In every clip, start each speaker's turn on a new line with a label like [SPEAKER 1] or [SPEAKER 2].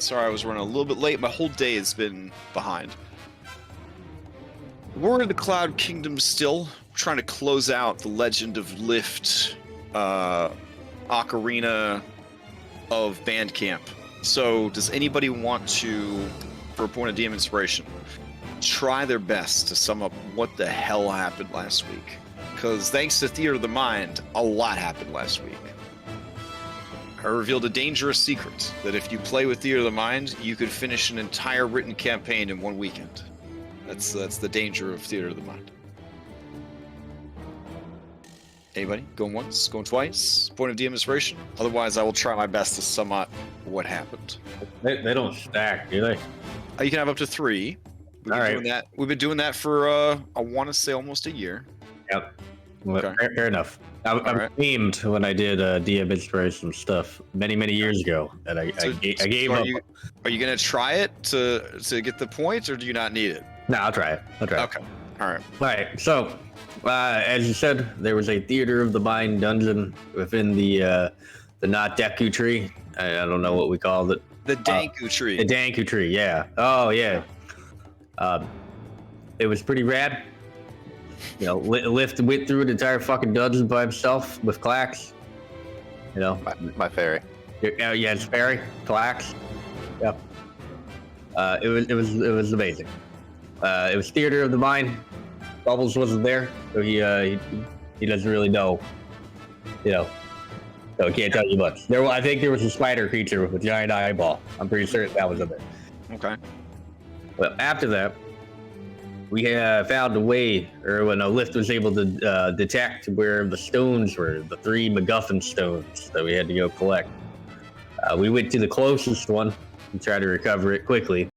[SPEAKER 1] Sorry, I was running a little bit late. My whole day has been behind. We're in the Cloud Kingdom still, trying to close out the Legend of Lift Ocarina of Bandcamp. So, does anybody want to, for a point of DM inspiration, try their best to sum up what the hell happened last week? Because thanks to Theater of the Mind, a lot happened last week. I revealed a dangerous secret, that if you play with Theater of the Mind, you could finish an entire written campaign in one weekend. That's the danger of Theater of the Mind. Anybody? Going once? Going twice? Point of DM inspiration? Otherwise, I will try my best to sum up what happened.
[SPEAKER 2] They don't stack, do they?
[SPEAKER 1] You can have up to 3. We've been doing that for, I want to say almost a year.
[SPEAKER 2] Yep.
[SPEAKER 1] Okay.
[SPEAKER 2] Fair enough. I'm themed when I did DM inspiration stuff many years ago, and I gave up.
[SPEAKER 1] Are you gonna try it to get the points, or do you not need it?
[SPEAKER 2] No, I'll try it.
[SPEAKER 1] Okay. All right.
[SPEAKER 2] So, as you said, there was a Theater of the Mind dungeon within the not Deku tree. I don't know what we called it.
[SPEAKER 1] The Danku tree.
[SPEAKER 2] The Danku tree. Yeah. Oh yeah. It was pretty rad. You know, Lift went through an entire fucking dungeon by himself with Clax. You know,
[SPEAKER 3] my fairy.
[SPEAKER 2] Yeah, it's fairy Clax. Yep. It was amazing. It was Theater of the Mind. Bubbles wasn't there, so he doesn't really know. You know, so he can't tell you much. I think there was a spider creature with a giant eyeball. I'm pretty certain that was in there.
[SPEAKER 1] Okay.
[SPEAKER 2] Well, after that, we found a way, or when Lift was able to detect where the stones were, the 3 MacGuffin stones that we had to go collect. We went to the closest one and tried to recover it quickly.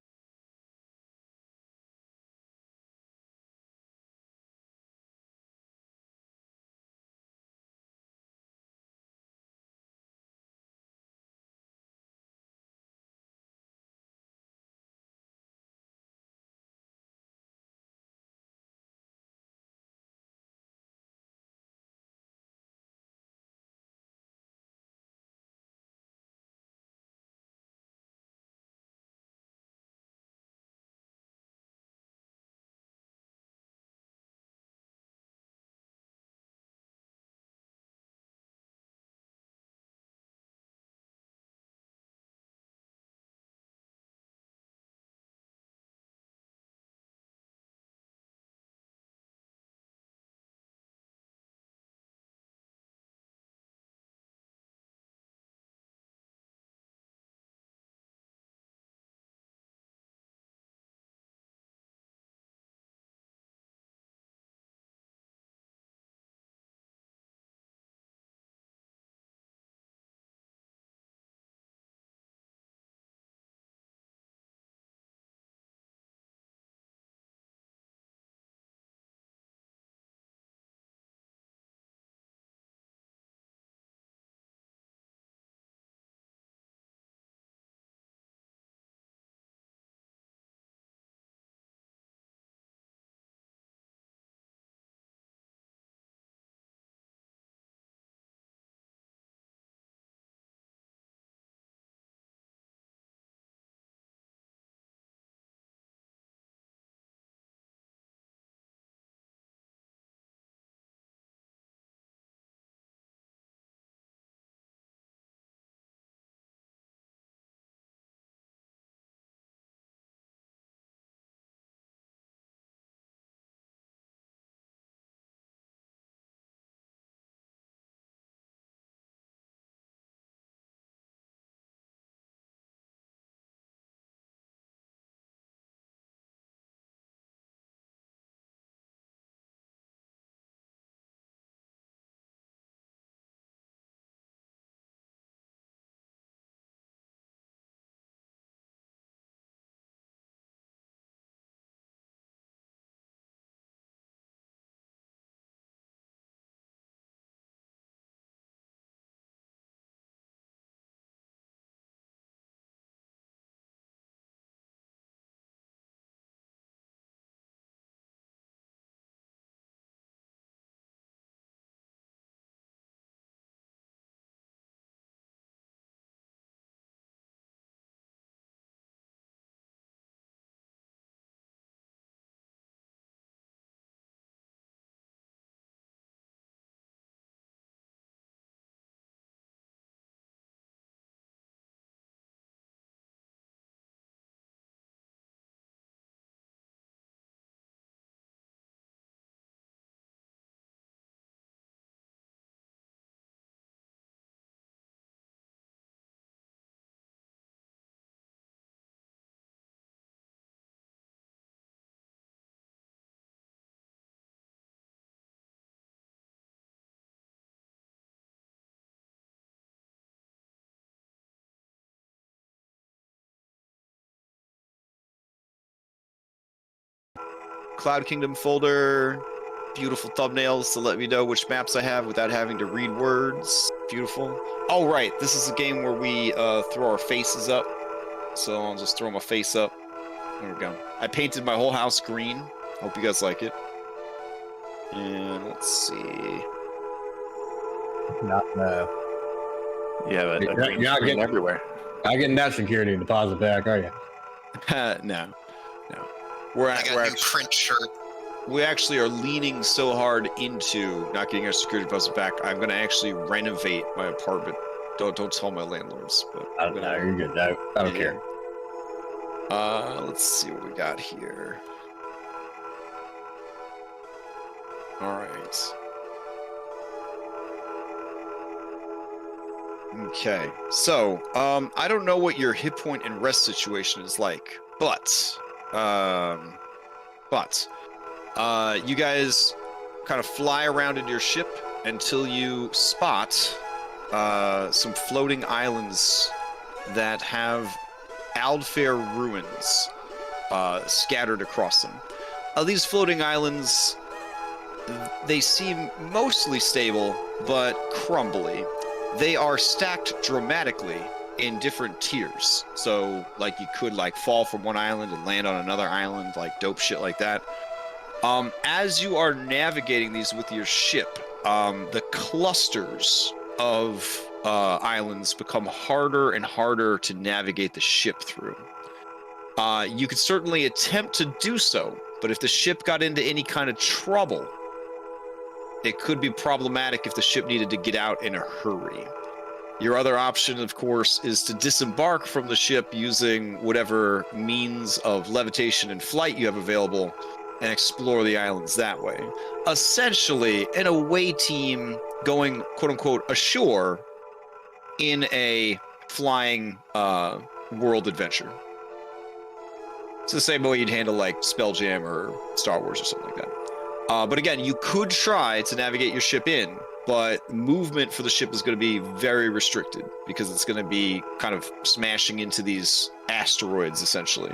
[SPEAKER 1] Cloud Kingdom folder. Beautiful thumbnails to let me know which maps I have without having to read words. Beautiful. Oh, right. This is a game where we throw our faces up. So I'll just throw my face up. There we go. I painted my whole house green. Hope you guys like it. And let's see.
[SPEAKER 2] Not,
[SPEAKER 3] Yeah, but
[SPEAKER 2] You're
[SPEAKER 3] green
[SPEAKER 2] not
[SPEAKER 3] screen
[SPEAKER 2] getting-
[SPEAKER 3] everywhere.
[SPEAKER 2] not getting that security deposit back, are you?
[SPEAKER 1] No. We're
[SPEAKER 4] I got a new print shirt.
[SPEAKER 1] we actually are leaning so hard into not getting our security deposit back. I'm going to actually renovate my apartment. Don't tell my landlords. But
[SPEAKER 2] I don't know. You're good. I don't care.
[SPEAKER 1] Let's see what we got here. All right. Okay. So, I don't know what your hit point and rest situation is like, but you guys kind of fly around in your ship until you spot some floating islands that have Aldfaer ruins scattered across them. These floating islands, they seem mostly stable, but crumbly. They are stacked dramatically in different tiers. So, like, you could, like, fall from one island and land on another island, like, dope shit like that. As you are navigating these with your ship, the clusters of islands become harder and harder to navigate the ship through. You could certainly attempt to do so, but if the ship got into any kind of trouble, it could be problematic if the ship needed to get out in a hurry. Your other option, of course, is to disembark from the ship using whatever means of levitation and flight you have available and explore the islands that way. Essentially, an away team going, quote-unquote, ashore in a flying world adventure. It's the same way you'd handle, like, Spelljam or Star Wars or something like that. But again, you could try to navigate your ship in, but movement for the ship is going to be very restricted because it's going to be kind of smashing into these asteroids, essentially.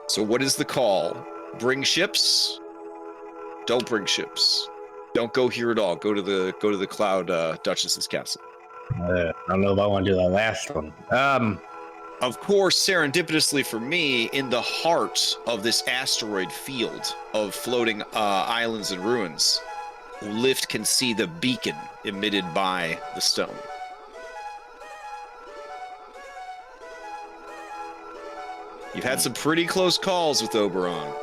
[SPEAKER 1] So what is the call? Bring ships? Don't bring ships. Don't go here at all. Go to the Cloud Duchess's castle.
[SPEAKER 2] I don't know if I want to do that last one.
[SPEAKER 1] Of course, serendipitously for me, in the heart of this asteroid field of floating islands and ruins, Lift can see the beacon emitted by the stone. You've had some pretty close calls with Oberon,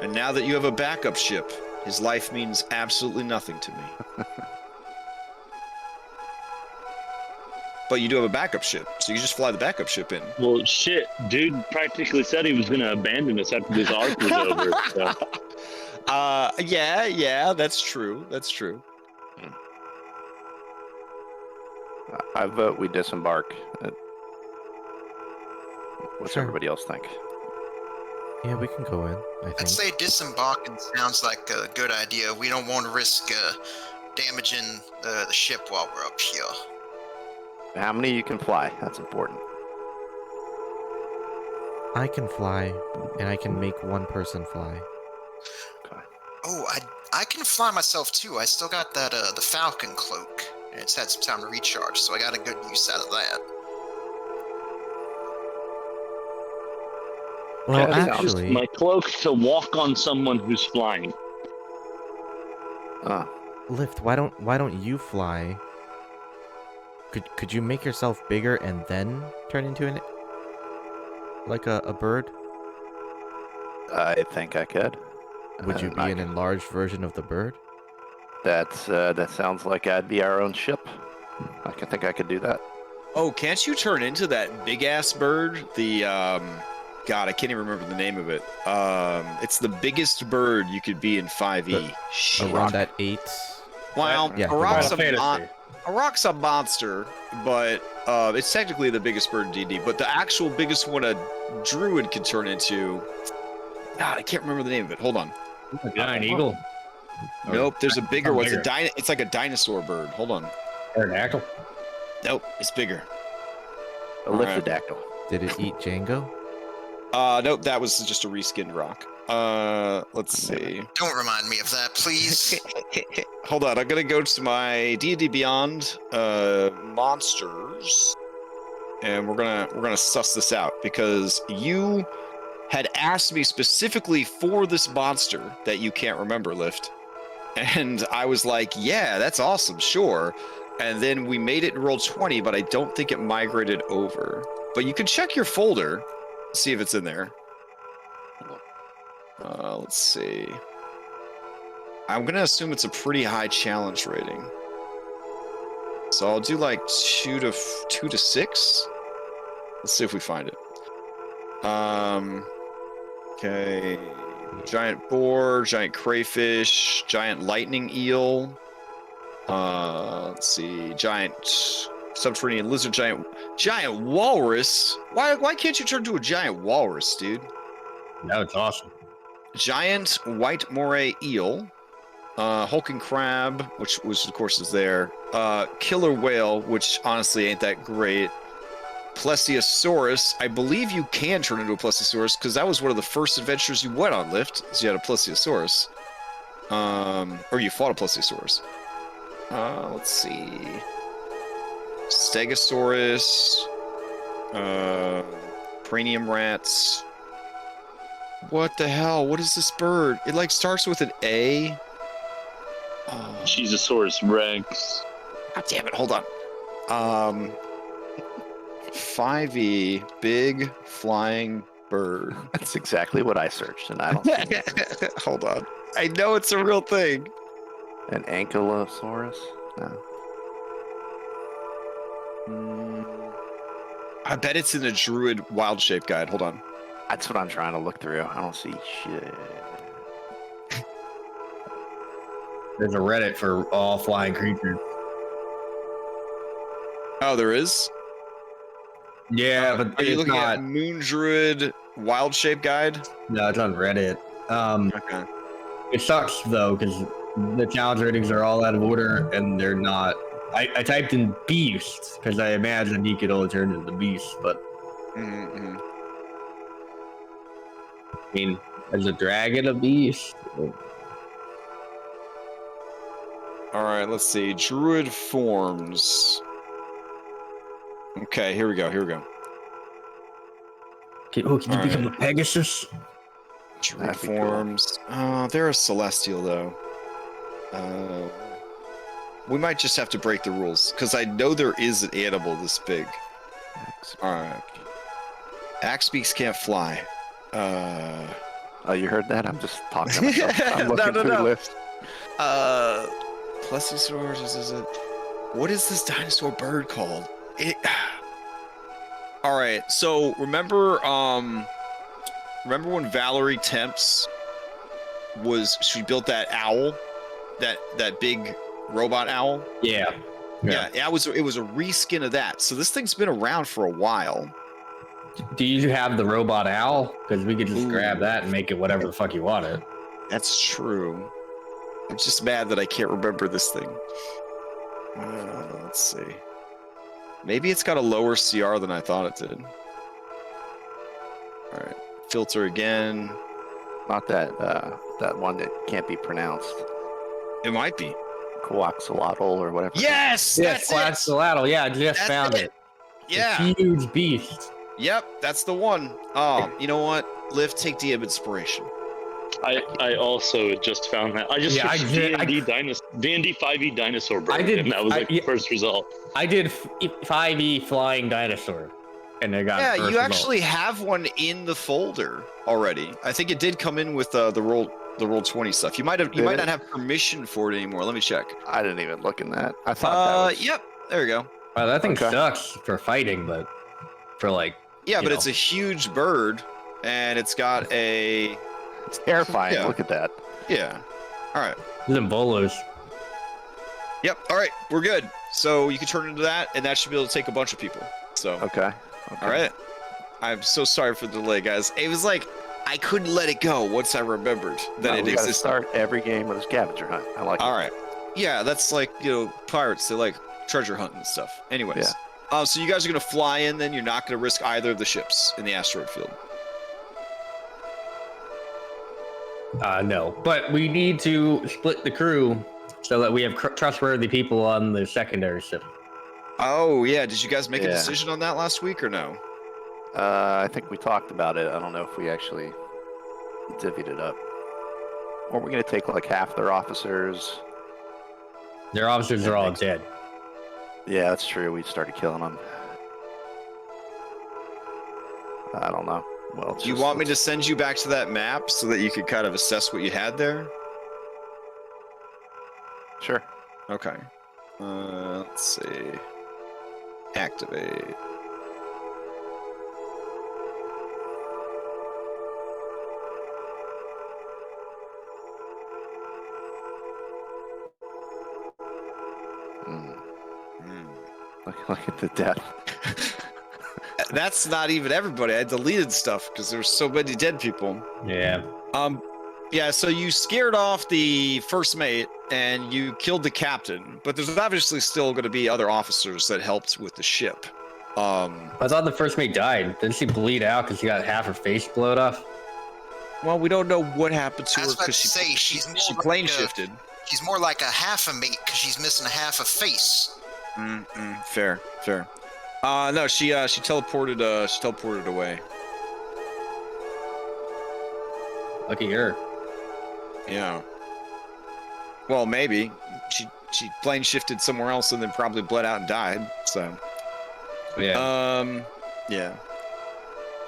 [SPEAKER 1] and now that you have a backup ship, his life means absolutely nothing to me. But you do have a backup ship, so you just fly the backup ship in.
[SPEAKER 5] Well, shit, dude practically said he was going to abandon us after this arc was over. So.
[SPEAKER 1] Yeah, that's true. That's true.
[SPEAKER 3] I vote we disembark. What's
[SPEAKER 6] Sure.
[SPEAKER 3] everybody else think?
[SPEAKER 6] Yeah, we can go in, I think.
[SPEAKER 4] I'd say disembarking sounds like a good idea. We don't want to risk damaging the ship while we're up here.
[SPEAKER 3] How many you can fly? That's important.
[SPEAKER 6] I can fly, and I can make one person fly.
[SPEAKER 3] Okay.
[SPEAKER 4] Oh, I can fly myself too. I still got that the Falcon cloak, and it's had some time to recharge, so I got a good use out of that.
[SPEAKER 6] Well,
[SPEAKER 3] Yeah, that sounds-
[SPEAKER 6] actually,
[SPEAKER 5] My cloak to walk on someone who's flying.
[SPEAKER 6] Lift, why don't you fly? Could you make yourself bigger and then turn into a bird?
[SPEAKER 3] I think I could.
[SPEAKER 6] Would you be an enlarged version of the bird?
[SPEAKER 3] That sounds like I'd be our own ship. I think I could do that.
[SPEAKER 1] Oh, can't you turn into that big ass bird? The God, I can't even remember the name of it. It's the biggest bird you could be in 5e. Shit.
[SPEAKER 6] Around that 8.
[SPEAKER 1] Well,
[SPEAKER 6] Yeah,
[SPEAKER 1] a rock's
[SPEAKER 2] Fantasy.
[SPEAKER 1] a rock's a monster, but it's technically the biggest bird in D&D. But the actual biggest one a druid can turn into. God, I can't remember the name of it. Hold on.
[SPEAKER 2] A giant eagle.
[SPEAKER 1] Nope, there's a bigger one.
[SPEAKER 2] Bigger.
[SPEAKER 1] It's like a dinosaur bird. Hold on.
[SPEAKER 2] Pterodactyl.
[SPEAKER 1] Nope, it's bigger.
[SPEAKER 3] A
[SPEAKER 1] All right.
[SPEAKER 3] lithidactyl.
[SPEAKER 6] Did it eat Django?
[SPEAKER 1] Nope, that was just a reskinned rock. Let's see.
[SPEAKER 4] Don't remind me of that, please.
[SPEAKER 1] Hold on, I'm gonna go to my D&D Beyond monsters, and we're gonna suss this out because you had asked me specifically for this monster that you can't remember, Lift, and I was like, yeah, that's awesome, sure. And then we made it in Roll20, but I don't think it migrated over. But you can check your folder, see if it's in there. Let's see. I'm gonna assume it's a pretty high challenge rating. So I'll do like 2 to 6. Let's see if we find it. Okay. Giant boar, giant crayfish, giant lightning eel. Let's see. Giant subterranean lizard, giant walrus. Why can't you turn into a giant walrus, dude?
[SPEAKER 2] No, it's awesome.
[SPEAKER 1] Giant white moray eel. Hulking crab, which of course is there. Killer whale, which honestly ain't that great. Plesiosaurus. I believe you can turn into a plesiosaurus because that was one of the first adventures you went on, Lift. So you had a plesiosaurus. Or you fought a plesiosaurus. Let's see. Stegosaurus. Cranium rats. What the hell? What is this bird? It like starts with an A.
[SPEAKER 5] Cheezosaurus Rex.
[SPEAKER 1] God damn it, hold on. 5e, big flying bird.
[SPEAKER 3] That's exactly what I searched, and I don't see it.
[SPEAKER 1] Hold on. I know it's a real thing.
[SPEAKER 3] An ankylosaurus? No.
[SPEAKER 1] I bet it's in the Druid wild shape guide. Hold on.
[SPEAKER 3] That's what I'm trying to look through. I don't see shit.
[SPEAKER 2] There's a Reddit for all flying creatures.
[SPEAKER 1] Oh, there is?
[SPEAKER 2] Yeah, but
[SPEAKER 1] Are you
[SPEAKER 2] it's
[SPEAKER 1] looking
[SPEAKER 2] not.
[SPEAKER 1] at Moon Druid wild shape guide?
[SPEAKER 2] No, it's on Reddit.
[SPEAKER 1] Okay.
[SPEAKER 2] It sucks though because the challenge ratings are all out of order and they're not. I typed in beast because I imagined he could only turn into beast, but
[SPEAKER 1] Mm-hmm.
[SPEAKER 2] I mean, is a dragon a beast?
[SPEAKER 1] All right, let's see. Druid forms. Okay, here we go.
[SPEAKER 2] Can you
[SPEAKER 1] All
[SPEAKER 2] become
[SPEAKER 1] right.
[SPEAKER 2] a Pegasus?
[SPEAKER 1] Druid
[SPEAKER 3] That'd be cool.
[SPEAKER 1] forms. They're a celestial though. We might just have to break the rules because I know there is an animal this big. All right. Axe beaks can't fly.
[SPEAKER 3] Oh, you heard that? I'm just talking to myself. I'm looking through the list.
[SPEAKER 1] Plesiosaurus, is it? What is this dinosaur bird called? All right. So remember when Valerie Temps she built that owl, that big robot owl?
[SPEAKER 2] Yeah.
[SPEAKER 1] Yeah. It was a reskin of that. So this thing's been around for a while.
[SPEAKER 2] Do you have the robot owl? Because we could just
[SPEAKER 1] Ooh.
[SPEAKER 2] grab that and make it whatever the fuck you want it.
[SPEAKER 1] That's true. I'm just mad that I can't remember this thing. Let's see. Maybe it's got a lower CR than I thought it did. All right. Filter again.
[SPEAKER 3] Not that that one that can't be pronounced.
[SPEAKER 1] It might be.
[SPEAKER 3] Coaxolotl or whatever.
[SPEAKER 1] Yes! That's it!
[SPEAKER 2] Quetzalcoatl. Yeah, I just
[SPEAKER 1] That's
[SPEAKER 2] found
[SPEAKER 1] it.
[SPEAKER 2] it.
[SPEAKER 1] Yeah.
[SPEAKER 2] A huge beast.
[SPEAKER 1] Yep, that's the one. Oh, you know what? Lift, take DM inspiration.
[SPEAKER 5] I also just found that. I just
[SPEAKER 2] Yeah,
[SPEAKER 5] searched D&D 5e dinosaur bird,
[SPEAKER 2] I did-
[SPEAKER 5] and that was
[SPEAKER 2] I-
[SPEAKER 5] like
[SPEAKER 2] yeah.
[SPEAKER 5] the first result.
[SPEAKER 2] I did 5e flying dinosaur, and I got
[SPEAKER 1] Yeah,
[SPEAKER 2] first
[SPEAKER 1] you
[SPEAKER 2] result.
[SPEAKER 1] actually have one in the folder already. I think it did come in with the roll20 stuff. You might
[SPEAKER 3] Did
[SPEAKER 1] not
[SPEAKER 3] it?
[SPEAKER 1] have permission for it anymore. Let me check.
[SPEAKER 3] I didn't even look in that. I thought that was...
[SPEAKER 1] Yep. There you go.
[SPEAKER 2] Wow, that thing
[SPEAKER 3] Okay.
[SPEAKER 2] sucks for fighting, but for like
[SPEAKER 1] Yeah,
[SPEAKER 2] You
[SPEAKER 1] but
[SPEAKER 2] know.
[SPEAKER 1] it's a huge bird, and it's got a
[SPEAKER 3] It's terrifying.
[SPEAKER 1] Yeah.
[SPEAKER 3] Look at that.
[SPEAKER 1] yeah. All right.
[SPEAKER 2] Zimbolos.
[SPEAKER 1] Yep. All right. We're good. So you can turn into that, and that should be able to take a bunch of people. So
[SPEAKER 3] Okay.
[SPEAKER 1] all right. I'm so sorry for the delay, guys. It was like I couldn't let it go once I remembered that it
[SPEAKER 3] we gotta
[SPEAKER 1] existed.
[SPEAKER 3] start every game with a scavenger hunt. I like
[SPEAKER 1] All
[SPEAKER 3] it.
[SPEAKER 1] right. Yeah, that's like, pirates. They like treasure hunting and stuff. Anyways.
[SPEAKER 3] Yeah.
[SPEAKER 1] So you guys are going to fly in then? You're not going to risk either of the ships in the asteroid field?
[SPEAKER 2] No, but we need to split the crew so that we have trustworthy people on the secondary ship.
[SPEAKER 1] Oh yeah, did you guys make a
[SPEAKER 3] Yeah.
[SPEAKER 1] decision on that last week or no?
[SPEAKER 3] I think we talked about it. I don't know if we actually divvied it up. Or we're going to take like half their officers.
[SPEAKER 2] Their officers are all dead.
[SPEAKER 3] Yeah, that's true. We started killing them. I don't know. Well,
[SPEAKER 1] Do you want me to send you back to that map so that you could kind of assess what you had there?
[SPEAKER 3] Sure.
[SPEAKER 1] Okay. Let's see. Activate.
[SPEAKER 3] Look at the death.
[SPEAKER 1] That's not even everybody. I deleted stuff because there's so many dead people.
[SPEAKER 2] Yeah.
[SPEAKER 1] Yeah, so you scared off the first mate and you killed the captain, but there's obviously still going to be other officers that helped with the ship.
[SPEAKER 2] I thought the first mate died. Didn't she bleed out because she got half her face blowed off?
[SPEAKER 1] Well, we don't know what happened to
[SPEAKER 4] I
[SPEAKER 1] her
[SPEAKER 4] was about to
[SPEAKER 1] because
[SPEAKER 4] say,
[SPEAKER 1] she
[SPEAKER 4] she's more
[SPEAKER 1] plane
[SPEAKER 4] like
[SPEAKER 1] shifted.
[SPEAKER 4] She's more like a half a mate because she's missing a half a face.
[SPEAKER 1] Fair. No, she teleported away.
[SPEAKER 2] Lucky her.
[SPEAKER 1] Yeah. Well, maybe she plane shifted somewhere else and then probably bled out and died. So.
[SPEAKER 2] Yeah.
[SPEAKER 1] Yeah.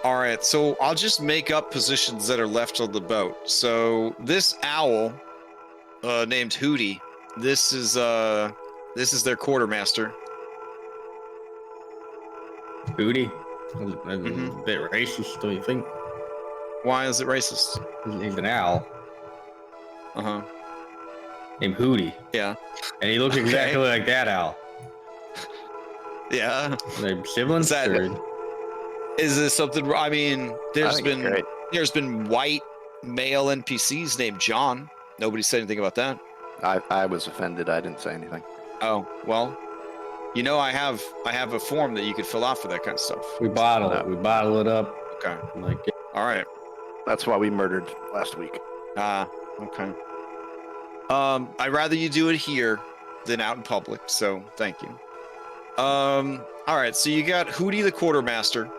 [SPEAKER 1] All right. So I'll just make up positions that are left on the boat. So this owl, named Hootie, this is their quartermaster.
[SPEAKER 2] Hootie? A bit racist, don't you think?
[SPEAKER 1] Why is it racist?
[SPEAKER 2] He's an owl
[SPEAKER 1] Uh-huh.
[SPEAKER 2] named Hootie.
[SPEAKER 1] Yeah.
[SPEAKER 2] And he looks exactly like that owl.
[SPEAKER 1] Yeah.
[SPEAKER 2] They're siblings?
[SPEAKER 1] Is this something? I mean, there's
[SPEAKER 3] great.
[SPEAKER 1] been white male NPCs named John. Nobody said anything about that.
[SPEAKER 3] I was offended. I didn't say anything.
[SPEAKER 1] Oh, well, you know, I have a form that you could fill out for that kind of stuff.
[SPEAKER 2] We bottle it. We bottle it up.
[SPEAKER 1] Okay.
[SPEAKER 2] Like,
[SPEAKER 1] All right.
[SPEAKER 3] That's why we murdered last week.
[SPEAKER 1] Okay. I'd rather you do it here than out in public, so thank you. All right, so you got Hootie the quartermaster,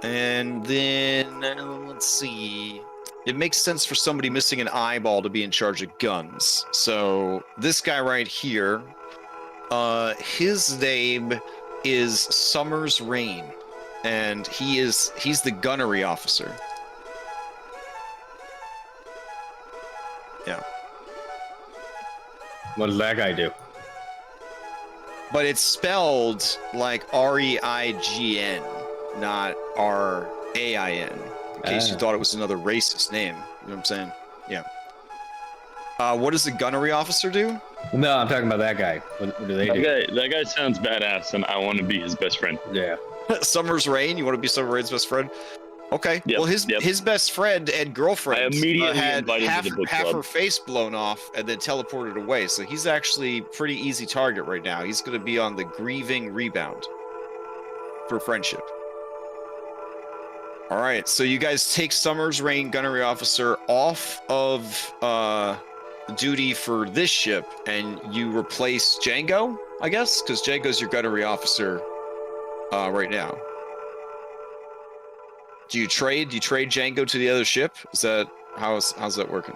[SPEAKER 1] and then let's see. It makes sense for somebody missing an eyeball to be in charge of guns. So this guy right here, his name is Summer's Rain, and he's the gunnery officer. Yeah.
[SPEAKER 2] what does that guy do?
[SPEAKER 1] But it's spelled like R-E-I-G-N, not R-A-I-N, in case you thought it was another racist name. You know what I'm saying? Yeah. What does the gunnery officer do?
[SPEAKER 2] No, I'm talking about that guy. What do they do?
[SPEAKER 5] That guy sounds badass, and I want to be his best friend.
[SPEAKER 2] Yeah.
[SPEAKER 1] Summer's Rain? You want to be Summer Rain's best friend? Okay.
[SPEAKER 5] Yep,
[SPEAKER 1] Well, his best friend and girlfriend
[SPEAKER 5] I immediately
[SPEAKER 1] had
[SPEAKER 5] invited him to the book
[SPEAKER 1] half
[SPEAKER 5] club.
[SPEAKER 1] her face blown off and then teleported away. So he's actually pretty easy target right now. He's going to be on the grieving rebound for friendship. All right. So you guys take Summer's Rain gunnery officer off of duty for this ship, and you replace Django, I guess, because Django's your gunnery officer right now. Do you trade Django to the other ship? Is that how's that working?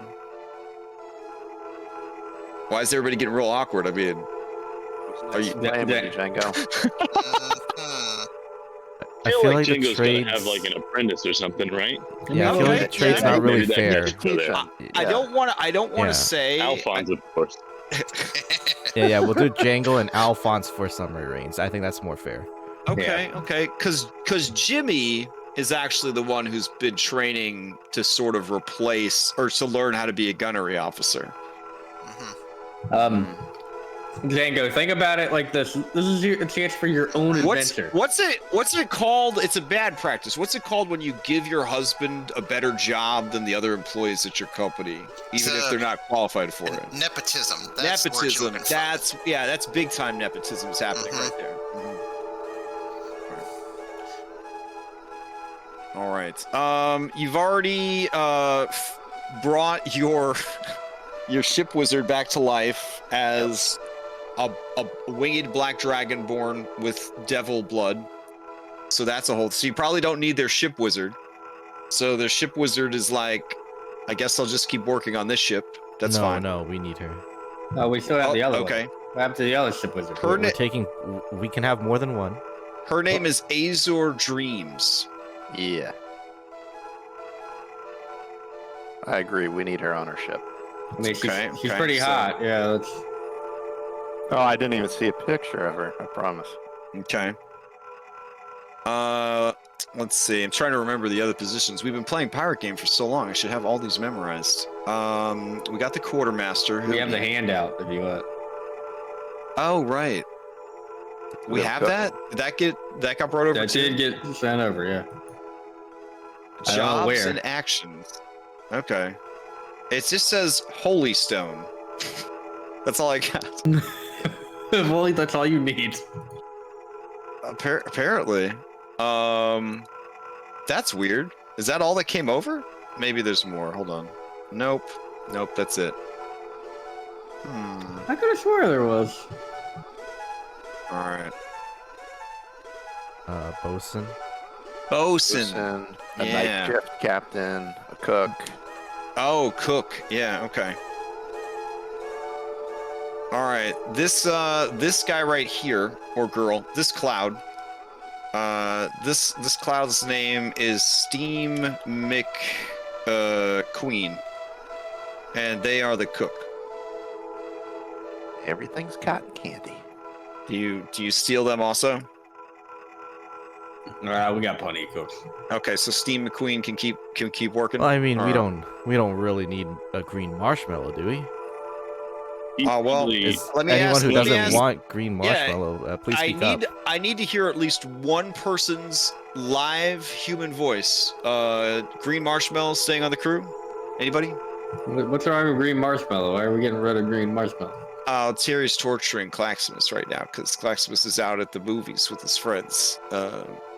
[SPEAKER 1] Why is everybody getting real awkward? I mean, are you
[SPEAKER 3] Playing with you, Django?
[SPEAKER 6] I feel like the
[SPEAKER 5] Django's
[SPEAKER 6] trades.
[SPEAKER 5] gonna have like an apprentice or something, right?
[SPEAKER 6] Yeah, I feel like the trade's not really
[SPEAKER 5] Maybe that
[SPEAKER 6] fair.
[SPEAKER 5] magic for there.
[SPEAKER 1] I don't want to
[SPEAKER 6] Yeah.
[SPEAKER 1] say
[SPEAKER 5] Alphonse, of course.
[SPEAKER 6] Yeah, we'll do Django and Alphonse for Summer Reigns. I think that's more fair.
[SPEAKER 1] Okay, because Jimmy is actually the one who's been training to sort of replace or to learn how to be a gunnery officer.
[SPEAKER 2] Django, think about it like this. This is a chance for your own adventure.
[SPEAKER 1] What's it called? It's a bad practice. What's it called when you give your husband a better job than the other employees at your company, even if they're not qualified for it?
[SPEAKER 4] Nepotism. That's the word you're
[SPEAKER 1] Nepotism.
[SPEAKER 4] looking for.
[SPEAKER 1] That's big time nepotism is happening right there. All right. You've already brought your ship wizard back to life as a winged black dragonborn with devil blood. So that's a whole. So you probably don't need their ship wizard. So their ship wizard is like, I guess I'll just keep working on this ship. That's fine.
[SPEAKER 6] No, we need her.
[SPEAKER 2] Oh, we still have the other
[SPEAKER 1] okay.
[SPEAKER 2] one. What happened to the other ship wizard?
[SPEAKER 6] We're taking. We can have more than one.
[SPEAKER 1] Her name is Azor Dreams.
[SPEAKER 3] Yeah. I agree. We need her on our ship.
[SPEAKER 2] I mean,
[SPEAKER 1] Okay,
[SPEAKER 2] she's
[SPEAKER 1] okay,
[SPEAKER 2] pretty
[SPEAKER 1] so-
[SPEAKER 2] hot. Yeah, let's.
[SPEAKER 3] Oh, I didn't even see a picture of her. I promise.
[SPEAKER 1] Okay. Let's see. I'm trying to remember the other positions. We've been playing pirate game for so long. I should have all these memorized. We got the quartermaster.
[SPEAKER 2] We have the handout if you want.
[SPEAKER 1] Oh, right. We have that? Did that got brought over?
[SPEAKER 2] That
[SPEAKER 1] too?
[SPEAKER 2] did get sent over, yeah. I don't know
[SPEAKER 1] Jobs
[SPEAKER 2] where.
[SPEAKER 1] and actions. Okay. It just says Holy Stone. That's all I got.
[SPEAKER 2] Well, that's all you need.
[SPEAKER 1] Apparently. That's weird. Is that all that came over? Maybe there's more. Hold on. Nope. Nope, that's it.
[SPEAKER 2] I could have swore there was.
[SPEAKER 1] Alright.
[SPEAKER 6] Bosun.
[SPEAKER 1] Bosun.
[SPEAKER 3] A
[SPEAKER 1] Yeah.
[SPEAKER 3] night shift captain, a cook.
[SPEAKER 1] Oh, cook. Yeah, okay. Alright. This guy right here, or girl, this cloud. This cloud's name is Steam Queen. And they are the cook.
[SPEAKER 3] Everything's cotton candy.
[SPEAKER 1] Do you steal them also?
[SPEAKER 2] We got plenty of cooks.
[SPEAKER 1] Okay, so Steam McQueen can keep working.
[SPEAKER 6] Well, I mean, we
[SPEAKER 1] Or-
[SPEAKER 6] don't really need a green marshmallow, do we?
[SPEAKER 1] Oh well.
[SPEAKER 5] Usually-
[SPEAKER 1] Let me
[SPEAKER 6] Anyone
[SPEAKER 1] ask.
[SPEAKER 6] who
[SPEAKER 1] let me
[SPEAKER 6] doesn't
[SPEAKER 1] ask-
[SPEAKER 6] want green marshmallow, please speak up.
[SPEAKER 1] I need to hear at least one person's live human voice. Green marshmallow staying on the crew. Anybody?
[SPEAKER 2] What's wrong with green marshmallow? Why are we getting rid of green marshmallow?
[SPEAKER 1] Terry's torturing Claximus right now because Claximus is out at the movies with his friends.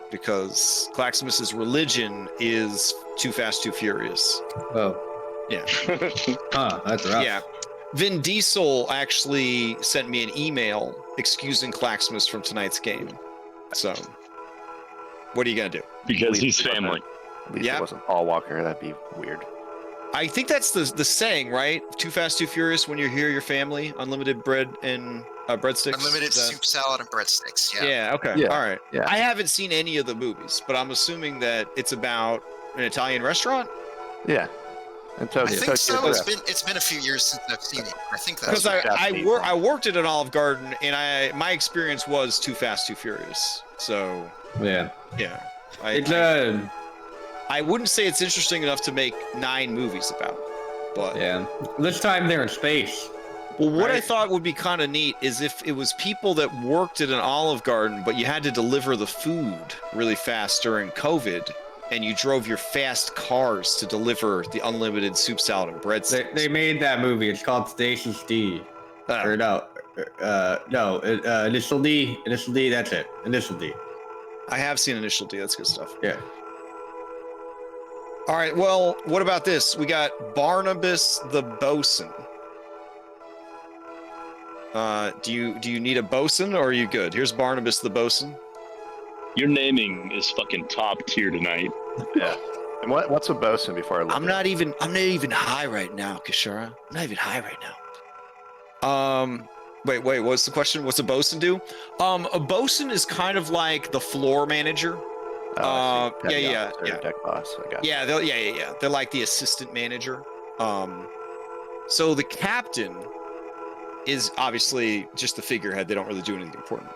[SPEAKER 1] Because Claximus's religion is Too Fast, Too Furious.
[SPEAKER 2] Oh.
[SPEAKER 1] Yeah.
[SPEAKER 2] That's rough.
[SPEAKER 1] Yeah. Vin Diesel actually sent me an email excusing Claximus from tonight's game. So, what are you gonna do?
[SPEAKER 5] Because
[SPEAKER 3] At
[SPEAKER 5] he's
[SPEAKER 3] least it wasn't-
[SPEAKER 5] family.
[SPEAKER 3] At least
[SPEAKER 1] Yep.
[SPEAKER 3] it wasn't Paul Walker. That'd be weird.
[SPEAKER 1] I think that's the saying, right? Too Fast, Too Furious. When you're here, your family. Unlimited bread and breadsticks.
[SPEAKER 4] Unlimited
[SPEAKER 1] Is that-
[SPEAKER 4] soup, salad, and breadsticks. Yeah.
[SPEAKER 1] Yeah. Okay.
[SPEAKER 3] Yeah,
[SPEAKER 1] All right.
[SPEAKER 3] yeah.
[SPEAKER 1] I haven't seen any of the movies, but I'm assuming that it's about an Italian restaurant.
[SPEAKER 3] Yeah. And
[SPEAKER 4] I
[SPEAKER 3] Tokyo,
[SPEAKER 4] think so.
[SPEAKER 3] Tokyo
[SPEAKER 4] It's been a few years since I've seen it. I think
[SPEAKER 1] Because
[SPEAKER 4] that's
[SPEAKER 1] I worked at an Olive Garden, and my experience was Too Fast, Too Furious. So
[SPEAKER 2] Yeah.
[SPEAKER 1] yeah.
[SPEAKER 2] It's
[SPEAKER 1] I wouldn't say it's interesting enough to make 9 movies about, but
[SPEAKER 2] yeah. This time they're in space.
[SPEAKER 1] well, what I
[SPEAKER 2] Right.
[SPEAKER 1] thought would be kind of neat is if it was people that worked at an Olive Garden, but you had to deliver the food really fast during COVID, and you drove your fast cars to deliver the unlimited soup, salad, and breadsticks.
[SPEAKER 2] They made that movie. It's called Stasis D. Or no. Initial D. Initial D, that's it. Initial D.
[SPEAKER 1] I have seen Initial D. That's good stuff.
[SPEAKER 2] Yeah.
[SPEAKER 1] All right. Well, what about this? We got Barnabas the bosun. Do you need a bosun or are you good? Here's Barnabas the bosun.
[SPEAKER 5] Your naming is fucking top tier tonight.
[SPEAKER 3] Yeah. And what's a bosun before I look?
[SPEAKER 1] I'm not even high right now, Kishara. I'm not even high right now. Wait, what's the question? What's a bosun do? A bosun is kind of like the floor manager.
[SPEAKER 3] Oh, I see.
[SPEAKER 1] yeah.
[SPEAKER 3] Deck boss. I got it.
[SPEAKER 1] Yeah. They're like the assistant manager. So the captain is obviously just the figurehead. They don't really do anything important.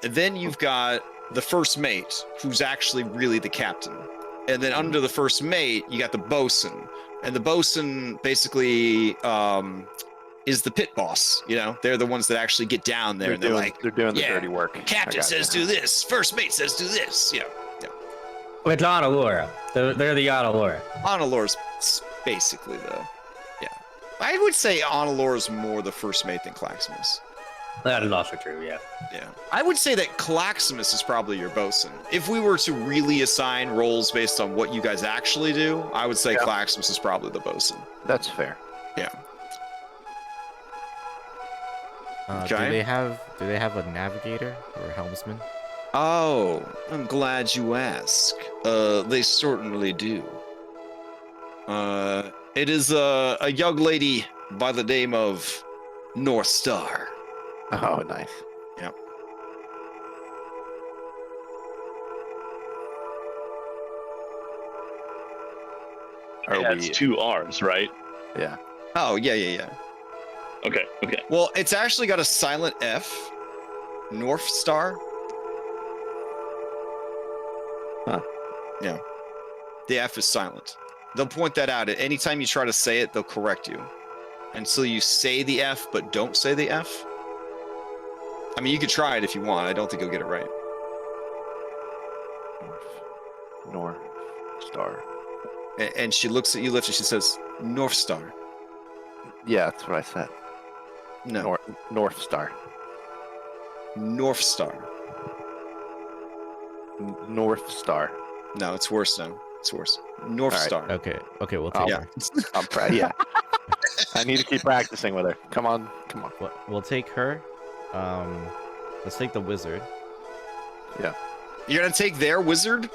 [SPEAKER 1] Then you've got the first mate, who's actually really the captain. And then under the first mate, you got the bosun. And the bosun basically is the pit boss. You know, they're the ones that actually get down there and they're
[SPEAKER 3] doing the
[SPEAKER 1] yeah,
[SPEAKER 3] dirty work.
[SPEAKER 1] captain says do this, first mate says do this. Yeah.
[SPEAKER 2] It's Honolura. They're the Honolura.
[SPEAKER 1] Honolor's basically I would say Honolor's more the first mate than Claximus.
[SPEAKER 2] That is also true, yeah.
[SPEAKER 1] Yeah. I would say that Claximus is probably your bosun. If we were to really assign roles based on what you guys actually do, I would say Claximus is probably the bosun.
[SPEAKER 3] That's fair.
[SPEAKER 1] Yeah.
[SPEAKER 6] Do they have a navigator or a helmsman?
[SPEAKER 1] Oh, I'm glad you ask. They certainly do. It is a young lady by the name of North Star.
[SPEAKER 3] Oh, nice.
[SPEAKER 1] Yep.
[SPEAKER 5] That's 2 R's, right?
[SPEAKER 3] Yeah.
[SPEAKER 1] Oh, yeah.
[SPEAKER 5] Okay.
[SPEAKER 1] Well, it's actually got a silent F. North Star.
[SPEAKER 3] Huh.
[SPEAKER 1] Yeah. The F is silent. They'll point that out. Anytime you try to say it, they'll correct you. Until you say the F, but don't say the F. I mean, you could try it if you want. I don't think you'll get it right.
[SPEAKER 3] North Star.
[SPEAKER 1] And she looks at you, lifts, and she says, North Star.
[SPEAKER 3] Yeah, that's what I said.
[SPEAKER 1] No.
[SPEAKER 3] North Star.
[SPEAKER 1] North Star.
[SPEAKER 3] North Star.
[SPEAKER 1] No, it's worse now. It's worse. North
[SPEAKER 3] All right.
[SPEAKER 1] Star.
[SPEAKER 6] Okay, we'll take her.
[SPEAKER 3] I'm proud. Yeah. I need to keep practicing with her. Come on.
[SPEAKER 6] We'll take her. Let's take the wizard.
[SPEAKER 3] Yeah.
[SPEAKER 1] You're gonna take their wizard?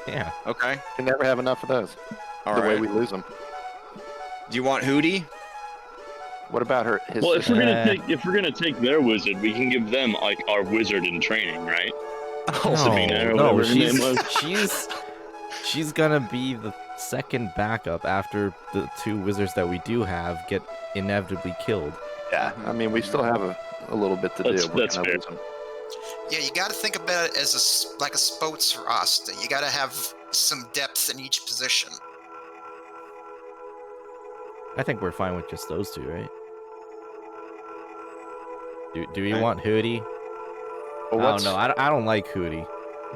[SPEAKER 6] Yeah.
[SPEAKER 1] Okay.
[SPEAKER 3] You never have enough of those.
[SPEAKER 1] All
[SPEAKER 3] the
[SPEAKER 1] right.
[SPEAKER 3] way we lose them.
[SPEAKER 1] Do you want Hootie?
[SPEAKER 3] What about her? His
[SPEAKER 5] Well, if we're gonna take their wizard, we can give them like our wizard in training, right? Sabina or whatever her name was.
[SPEAKER 6] She's gonna be the second backup after the 2 wizards that we do have get inevitably killed.
[SPEAKER 3] Yeah. I mean, we still have a little bit to do. We're
[SPEAKER 5] That's
[SPEAKER 3] gonna
[SPEAKER 5] fair.
[SPEAKER 3] lose them.
[SPEAKER 4] Yeah, you got to think about it as like a spots roster. You got to have some depth in each position.
[SPEAKER 6] I think we're fine with just those 2, right? Do we want Hootie?
[SPEAKER 3] Well,
[SPEAKER 6] I don't know. I don't like Hootie.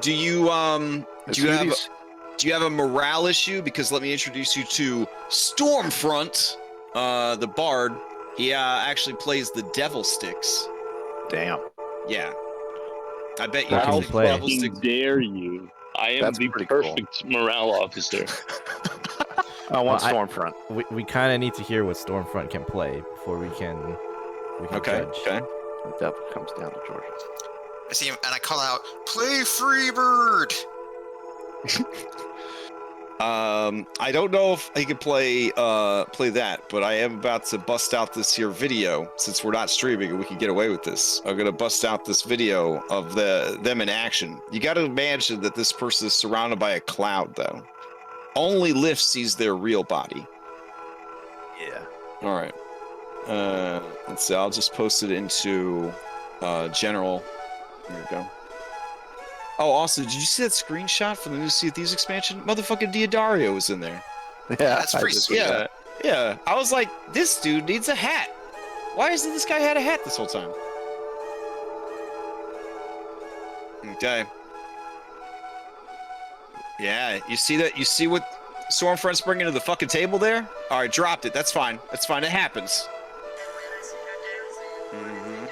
[SPEAKER 1] Do you
[SPEAKER 3] Hootie's-
[SPEAKER 1] do you have a morale issue? Because let me introduce you to Stormfront, the bard. He actually plays the devil sticks.
[SPEAKER 3] Damn.
[SPEAKER 1] Yeah. I bet you
[SPEAKER 6] What can
[SPEAKER 1] can
[SPEAKER 6] he play?
[SPEAKER 1] devil
[SPEAKER 5] Fucking
[SPEAKER 1] sticks.
[SPEAKER 5] dare you! I am
[SPEAKER 3] That's
[SPEAKER 5] the
[SPEAKER 3] pretty cool.
[SPEAKER 5] perfect morale officer.
[SPEAKER 3] I want
[SPEAKER 6] Well,
[SPEAKER 3] Stormfront.
[SPEAKER 6] We kind of need to hear what Stormfront can play before we can
[SPEAKER 1] Okay.
[SPEAKER 6] judge.
[SPEAKER 1] Okay.
[SPEAKER 3] The devil comes down to Georgia.
[SPEAKER 4] I see him and I call out, "Play Freebird!"
[SPEAKER 1] I don't know if he can play that, but I am about to bust out this here video since we're not streaming and we can get away with this. I'm gonna bust out this video of them in action. You got to imagine that this person is surrounded by a cloud, though. Only Lift sees their real body.
[SPEAKER 3] Yeah.
[SPEAKER 1] All right. Let's see. I'll just post it into general. There we go. Oh, also, did you see that screenshot from the new Sea of Thieves expansion? Motherfucking Diodario was in there.
[SPEAKER 3] Yeah.
[SPEAKER 4] That's
[SPEAKER 3] I
[SPEAKER 4] pretty
[SPEAKER 3] did
[SPEAKER 4] sweet.
[SPEAKER 3] see that.
[SPEAKER 1] Yeah. I was like, this dude needs a hat. Why hasn't this guy had a hat this whole time? Okay. Yeah, you see that? You see what Stormfront's bringing to the fucking table there? All right, dropped it. That's fine. That's fine. It happens. Mhm.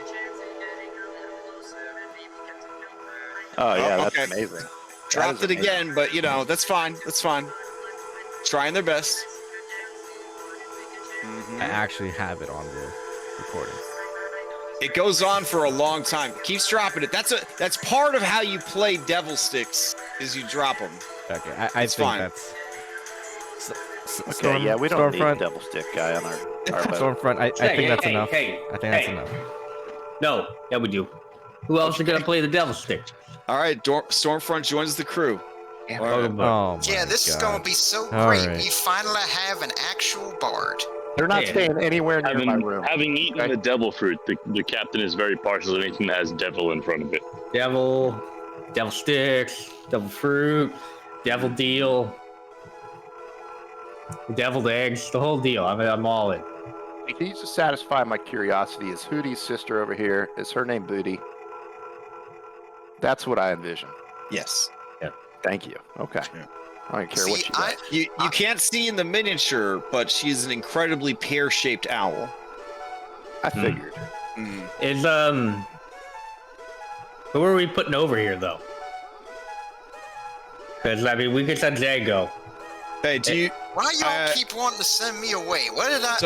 [SPEAKER 3] Oh yeah,
[SPEAKER 1] Oh,
[SPEAKER 3] that's
[SPEAKER 1] okay.
[SPEAKER 3] amazing.
[SPEAKER 1] Dropped
[SPEAKER 3] That
[SPEAKER 1] it
[SPEAKER 3] is amazing.
[SPEAKER 1] again, but you know, that's fine. That's fine. Trying their best.
[SPEAKER 6] I actually have it on the recording.
[SPEAKER 1] It goes on for a long time. Keeps dropping it. That's part of how you play devil sticks is you drop them.
[SPEAKER 6] Okay, I
[SPEAKER 1] It's
[SPEAKER 6] think
[SPEAKER 1] fine.
[SPEAKER 6] that's.
[SPEAKER 3] Okay, yeah, we don't need a
[SPEAKER 6] Stormfront.
[SPEAKER 3] devil stick guy on our boat.
[SPEAKER 6] Stormfront. I think that's enough.
[SPEAKER 2] Hey,
[SPEAKER 6] I think that's enough.
[SPEAKER 2] No, yeah, we do. Who else is gonna play the devil stick?
[SPEAKER 1] All right, Stormfront joins the crew. All right.
[SPEAKER 6] Oh my
[SPEAKER 4] Yeah, this is
[SPEAKER 6] God.
[SPEAKER 4] going to be so
[SPEAKER 6] All
[SPEAKER 4] great.
[SPEAKER 6] right.
[SPEAKER 4] We finally have an actual bard.
[SPEAKER 3] They're not
[SPEAKER 2] Yeah.
[SPEAKER 3] staying anywhere near my room.
[SPEAKER 5] Having eaten
[SPEAKER 3] Okay.
[SPEAKER 5] the devil fruit, the captain is very partial to anything that has devil in front of it.
[SPEAKER 2] Devil sticks, devil fruit, devil deal, deviled eggs, the whole deal. I'm all in.
[SPEAKER 3] Hey, can you just satisfy my curiosity? Is Hootie's sister over here? Is her name Booty? That's what I envision.
[SPEAKER 1] Yes.
[SPEAKER 3] Thank you. Okay.
[SPEAKER 1] Yeah.
[SPEAKER 3] I don't care what
[SPEAKER 4] See,
[SPEAKER 3] you got.
[SPEAKER 1] You can't see in the miniature, but she's an incredibly pear-shaped owl.
[SPEAKER 3] I figured.
[SPEAKER 1] Mm.
[SPEAKER 2] Is who are we putting over here though? Because I mean, we could send Django.
[SPEAKER 1] Hey, do you?
[SPEAKER 4] Why y'all keep wanting to send me away? What did I?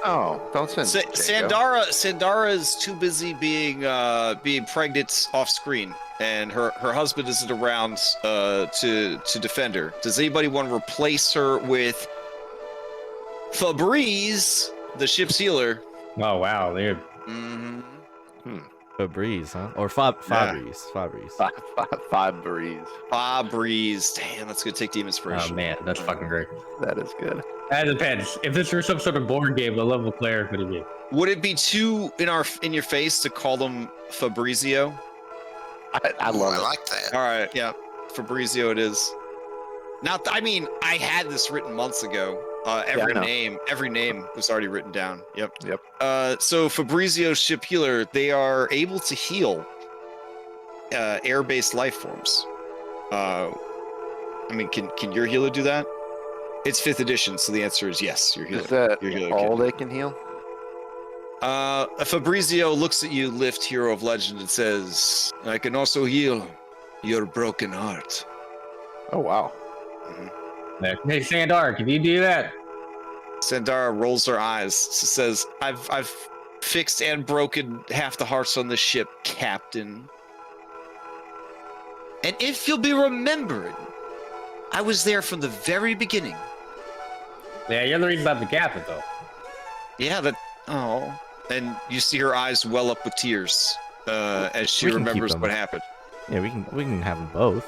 [SPEAKER 3] Oh, don't send Django.
[SPEAKER 1] Sandara is too busy being pregnant off screen, and her husband isn't around to defend her. Does anybody want to replace her with Fabrice, the ship's healer?
[SPEAKER 2] Oh wow, dude.
[SPEAKER 1] Mm-hmm.
[SPEAKER 6] Fabrice, huh? Or Fabrice.
[SPEAKER 3] Fabrice.
[SPEAKER 1] Damn, that's gonna take the inspiration.
[SPEAKER 2] Oh man, that's fucking great.
[SPEAKER 3] That is good.
[SPEAKER 2] That depends. If this were some sort of board game, what level player could it be?
[SPEAKER 1] Would it be too in your face to call them Fabrizio?
[SPEAKER 3] I love it.
[SPEAKER 4] I like that.
[SPEAKER 1] All right, yeah, Fabrizio it is. Now, I mean, I had this written months ago. Every name was already written down. Yep. So Fabrizio's ship healer, they are able to heal air-based life forms. I mean, can your healer do that? It's 5th edition, so the answer is yes. Your healer.
[SPEAKER 3] Is that
[SPEAKER 1] your healer
[SPEAKER 3] all
[SPEAKER 1] can.
[SPEAKER 3] they can heal?
[SPEAKER 1] Fabrizio looks at you, Lift, Hero of Legend, and says, "I can also heal your broken heart."
[SPEAKER 3] Oh wow.
[SPEAKER 2] Hey Sandar, can you do that?
[SPEAKER 1] Sandara rolls her eyes, says, I've fixed and broken half the hearts on the ship, Captain. And if you'll be remembering, I was there from the very beginning.
[SPEAKER 2] Yeah, you're the reason about the captain though.
[SPEAKER 1] Yeah, oh. And you see her eyes well up with tears as she remembers what happened.
[SPEAKER 6] Yeah, we can have them both.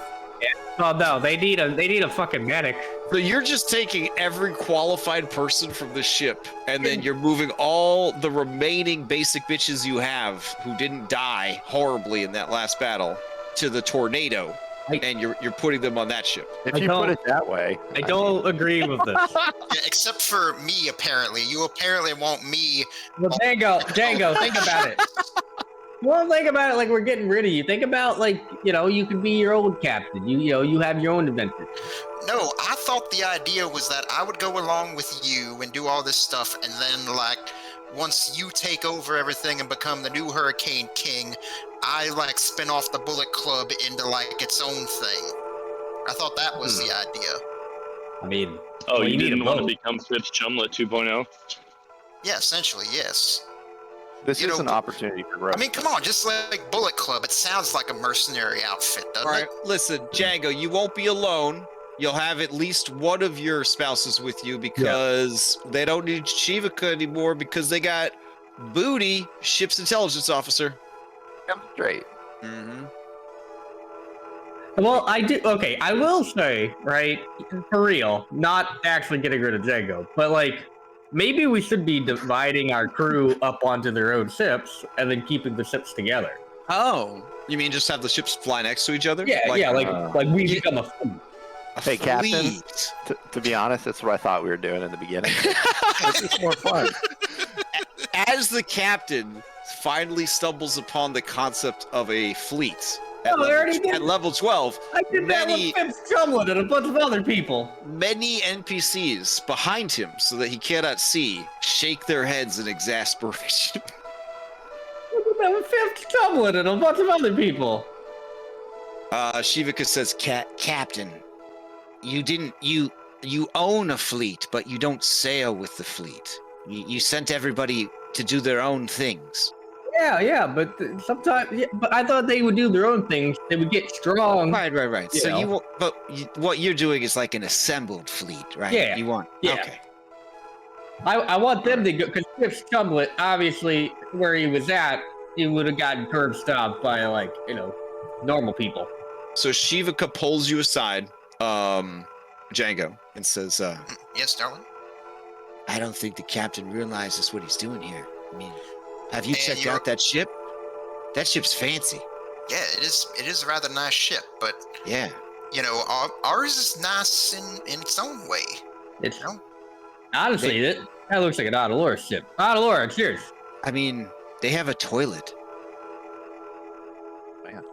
[SPEAKER 2] Oh no, they need a fucking medic.
[SPEAKER 1] So you're just taking every qualified person from the ship, and then you're moving all the remaining basic bitches you have who didn't die horribly in that last battle to the tornado, and you're putting them on that ship.
[SPEAKER 3] If you put it that way,
[SPEAKER 2] I don't agree with this.
[SPEAKER 4] Yeah, except for me, apparently. You apparently want me.
[SPEAKER 2] Well, Django, think about it. Well, think about it like we're getting rid of you. Think about like, you could be your own captain. You have your own adventure.
[SPEAKER 4] No, I thought the idea was that I would go along with you and do all this stuff, and then like once you take over everything and become the new Hurricane King, I like spin off the Bullet Club into like its own thing. I thought that was the idea.
[SPEAKER 2] I mean,
[SPEAKER 5] oh,
[SPEAKER 2] well,
[SPEAKER 5] you didn't
[SPEAKER 2] need
[SPEAKER 5] want to become Fifth Chumlet 2.0?
[SPEAKER 4] Yeah, essentially, yes.
[SPEAKER 3] This is an opportunity for growth.
[SPEAKER 4] I mean, come on, just like Bullet Club, it sounds like a mercenary outfit, doesn't
[SPEAKER 1] All right,
[SPEAKER 4] it?
[SPEAKER 1] listen, Django, you won't be alone. You'll have at least one of your spouses with you because they don't need Shivaka anymore because they got Booty, ship's intelligence officer.
[SPEAKER 3] Great.
[SPEAKER 1] Mm-hmm.
[SPEAKER 2] well, I will say, right, for real, not actually getting rid of Django, but like, maybe we should be dividing our crew up onto their own ships and then keeping the ships together.
[SPEAKER 1] Oh, you mean just have the ships fly next to each other?
[SPEAKER 2] Yeah, like we become a fleet.
[SPEAKER 3] Hey, Captain, to be honest, that's what I thought we were doing in the beginning. It's just more fun.
[SPEAKER 1] As the captain finally stumbles upon the concept of a fleet at level 12,
[SPEAKER 2] I did that with Fifth Chumlet and a bunch of other people.
[SPEAKER 1] Many NPCs behind him, so that he cannot see, shake their heads in exasperation.
[SPEAKER 2] I did that with Fifth Chumlet and a bunch of other people.
[SPEAKER 1] Shivaka says, Captain, you own a fleet, but you don't sail with the fleet. You sent everybody to do their own things.
[SPEAKER 2] Yeah, but sometimes, but I thought they would do their own things. They would get strong.
[SPEAKER 1] Right. So what you're doing is like an assembled fleet, right?
[SPEAKER 2] Yeah.
[SPEAKER 1] Okay.
[SPEAKER 2] I want them to go, because Fifth Chumlet, obviously, where he was at, he would have gotten curb stomped by, like, normal people.
[SPEAKER 1] So Shivaka pulls you aside, Django, and says,
[SPEAKER 4] Yes, darling?
[SPEAKER 1] I don't think the captain realizes what he's doing here. I mean, have you checked out that ship? That ship's fancy.
[SPEAKER 4] Yeah, it is a rather nice ship, but
[SPEAKER 1] yeah,
[SPEAKER 4] ours is nice in its own way.
[SPEAKER 2] It's honestly, that looks like an Adelora ship. Adelora, cheers.
[SPEAKER 1] I mean, they have a toilet.
[SPEAKER 3] Man.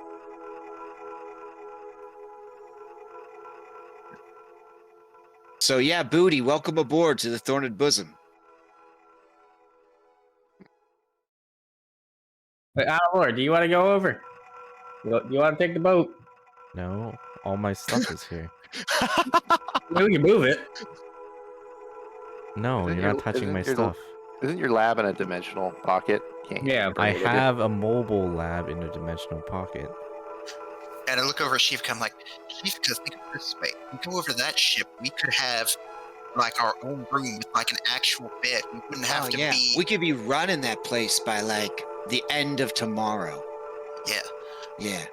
[SPEAKER 1] So yeah, Booty, welcome aboard to the Thorned Bosom.
[SPEAKER 2] But Lord, do you want to go over? Do you want to take the boat?
[SPEAKER 6] No, all my stuff is here.
[SPEAKER 2] Maybe we can move it.
[SPEAKER 6] No,
[SPEAKER 3] Isn't
[SPEAKER 6] you're not touching my stuff.
[SPEAKER 3] Isn't your lab in a dimensional pocket? Can't
[SPEAKER 2] Yeah,
[SPEAKER 3] bring
[SPEAKER 6] I
[SPEAKER 3] it with you?
[SPEAKER 6] have a mobile lab in a dimensional pocket.
[SPEAKER 4] And I look over at Shivka, I'm like, Shivka, think of it this way. We go over that ship, we could have like our own room with like an actual bed. We wouldn't have to be.
[SPEAKER 7] We could be running that place by like the end of tomorrow.
[SPEAKER 4] Yeah.
[SPEAKER 7] Yeah.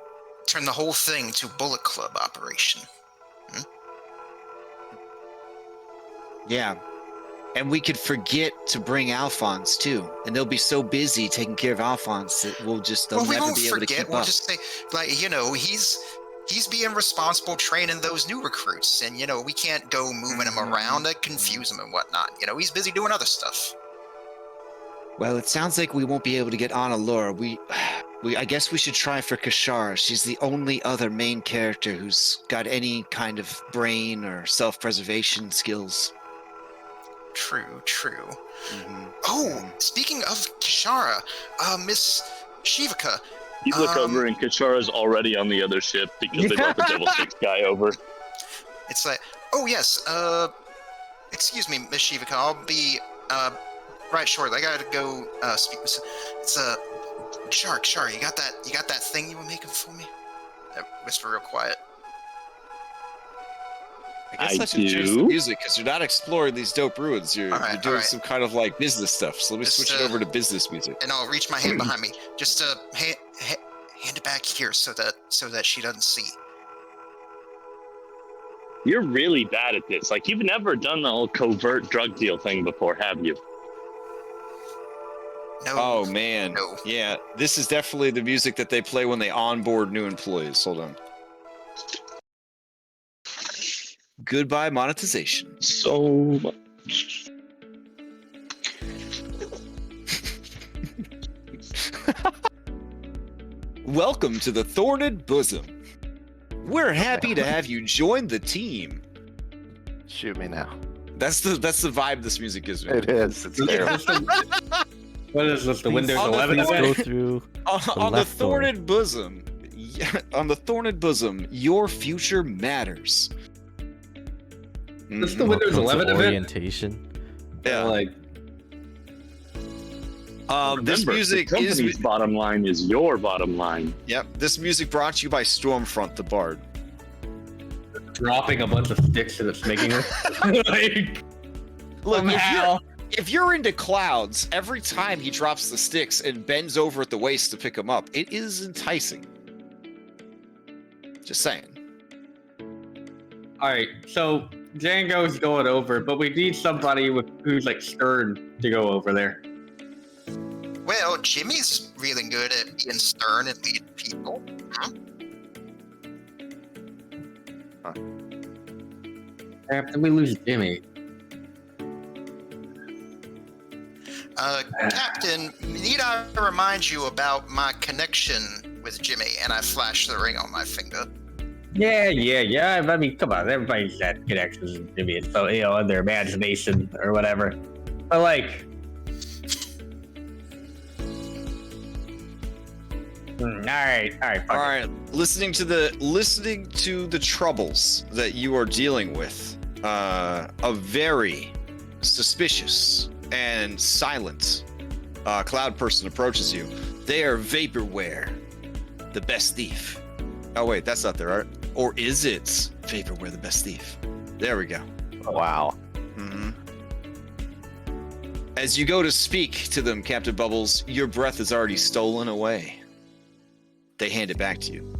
[SPEAKER 4] Turn the whole thing to Bullet Club operation.
[SPEAKER 7] Yeah. And we could forget to bring Alphonse too. And they'll be so busy taking care of Alphonse that they'll
[SPEAKER 4] We
[SPEAKER 7] never
[SPEAKER 4] won't
[SPEAKER 7] be able to
[SPEAKER 4] forget.
[SPEAKER 7] keep
[SPEAKER 4] We'll
[SPEAKER 7] up.
[SPEAKER 4] just say, like, you know, he's being responsible training those new recruits, and you know we can't go moving him around to confuse him and whatnot. You know, he's busy doing other stuff.
[SPEAKER 7] Well, it sounds like we won't be able to get on Allura. I guess we should try for Kashara. She's the only other main character who's got any kind of brain or self-preservation skills.
[SPEAKER 4] True.
[SPEAKER 7] Mm-hmm.
[SPEAKER 4] Oh, speaking of Kishara, Miss Shivka.
[SPEAKER 5] You look over and Kachara's already on the other ship because they brought the Devil 6 guy over.
[SPEAKER 4] It's like, oh yes, excuse me, Miss Shivka, I'll be right shortly. I gotta go speak with. It's Kishara, you got that thing you were making for me? Whisper real quiet.
[SPEAKER 1] I guess
[SPEAKER 5] I
[SPEAKER 1] I should change the
[SPEAKER 5] do.
[SPEAKER 1] music because you're not exploring these dope ruins. You're doing some kind of like business stuff. So let me
[SPEAKER 4] Just,
[SPEAKER 1] switch it over to business music.
[SPEAKER 4] And I'll reach my hand behind me. Just hand it back here so that she doesn't see.
[SPEAKER 5] You're really bad at this. Like, you've never done the whole covert drug deal thing before, have you?
[SPEAKER 4] No.
[SPEAKER 1] Oh man,
[SPEAKER 4] No.
[SPEAKER 1] yeah, this is definitely the music that they play when they onboard new employees. Hold on. Goodbye monetization.
[SPEAKER 5] So much.
[SPEAKER 1] Welcome to the Thorned Bosom. We're happy to have you join the team.
[SPEAKER 3] Shoot me now.
[SPEAKER 1] That's the vibe this music gives me.
[SPEAKER 3] It is. It's terrible.
[SPEAKER 2] What is this? The Windows
[SPEAKER 1] On the
[SPEAKER 2] 11
[SPEAKER 1] floor.
[SPEAKER 2] event?
[SPEAKER 6] Go through
[SPEAKER 1] On the
[SPEAKER 6] left door.
[SPEAKER 1] Thorned Bosom. On the Thorned Bosom, your future matters.
[SPEAKER 2] This is the
[SPEAKER 1] Mhm.
[SPEAKER 2] Windows
[SPEAKER 6] Welcome to
[SPEAKER 2] 11 event?
[SPEAKER 6] orientation.
[SPEAKER 1] Yeah.
[SPEAKER 2] Like,
[SPEAKER 1] This
[SPEAKER 5] Remember,
[SPEAKER 1] music
[SPEAKER 5] the
[SPEAKER 1] is.
[SPEAKER 5] company's bottom line is your bottom line.
[SPEAKER 1] Yep. This music brought to you by Stormfront the Bard.
[SPEAKER 2] dropping a bunch of sticks and it's making it. Like,
[SPEAKER 1] Look,
[SPEAKER 2] somehow.
[SPEAKER 1] if you're into clouds, every time he drops the sticks and bends over at the waist to pick them up, it is enticing. Just saying.
[SPEAKER 2] Alright, so Django's going over, but we need somebody who's like stern to go over there.
[SPEAKER 4] Well, Jimmy's really good at being stern and leading people.
[SPEAKER 2] After we lose Jimmy.
[SPEAKER 4] Captain, need I remind you about my connection with Jimmy? And I flash the ring on my finger.
[SPEAKER 2] Yeah. I mean, come on, everybody's got connections with Jimmy, and so in their imagination or whatever. But like, all right.
[SPEAKER 1] All right, listening to the troubles that you are dealing with, a very suspicious and silent cloud person approaches you. They are Vaporware, the best thief. Oh wait, that's not there, or is it Vaporware, the best thief? There we go.
[SPEAKER 3] Wow.
[SPEAKER 1] Mm-hmm. As you go to speak to them, Captain Bubbles, your breath is already stolen away. They hand it back to you.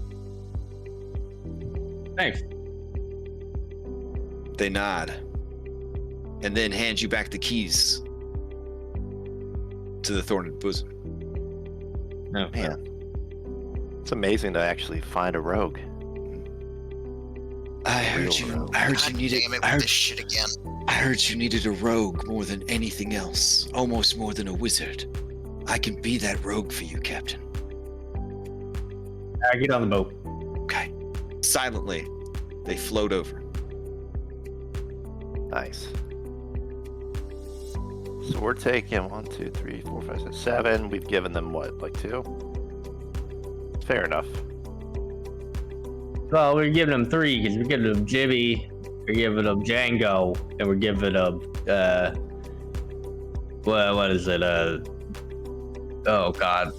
[SPEAKER 2] Thanks.
[SPEAKER 1] They nod and then hand you back the keys to the Thorned Bosom.
[SPEAKER 2] No,
[SPEAKER 3] Man. It's amazing to actually find a rogue.
[SPEAKER 1] I heard you
[SPEAKER 4] God
[SPEAKER 1] needed.
[SPEAKER 4] damn it
[SPEAKER 1] I
[SPEAKER 4] with
[SPEAKER 1] heard,
[SPEAKER 4] this shit again.
[SPEAKER 1] I heard you needed a rogue more than anything else, almost more than a wizard. I can be that rogue for you, Captain.
[SPEAKER 2] Get on the boat.
[SPEAKER 1] Okay. Silently, they float over.
[SPEAKER 3] Nice. So we're taking 1, 2, 3, 4, 5, 6, 7. We've given them what, like 2? Fair enough.
[SPEAKER 2] Well, we're giving them 3 because we're giving them Jimmy, we're giving them Django, and we're giving them what is it? Oh God.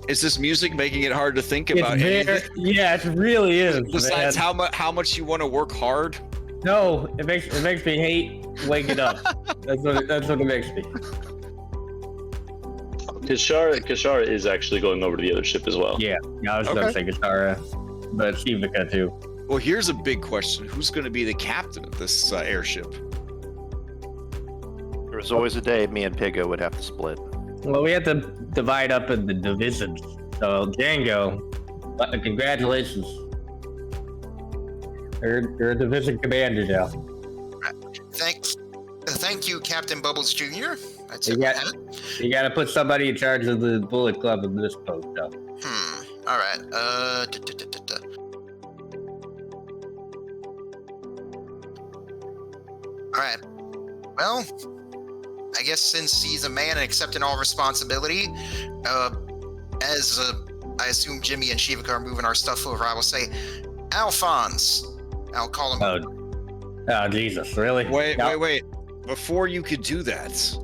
[SPEAKER 1] Is this music making it hard to think about anything?
[SPEAKER 2] Yeah, it really is.
[SPEAKER 1] Besides
[SPEAKER 2] man.
[SPEAKER 1] how much you want to work hard?
[SPEAKER 2] No, it makes me hate waking up. That's what it makes me.
[SPEAKER 5] Kashara is actually going over to the other ship as well.
[SPEAKER 2] Yeah, I was gonna say Katara, but Shivaka too.
[SPEAKER 1] Well, here's a big question: who's going to be the captain of this airship?
[SPEAKER 3] There was always a day me and Pigo would have to split.
[SPEAKER 2] Well, we have to divide up in the divisions. So Django, congratulations. You're a division commander now.
[SPEAKER 4] Thank you, Captain Bubbles Jr. That's
[SPEAKER 2] You got to put somebody in charge of the Bullet Club in this post, though.
[SPEAKER 4] All right. All right. Well, I guess since he's a man and accepting all responsibility, as I assume Jimmy and Shivaka are moving our stuff over, I will say, Alphonse. I'll call him.
[SPEAKER 2] Oh, Jesus, really?
[SPEAKER 1] Wait. Before you could do that,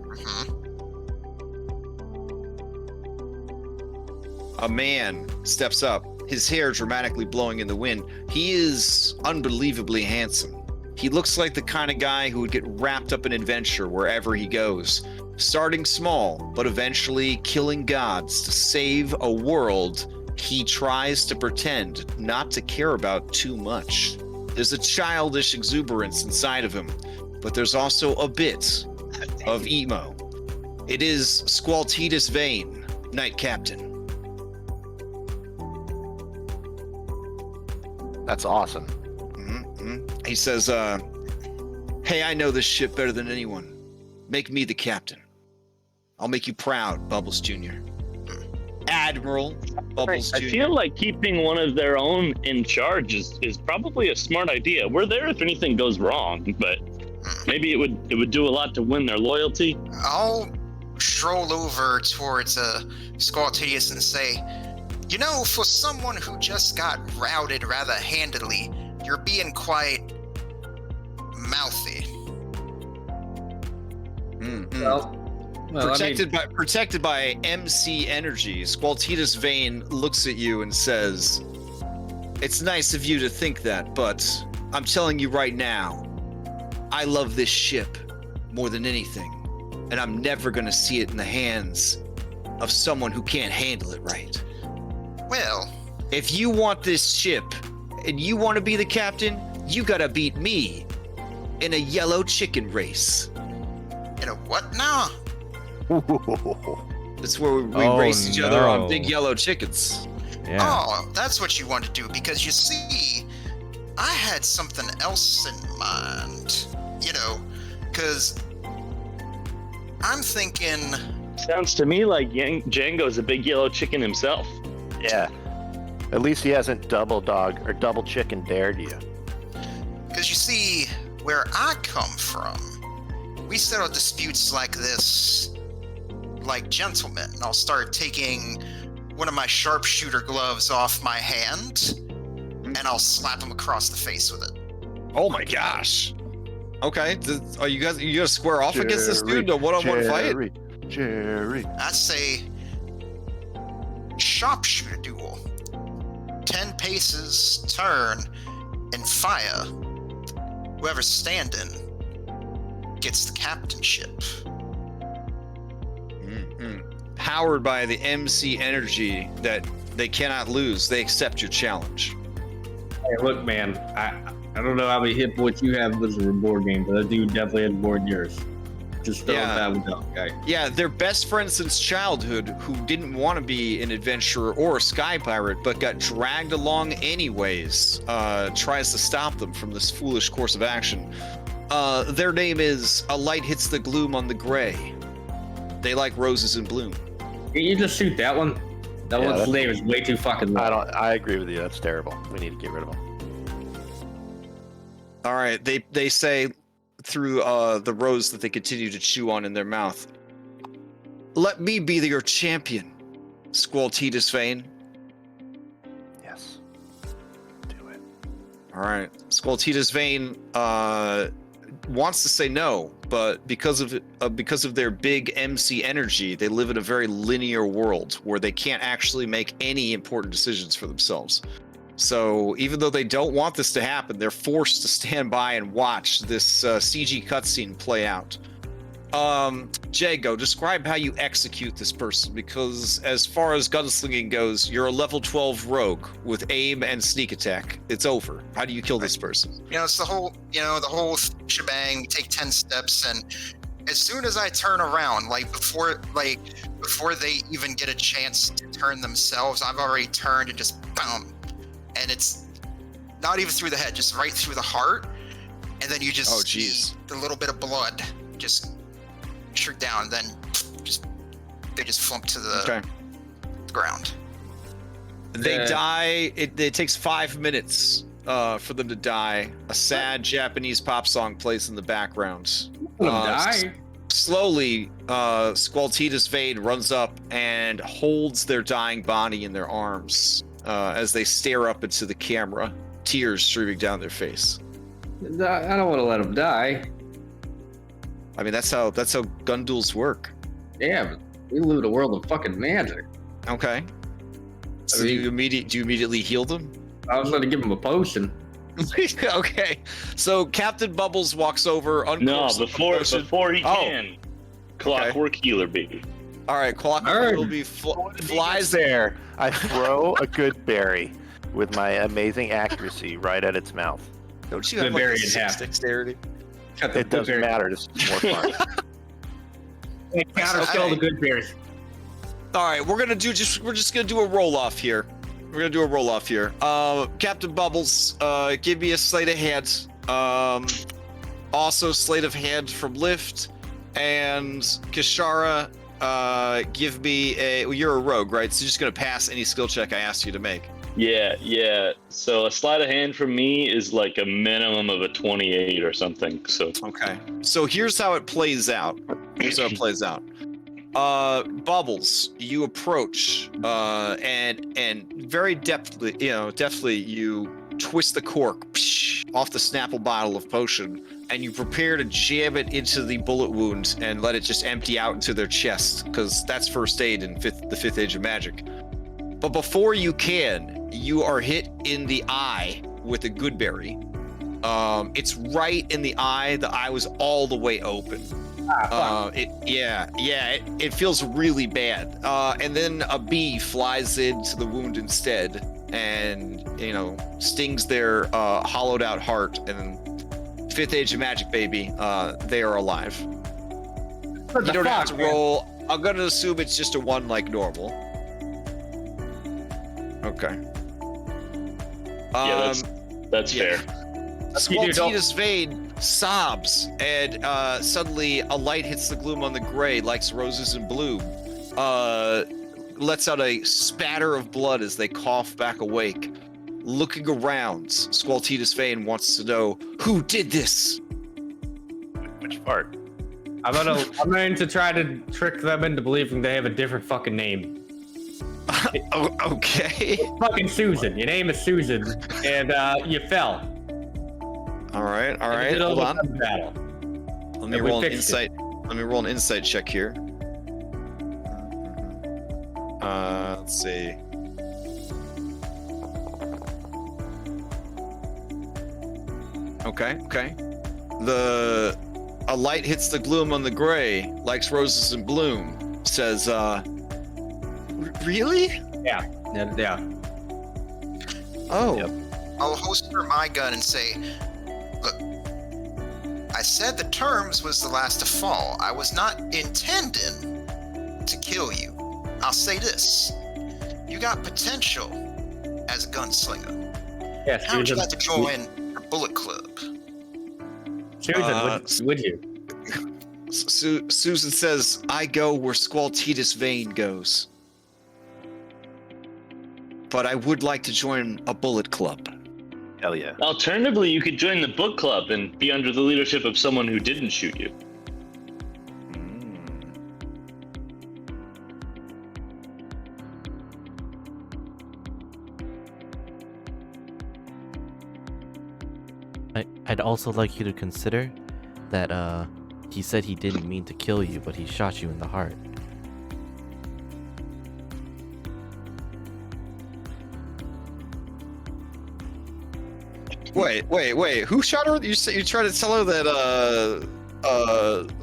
[SPEAKER 1] a man steps up, his hair dramatically blowing in the wind. He is unbelievably handsome. He looks like the kind of guy who would get wrapped up in adventure wherever he goes, starting small, but eventually killing gods to save a world he tries to pretend not to care about too much. There's a childish exuberance inside of him, but there's also a bit of emo. It is Squaltitus Vane, Knight Captain.
[SPEAKER 3] That's awesome.
[SPEAKER 1] He says, hey, I know this ship better than anyone. Make me the captain. I'll make you proud, Bubbles Jr. Admiral Bubbles Jr.
[SPEAKER 5] I feel like keeping one of their own in charge is probably a smart idea. We're there if anything goes wrong, but maybe it would do a lot to win their loyalty.
[SPEAKER 4] I'll stroll over towards Squaltidius and say, you know, for someone who just got routed rather handily, you're being quite mouthy.
[SPEAKER 2] Well,
[SPEAKER 1] Protected by MC energy, Squaltitus Vane looks at you and says, it's nice of you to think that, but I'm telling you right now, I love this ship more than anything, and I'm never gonna see it in the hands of someone who can't handle it right.
[SPEAKER 4] Well,
[SPEAKER 1] if you want this ship and you want to be the captain, you gotta beat me in a yellow chicken race.
[SPEAKER 4] you know what now?
[SPEAKER 1] That's where we race each other on big yellow chickens.
[SPEAKER 6] Yeah.
[SPEAKER 4] Oh, that's what you want to do, because you see, I had something else in mind. You know, because I'm thinking...
[SPEAKER 5] Sounds to me like Django's a big yellow chicken himself.
[SPEAKER 3] Yeah. At least he hasn't double chicken dared you.
[SPEAKER 4] Because you see, where I come from, we settle disputes like this like gentlemen. I'll start taking one of my sharpshooter gloves off my hand, and I'll slap him across the face with it.
[SPEAKER 1] Oh my gosh. Okay, are you gonna square off against this dude in a one-on-one fight?
[SPEAKER 3] Jerry.
[SPEAKER 4] I say sharpshooter duel. 10 paces, turn, and fire. Whoever's standing gets the captainship.
[SPEAKER 1] Powered by the MC energy that they cannot lose, they accept your challenge.
[SPEAKER 2] Hey, look, man, I don't know how many hit points you have with a board game, but that dude definitely has more than yours. Just throwing that without, okay.
[SPEAKER 1] Yeah, they're best friends since childhood who didn't want to be an adventurer or a sky pirate, but got dragged along anyways. Tries to stop them from this foolish course of action. Their name is A Light Hits the Gloom on the Gray. They like roses in bloom.
[SPEAKER 2] Can you just shoot that one? That one's name is way too fucking long.
[SPEAKER 3] I agree with you. That's terrible. We need to get rid of him.
[SPEAKER 1] All right, they say through the rose that they continue to chew on in their mouth, let me be your champion, Squaltitus Vane.
[SPEAKER 3] it.
[SPEAKER 1] All right. Squaltida's Vein wants to say no, but because of their big MC energy, they live in a very linear world where they can't actually make any important decisions for themselves. So even though they don't want this to happen, they're forced to stand by and watch this CG cutscene play out. Jago, describe how you execute this person, because as far as gunslinging goes, you're a level 12 rogue with aim and sneak attack. It's over. How do you kill this person?
[SPEAKER 4] It's the whole shebang. We take 10 steps, and as soon as I turn around, before they even get a chance to turn themselves, I've already turned and just boom. And it's not even through the head, just right through the heart. And then you just see the little bit of blood just shrink down, and then they just flump to the ground.
[SPEAKER 1] They die. It takes 5 minutes for them to die. A sad Japanese pop song plays in the background. Slowly, Squaltida's Vein runs up and holds their dying body in their arms as they stare up into the camera, tears streaming down their face.
[SPEAKER 2] I don't want to let them die.
[SPEAKER 1] I mean, that's how gun duels work.
[SPEAKER 2] Yeah, but we live in a world of fucking magic.
[SPEAKER 1] Okay. So do you immediately heal them?
[SPEAKER 2] I was going to give them a potion.
[SPEAKER 1] Okay. So Captain Bubbles walks over.
[SPEAKER 5] Before he can. Clockwork healer, baby.
[SPEAKER 1] All right, Clockwork will be flies
[SPEAKER 3] there. I throw a good berry with my amazing accuracy right at its mouth.
[SPEAKER 1] Don't you have like a 6 dexterity?
[SPEAKER 3] It doesn't matter. This is more fun.
[SPEAKER 2] Counterskill the good berries.
[SPEAKER 1] All right, we're just gonna do a roll off here. Captain Bubbles, give me a sleight of hand. Also sleight of hand from Lift, and Kishara, give me a. Well, you're a rogue, right? So you're just gonna pass any skill check I ask you to make.
[SPEAKER 5] Yeah. So a sleight of hand from me is like a minimum of a 28 or something. So
[SPEAKER 1] okay. So here's how it plays out. Bubbles, you approach, and very deftly you twist the cork off the Snapple bottle of potion, and you prepare to jam it into the bullet wound and let it just empty out into their chest, because that's first aid in the fifth age of magic. But before you can, you are hit in the eye with a good berry. It's right in the eye. The eye was all the way open. It feels really bad. And then a bee flies into the wound instead, and stings their hollowed out heart. And then 5th age of magic, baby. They are alive. You don't have to roll. I'm gonna assume it's just a 1 like normal. Okay.
[SPEAKER 5] That's fair.
[SPEAKER 1] Squaltida's Vein sobs, and suddenly a light hits the gloom on the gray, like roses in bloom. Lets out a spatter of blood as they cough back awake. Looking around, Squaltida's Vein wants to know who did this.
[SPEAKER 3] Which part?
[SPEAKER 2] I'm going to try to trick them into believing they have a different fucking name.
[SPEAKER 1] Okay.
[SPEAKER 2] Fucking Susan. Your name is Susan, and you fell.
[SPEAKER 1] All right. Hold on. Let me roll an insight. Let me roll an insight check here. Let's see. Okay. A light hits the gloom on the gray, likes roses in bloom. Says, really?
[SPEAKER 2] Yeah.
[SPEAKER 1] Oh.
[SPEAKER 3] Yep.
[SPEAKER 4] I'll holster my gun and say, look, I said the terms was the last to fall. I was not intending to kill you. I'll say this. You got potential as a gunslinger.
[SPEAKER 2] Yes,
[SPEAKER 4] How would you like to join a bullet club?
[SPEAKER 2] Susan, would you?
[SPEAKER 1] Susan says, I go where Squaltida's Vein goes. But I would like to join a bullet club.
[SPEAKER 3] Hell yeah.
[SPEAKER 5] Alternatively, you could join the book club and be under the leadership of someone who didn't shoot you.
[SPEAKER 6] I'd also like you to consider that he said he didn't mean to kill you, but he shot you in the heart.
[SPEAKER 1] Wait. Who shot her? You said you tried to tell her that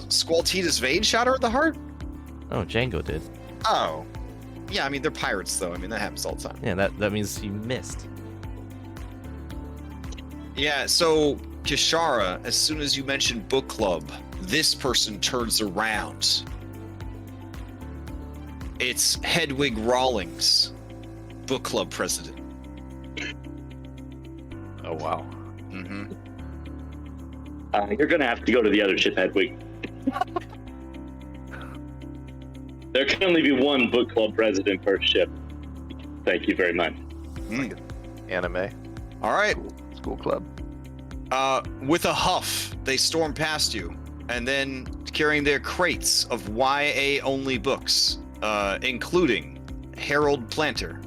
[SPEAKER 1] Squaltitas Vade shot her in the heart?
[SPEAKER 6] Oh, Django did.
[SPEAKER 1] Oh. Yeah, I mean they're pirates though. I mean that happens all the time.
[SPEAKER 6] Yeah, that means he missed.
[SPEAKER 1] Yeah, so Kishara, as soon as you mentioned book club, this person turns around. It's Hedwig Rawlings, book club president.
[SPEAKER 3] Oh wow.
[SPEAKER 1] Mm-hmm.
[SPEAKER 5] You're gonna have to go to the other ship, Hedwig. There can only be one book club president per ship. Thank you very much.
[SPEAKER 3] Anime.
[SPEAKER 1] All right.
[SPEAKER 3] School club.
[SPEAKER 1] With a huff, they storm past you, and then carrying their crates of YA-only books, including Harold Planter,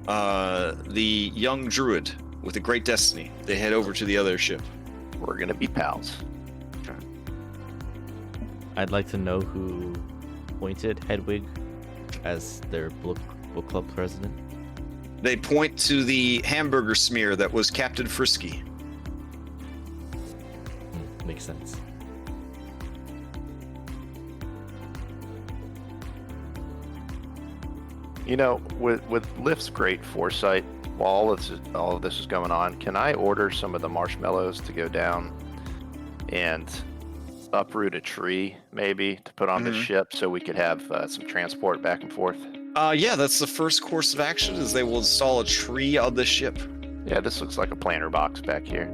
[SPEAKER 1] the young druid with a great destiny. They head over to the other ship.
[SPEAKER 3] We're gonna be pals.
[SPEAKER 6] I'd like to know who appointed Hedwig as their book club president.
[SPEAKER 1] They point to the hamburger smear that was Captain Frisky.
[SPEAKER 6] Makes sense.
[SPEAKER 3] You know, with Lift's great foresight, while all of this is going on, can I order some of the marshmallows to go down and uproot a tree, maybe, to put on the ship so we could have some transport back and forth?
[SPEAKER 1] Yeah, that's the first course of action, is they will install a tree on the ship.
[SPEAKER 3] Yeah, this looks like a planter box back here.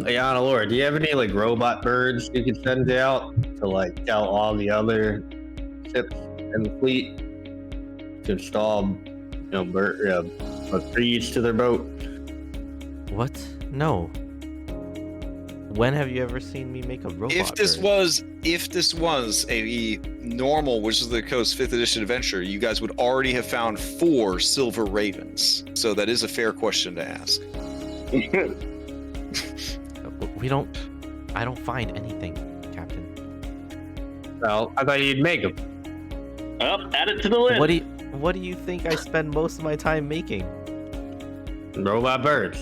[SPEAKER 2] Ayana Lord, do you have any like robot birds you could send out to like tell all the other ships in the fleet to install, trees to their boat?
[SPEAKER 6] What? No. When have you ever seen me make a robot
[SPEAKER 1] If this
[SPEAKER 6] bird?
[SPEAKER 1] was a normal Wizards of the Coast 5th edition adventure, you guys would already have found 4 silver ravens. So that is a fair question to ask.
[SPEAKER 6] I don't find anything, Captain.
[SPEAKER 2] Well, I thought you'd make them.
[SPEAKER 5] Well, add it to the list.
[SPEAKER 6] What do you think I spend most of my time making?
[SPEAKER 2] Robot birds.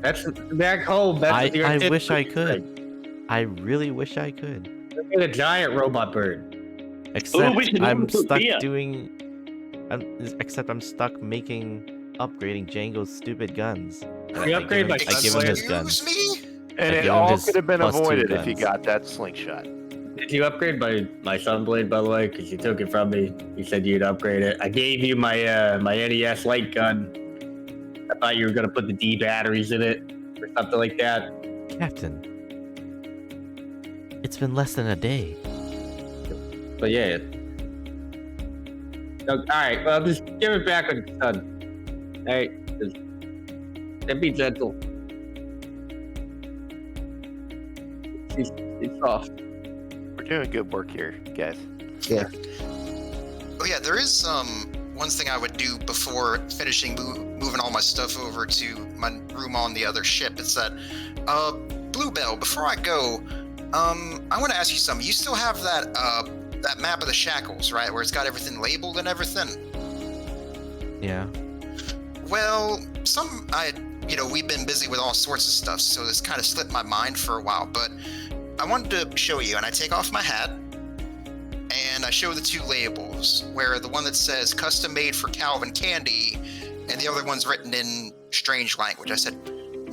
[SPEAKER 2] That's back home. That's
[SPEAKER 6] I wish I could. I really wish I could.
[SPEAKER 2] Make a giant robot bird.
[SPEAKER 6] Except
[SPEAKER 5] we should
[SPEAKER 6] I'm
[SPEAKER 5] do
[SPEAKER 6] stuck
[SPEAKER 5] Sophia.
[SPEAKER 6] I'm stuck upgrading Django's stupid guns.
[SPEAKER 2] You upgrade my
[SPEAKER 6] I give him his
[SPEAKER 4] Excuse
[SPEAKER 6] guns.
[SPEAKER 4] me?
[SPEAKER 3] And
[SPEAKER 6] I
[SPEAKER 3] it
[SPEAKER 6] give him
[SPEAKER 3] all
[SPEAKER 6] his
[SPEAKER 3] could have been
[SPEAKER 6] +2
[SPEAKER 3] avoided if you
[SPEAKER 6] guns.
[SPEAKER 3] got that slingshot.
[SPEAKER 2] Did you upgrade my Sunblade, by the way? Because you took it from me. You said you'd upgrade it. I gave you my my NES light gun. I thought you were gonna put the D batteries in it or something like that.
[SPEAKER 6] Captain, it's been less than a day.
[SPEAKER 2] But yeah. All right. Well, just give it back when it's done. All right. Just be gentle. She's soft.
[SPEAKER 3] We're doing good work here, guys.
[SPEAKER 2] Yeah.
[SPEAKER 4] Oh yeah, there is one thing I would do before finishing moving all my stuff over to my room on the other ship. It's that Bluebell. Before I go, I want to ask you something. You still have that that map of the shackles, right, where it's got everything labeled and everything?
[SPEAKER 6] Yeah.
[SPEAKER 4] Well, we've been busy with all sorts of stuff, so this kind of slipped my mind for a while, but I wanted to show you, and I take off my hat, and I show the 2 labels, where the one that says custom made for Calvin Candy, and the other one's written in strange language. I said,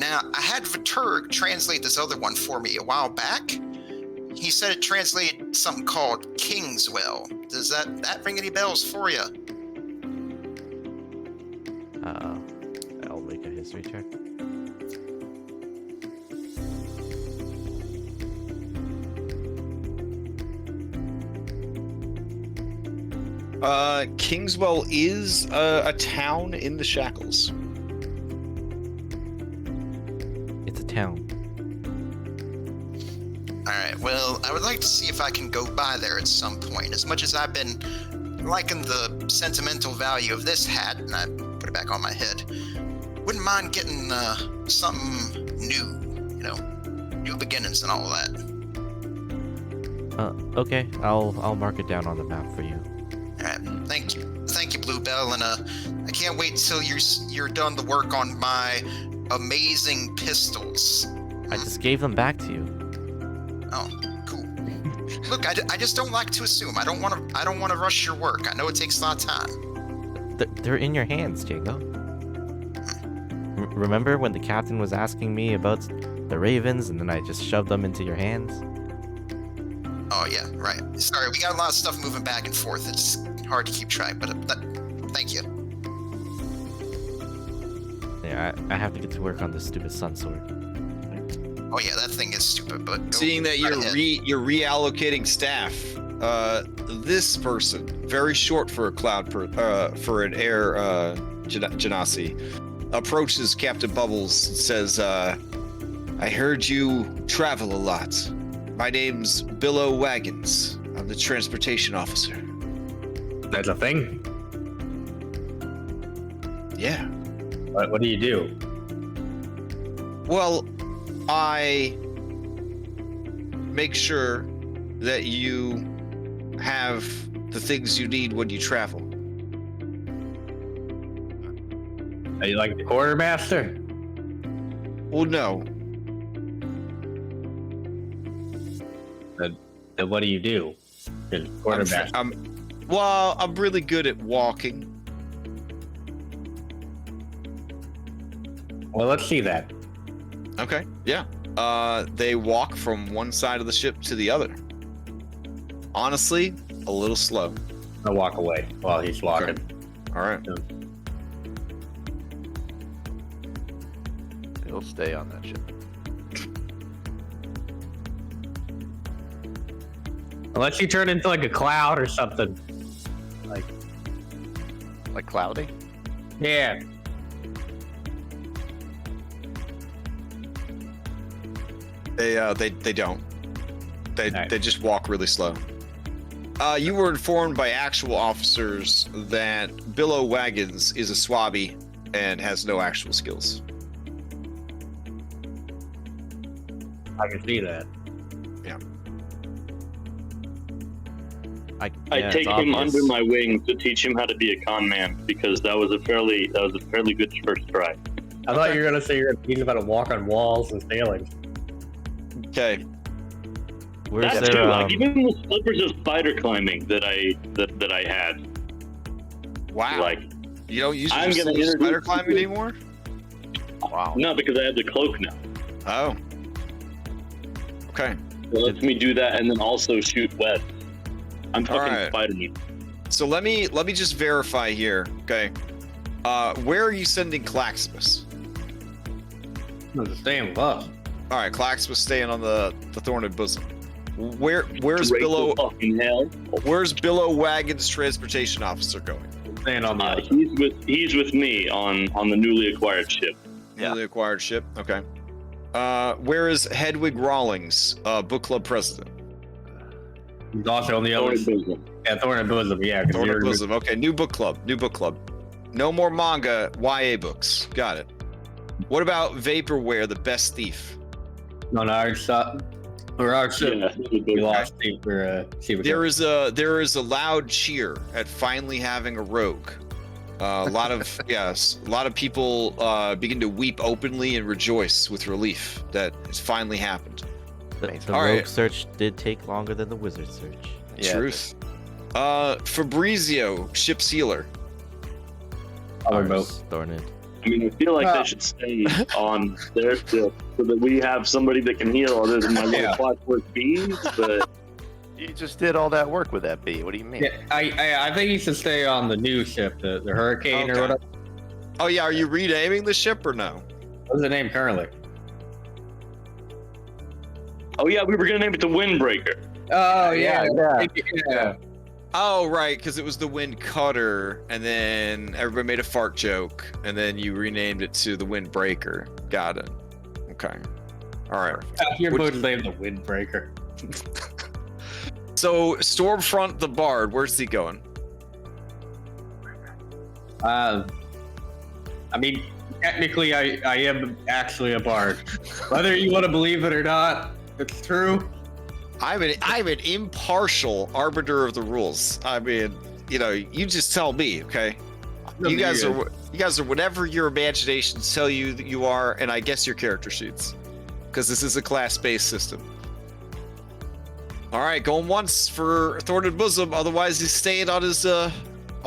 [SPEAKER 4] now, I had Viturg translate this other one for me a while back. He said it translated something called Kingswell. Does that ring any bells for you?
[SPEAKER 6] I'll make a history check.
[SPEAKER 1] Kingswell is a town in the Shackles.
[SPEAKER 6] It's a town.
[SPEAKER 4] Alright, well, I would like to see if I can go by there at some point. As much as I've been liking the sentimental value of this hat, and I put it back on my head, wouldn't mind getting something new, new beginnings and all that.
[SPEAKER 6] Okay, I'll mark it down on the map for you.
[SPEAKER 4] All right, thank you, Bluebell, and I can't wait till you're done the work on my amazing pistols.
[SPEAKER 6] I just gave them back to you.
[SPEAKER 4] Oh, cool. Look, I just don't like to assume. I don't want to rush your work. I know it takes a lot of time.
[SPEAKER 6] They're in your hands, Django. Remember when the captain was asking me about the ravens, and then I just shoved them into your hands?
[SPEAKER 4] Oh yeah, right. Sorry, we got a lot of stuff moving back and forth. It's hard to keep track, but thank you.
[SPEAKER 6] Yeah, I have to get to work on this stupid sun sword.
[SPEAKER 4] Oh yeah, that thing is stupid. But
[SPEAKER 1] Seeing that you're reallocating staff, this person, very short for a cloud for an air genasi, approaches Captain Bubbles and says, "I heard you travel a lot. My name's Billow Wagons. I'm the transportation officer."
[SPEAKER 2] That's a thing.
[SPEAKER 1] Yeah.
[SPEAKER 2] What do you do?
[SPEAKER 1] Well, I make sure that you have the things you need when you travel.
[SPEAKER 2] Are you like the quartermaster?
[SPEAKER 1] Well, no.
[SPEAKER 2] Then what do you do? The quartermaster.
[SPEAKER 1] I'm really good at walking.
[SPEAKER 2] Well, let's see that.
[SPEAKER 1] Okay. Yeah. They walk from one side of the ship to the other. Honestly, a little slow.
[SPEAKER 2] I'll walk away while he's walking.
[SPEAKER 1] Okay. All right.
[SPEAKER 2] Yeah.
[SPEAKER 3] He'll stay on that ship.
[SPEAKER 2] Unless you turn into like a cloud or something.
[SPEAKER 3] Like Cloudy?
[SPEAKER 2] Yeah.
[SPEAKER 1] They don't.
[SPEAKER 2] Nice.
[SPEAKER 1] They just walk really slow. You were informed by actual officers that Billow Wagons is a swabby and has no actual skills.
[SPEAKER 2] I can see that.
[SPEAKER 5] I
[SPEAKER 6] Yeah,
[SPEAKER 5] take
[SPEAKER 6] it's
[SPEAKER 5] him
[SPEAKER 6] obvious.
[SPEAKER 5] under my wing to teach him how to be a con man, because that was a fairly good first try.
[SPEAKER 2] I thought you were gonna say you're gonna teach him how to walk on walls and ceilings.
[SPEAKER 1] Okay.
[SPEAKER 6] Where's
[SPEAKER 5] That
[SPEAKER 6] their
[SPEAKER 5] too. I give him the slippers of spider climbing that I had.
[SPEAKER 1] Wow.
[SPEAKER 5] Like,
[SPEAKER 1] You don't use
[SPEAKER 5] I'm
[SPEAKER 1] your
[SPEAKER 5] gonna introduce
[SPEAKER 1] spider
[SPEAKER 5] you
[SPEAKER 1] climbing
[SPEAKER 5] to-
[SPEAKER 1] anymore?
[SPEAKER 3] Wow.
[SPEAKER 5] no, because I have the cloak now.
[SPEAKER 1] Oh. Okay.
[SPEAKER 5] It lets me do that and then also shoot webs. I'm fucking
[SPEAKER 1] Alright.
[SPEAKER 5] Spider-Man.
[SPEAKER 1] So let me just verify here. Okay. Where are you sending Claxmus?
[SPEAKER 2] It's staying with us.
[SPEAKER 1] All right, Claxmus staying on the Thorned Bosom. Where's
[SPEAKER 5] Straight
[SPEAKER 1] Billow?
[SPEAKER 5] to fucking hell.
[SPEAKER 1] Where's Billow Wagons transportation officer going?
[SPEAKER 2] Staying on the other.
[SPEAKER 5] He's with me on the newly acquired ship.
[SPEAKER 3] Yeah.
[SPEAKER 1] Newly acquired ship. Okay. Where is Hedwig Rawlings, book club president?
[SPEAKER 2] He's also on the other. Yeah, Thorn and Bosom. Yeah, 'cause
[SPEAKER 1] Thorned
[SPEAKER 2] you're-
[SPEAKER 1] Bosom. Okay, new book club. New book club. No more manga. YA books. Got it. What about Vaporware, the best thief?
[SPEAKER 2] on our ship. Or our ship.
[SPEAKER 5] Yeah,
[SPEAKER 2] We lost Steve for Steve.
[SPEAKER 1] There is a loud cheer at finally having a rogue. A lot of yes, a lot of people begin to weep openly and rejoice with relief that it's finally happened.
[SPEAKER 6] The
[SPEAKER 1] All
[SPEAKER 6] rogue
[SPEAKER 1] right.
[SPEAKER 6] search did take longer than the wizard search.
[SPEAKER 3] Yeah,
[SPEAKER 1] Truth. Fabrizio, ship sealer.
[SPEAKER 2] Probably
[SPEAKER 6] Ours, Thorned.
[SPEAKER 5] I mean, I feel like they should stay on their ship so that we have somebody that can heal other than my little clockwork bees. But
[SPEAKER 3] You just did all that work with that bee. What do you mean?
[SPEAKER 2] Yeah, I think he should stay on the new ship, the Hurricane
[SPEAKER 1] Okay.
[SPEAKER 2] or whatever.
[SPEAKER 1] Oh yeah, are you renaming the ship or no?
[SPEAKER 2] What's the name currently?
[SPEAKER 5] oh yeah, we were gonna name it the Windbreaker.
[SPEAKER 2] Oh
[SPEAKER 3] yeah.
[SPEAKER 2] yeah.
[SPEAKER 1] Oh right, because it was the Wind Cutter, and then everybody made a fart joke, and then you renamed it to the Windbreaker. Got it. Okay. All right.
[SPEAKER 2] Your
[SPEAKER 1] Which-
[SPEAKER 2] boat's named the Windbreaker.
[SPEAKER 1] So Stormfront the Bard, where's he going?
[SPEAKER 2] I mean, technically, I am actually a bard. Whether you want to believe it or not, it's true.
[SPEAKER 1] I'm an impartial arbiter of the rules. I mean, you just tell me, okay? You guys are whatever your imaginations tell you that you are, and I guess your character sheets, because this is a class-based system. All right, going once for Thorned Bosom. Otherwise, he's staying on his on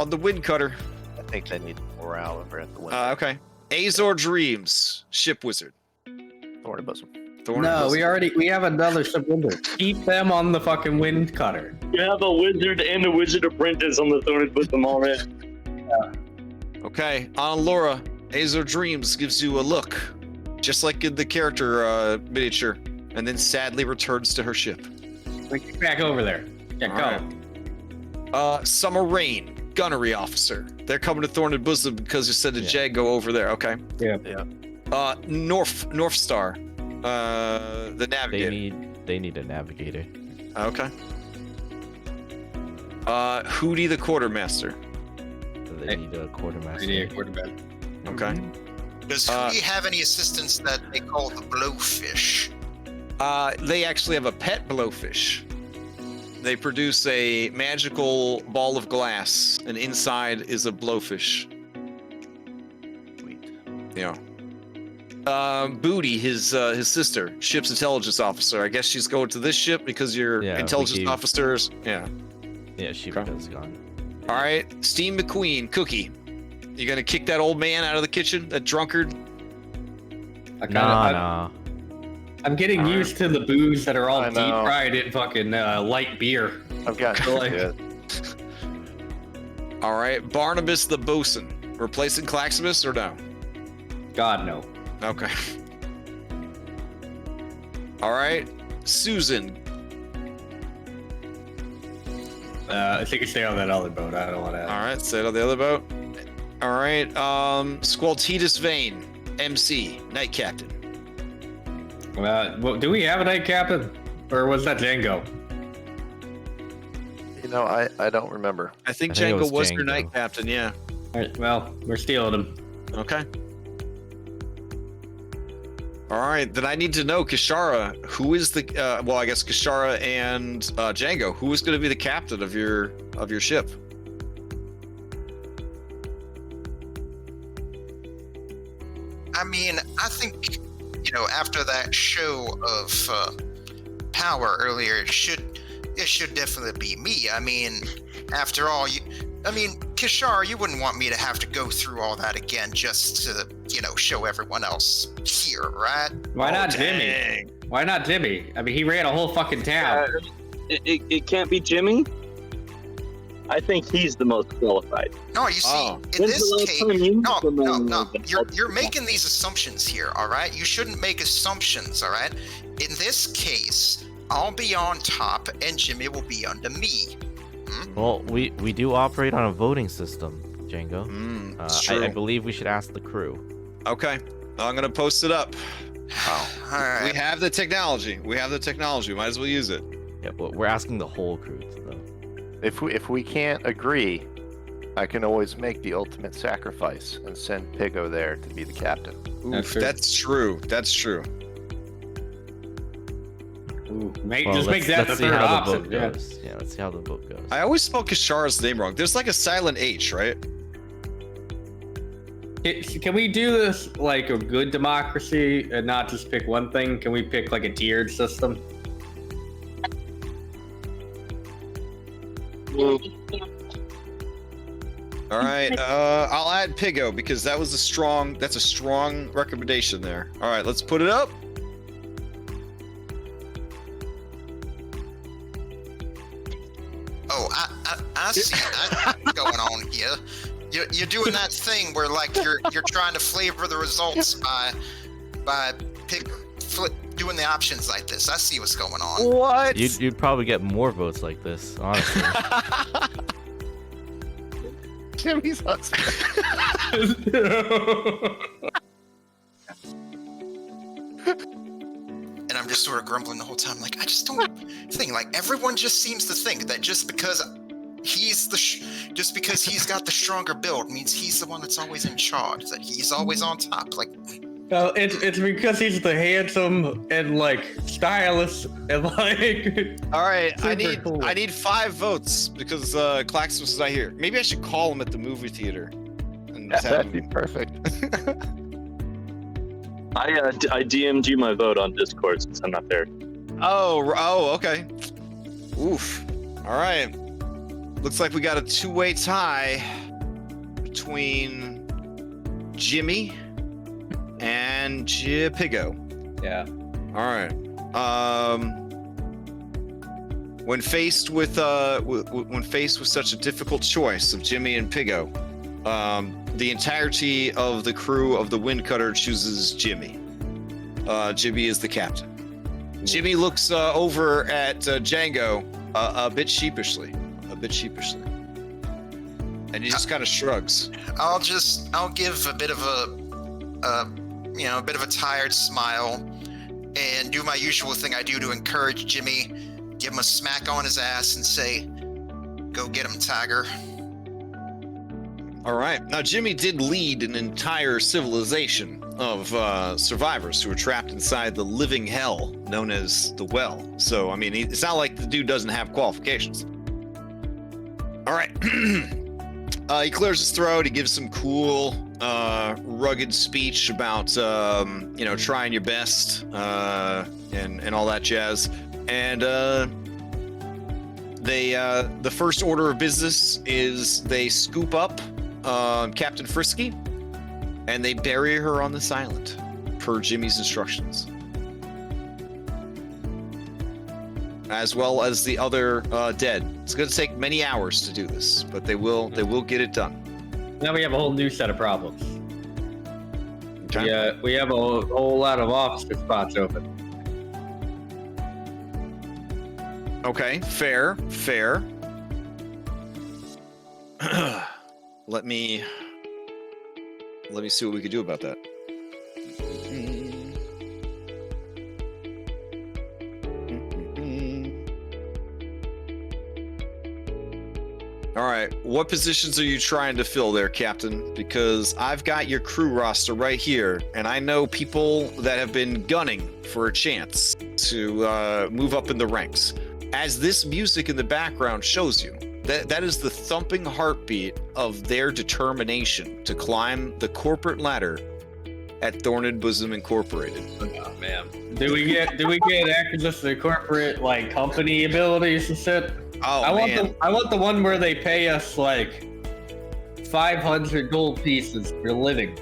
[SPEAKER 1] the wind cutter.
[SPEAKER 3] I think they need morale over at the window.
[SPEAKER 1] Okay. Azor Dreams, ship wizard.
[SPEAKER 3] Thorny bosom.
[SPEAKER 2] No, we have another ship window. Keep them on the fucking wind cutter.
[SPEAKER 5] You have a wizard and a wizard apprentice on the Thorned Bosom already.
[SPEAKER 1] Okay, on Laura, Azor Dreams gives you a look, just like in the character miniature, and then sadly returns to her ship.
[SPEAKER 2] Get back over there. Yeah, go.
[SPEAKER 1] Summer Rain, gunnery officer. They're coming to Thorned Bosom because you said to Django over there. Okay.
[SPEAKER 2] Yeah.
[SPEAKER 1] North Star, the navigator.
[SPEAKER 6] They need a navigator.
[SPEAKER 1] Okay. Hootie the quartermaster.
[SPEAKER 6] They need a quartermaster.
[SPEAKER 2] They need a quarterback.
[SPEAKER 1] Okay.
[SPEAKER 4] Does Hootie have any assistants that they call the blowfish?
[SPEAKER 1] They actually have a pet blowfish. They produce a magical ball of glass, and inside is a blowfish.
[SPEAKER 3] Sweet.
[SPEAKER 1] Yeah. Booty, his sister, ship's intelligence officer. I guess she's going to this ship because your intelligence officers. Yeah.
[SPEAKER 6] Yeah, she was gone.
[SPEAKER 1] All right, Steam McQueen, Cookie. You gonna kick that old man out of the kitchen, that drunkard?
[SPEAKER 6] Nah.
[SPEAKER 2] I'm getting used to the booze that are all deep fried in fucking light beer.
[SPEAKER 3] I've got it.
[SPEAKER 1] All right, Barnabas the bosun, replacing Claximus or no?
[SPEAKER 2] God, no.
[SPEAKER 1] Okay. All right, Susan.
[SPEAKER 2] I think you stay on that other boat. I don't want to.
[SPEAKER 1] All right, stay on the other boat. All right, Squaltitus Vane, MC, Knight Captain.
[SPEAKER 2] Do we have a night captain, or was that Django?
[SPEAKER 3] I don't remember.
[SPEAKER 1] I think
[SPEAKER 6] it
[SPEAKER 1] Django was
[SPEAKER 6] Django.
[SPEAKER 1] your Knight Captain, yeah.
[SPEAKER 2] All right, well, we're stealing him.
[SPEAKER 1] Okay. All right, then I need to know, Kishara, who is the, I guess Kishara and Django, who is going to be the captain of your ship?
[SPEAKER 4] I mean, I think, after that show of power earlier, it should definitely be me. I mean, after all, Kishar, you wouldn't want me to have to go through all that again just to, show everyone else here, right?
[SPEAKER 2] Why not Jimmy? Why not Jimmy? I mean, he ran a whole fucking town.
[SPEAKER 5] It can't be Jimmy. I think he's the most qualified.
[SPEAKER 4] No, you see, in
[SPEAKER 5] When's
[SPEAKER 4] this
[SPEAKER 5] the last
[SPEAKER 4] case,
[SPEAKER 5] time you
[SPEAKER 4] no. You're making these assumptions here, all right? You shouldn't make assumptions, all right? In this case, I'll be on top and Jimmy will be under me.
[SPEAKER 6] Well, we do operate on a voting system, Django.
[SPEAKER 1] It's true.
[SPEAKER 6] I believe we should ask the crew.
[SPEAKER 1] Okay, I'm gonna post it up.
[SPEAKER 4] All right.
[SPEAKER 1] We have the technology. Might as well use it.
[SPEAKER 6] Yeah, but we're asking the whole crew, though.
[SPEAKER 3] If we can't agree, I can always make the ultimate sacrifice and send Pigo there to be the captain.
[SPEAKER 1] Oof, that's true.
[SPEAKER 2] Ooh,
[SPEAKER 6] Well,
[SPEAKER 2] just make that the
[SPEAKER 6] see
[SPEAKER 2] third
[SPEAKER 6] how
[SPEAKER 2] option.
[SPEAKER 6] the vote goes. Yeah, let's see how the vote goes.
[SPEAKER 1] I always spell Kishara's name wrong. There's like a silent H, right?
[SPEAKER 2] Can we do this like a good democracy and not just pick one thing? Can we pick like a tiered system?
[SPEAKER 1] All right, I'll add Pigo because that's a strong recommendation there. All right, let's put it up.
[SPEAKER 4] Oh, I see that going on here. You're doing that thing where like you're trying to flavor the results by doing the options like this. I see what's going on.
[SPEAKER 1] What?
[SPEAKER 6] You'd probably get more votes like this, honestly.
[SPEAKER 3] Jimmy's husband.
[SPEAKER 4] And I'm just sort of grumbling the whole time, like, I just don't think, like, everyone just seems to think that just because He's just because he's got the stronger build means he's the one that's always in charge. That he's always on top. Like,
[SPEAKER 2] No, it's because he's the handsome and like stylish and like.
[SPEAKER 1] All right, I
[SPEAKER 2] Super
[SPEAKER 1] need
[SPEAKER 2] cool.
[SPEAKER 1] 5 votes because Claxmus is not here. Maybe I should call him at the movie theater. And just have
[SPEAKER 3] That'd be
[SPEAKER 1] him...
[SPEAKER 3] perfect.
[SPEAKER 5] I DM'd you my vote on Discord since I'm not there.
[SPEAKER 1] Oh, okay. Oof. All right. Looks like we got a 2-way tie between Jimmy and Pigo.
[SPEAKER 2] Yeah.
[SPEAKER 1] All right. When faced with such a difficult choice of Jimmy and Pigo, the entirety of the crew of the Windcutter chooses Jimmy. Jimmy is the captain. Jimmy looks over at Django a bit sheepishly, and he just kind of shrugs.
[SPEAKER 4] I'll give a bit of a bit of a tired smile, and do my usual thing I do to encourage Jimmy. Give him a smack on his ass and say, "Go get him, Tiger."
[SPEAKER 1] All right. Now, Jimmy did lead an entire civilization of survivors who were trapped inside the living hell known as the Well. So, I mean, it's not like the dude doesn't have qualifications. All right. He clears his throat. He gives some cool, rugged speech about, trying your best and all that jazz. And the first order of business is they scoop up Captain Frisky, and they bury her on this island, per Jimmy's instructions, as well as the other dead. It's going to take many hours to do this, but they will get it done.
[SPEAKER 2] Now we have a whole new set of problems.
[SPEAKER 1] Okay.
[SPEAKER 2] Yeah, we have a whole lot of officer spots open.
[SPEAKER 1] Okay, fair. Let me see what we could do about that. All right, what positions are you trying to fill there, Captain? Because I've got your crew roster right here, and I know people that have been gunning for a chance to move up in the ranks. As this music in the background shows you, that is the thumping heartbeat of their determination to climb the corporate ladder at Thorned Bosom Incorporated.
[SPEAKER 2] Oh man. Do we get access to corporate like company abilities and shit?
[SPEAKER 1] Oh,
[SPEAKER 2] I
[SPEAKER 1] man.
[SPEAKER 2] want the one where they pay us like 500 gold pieces for living.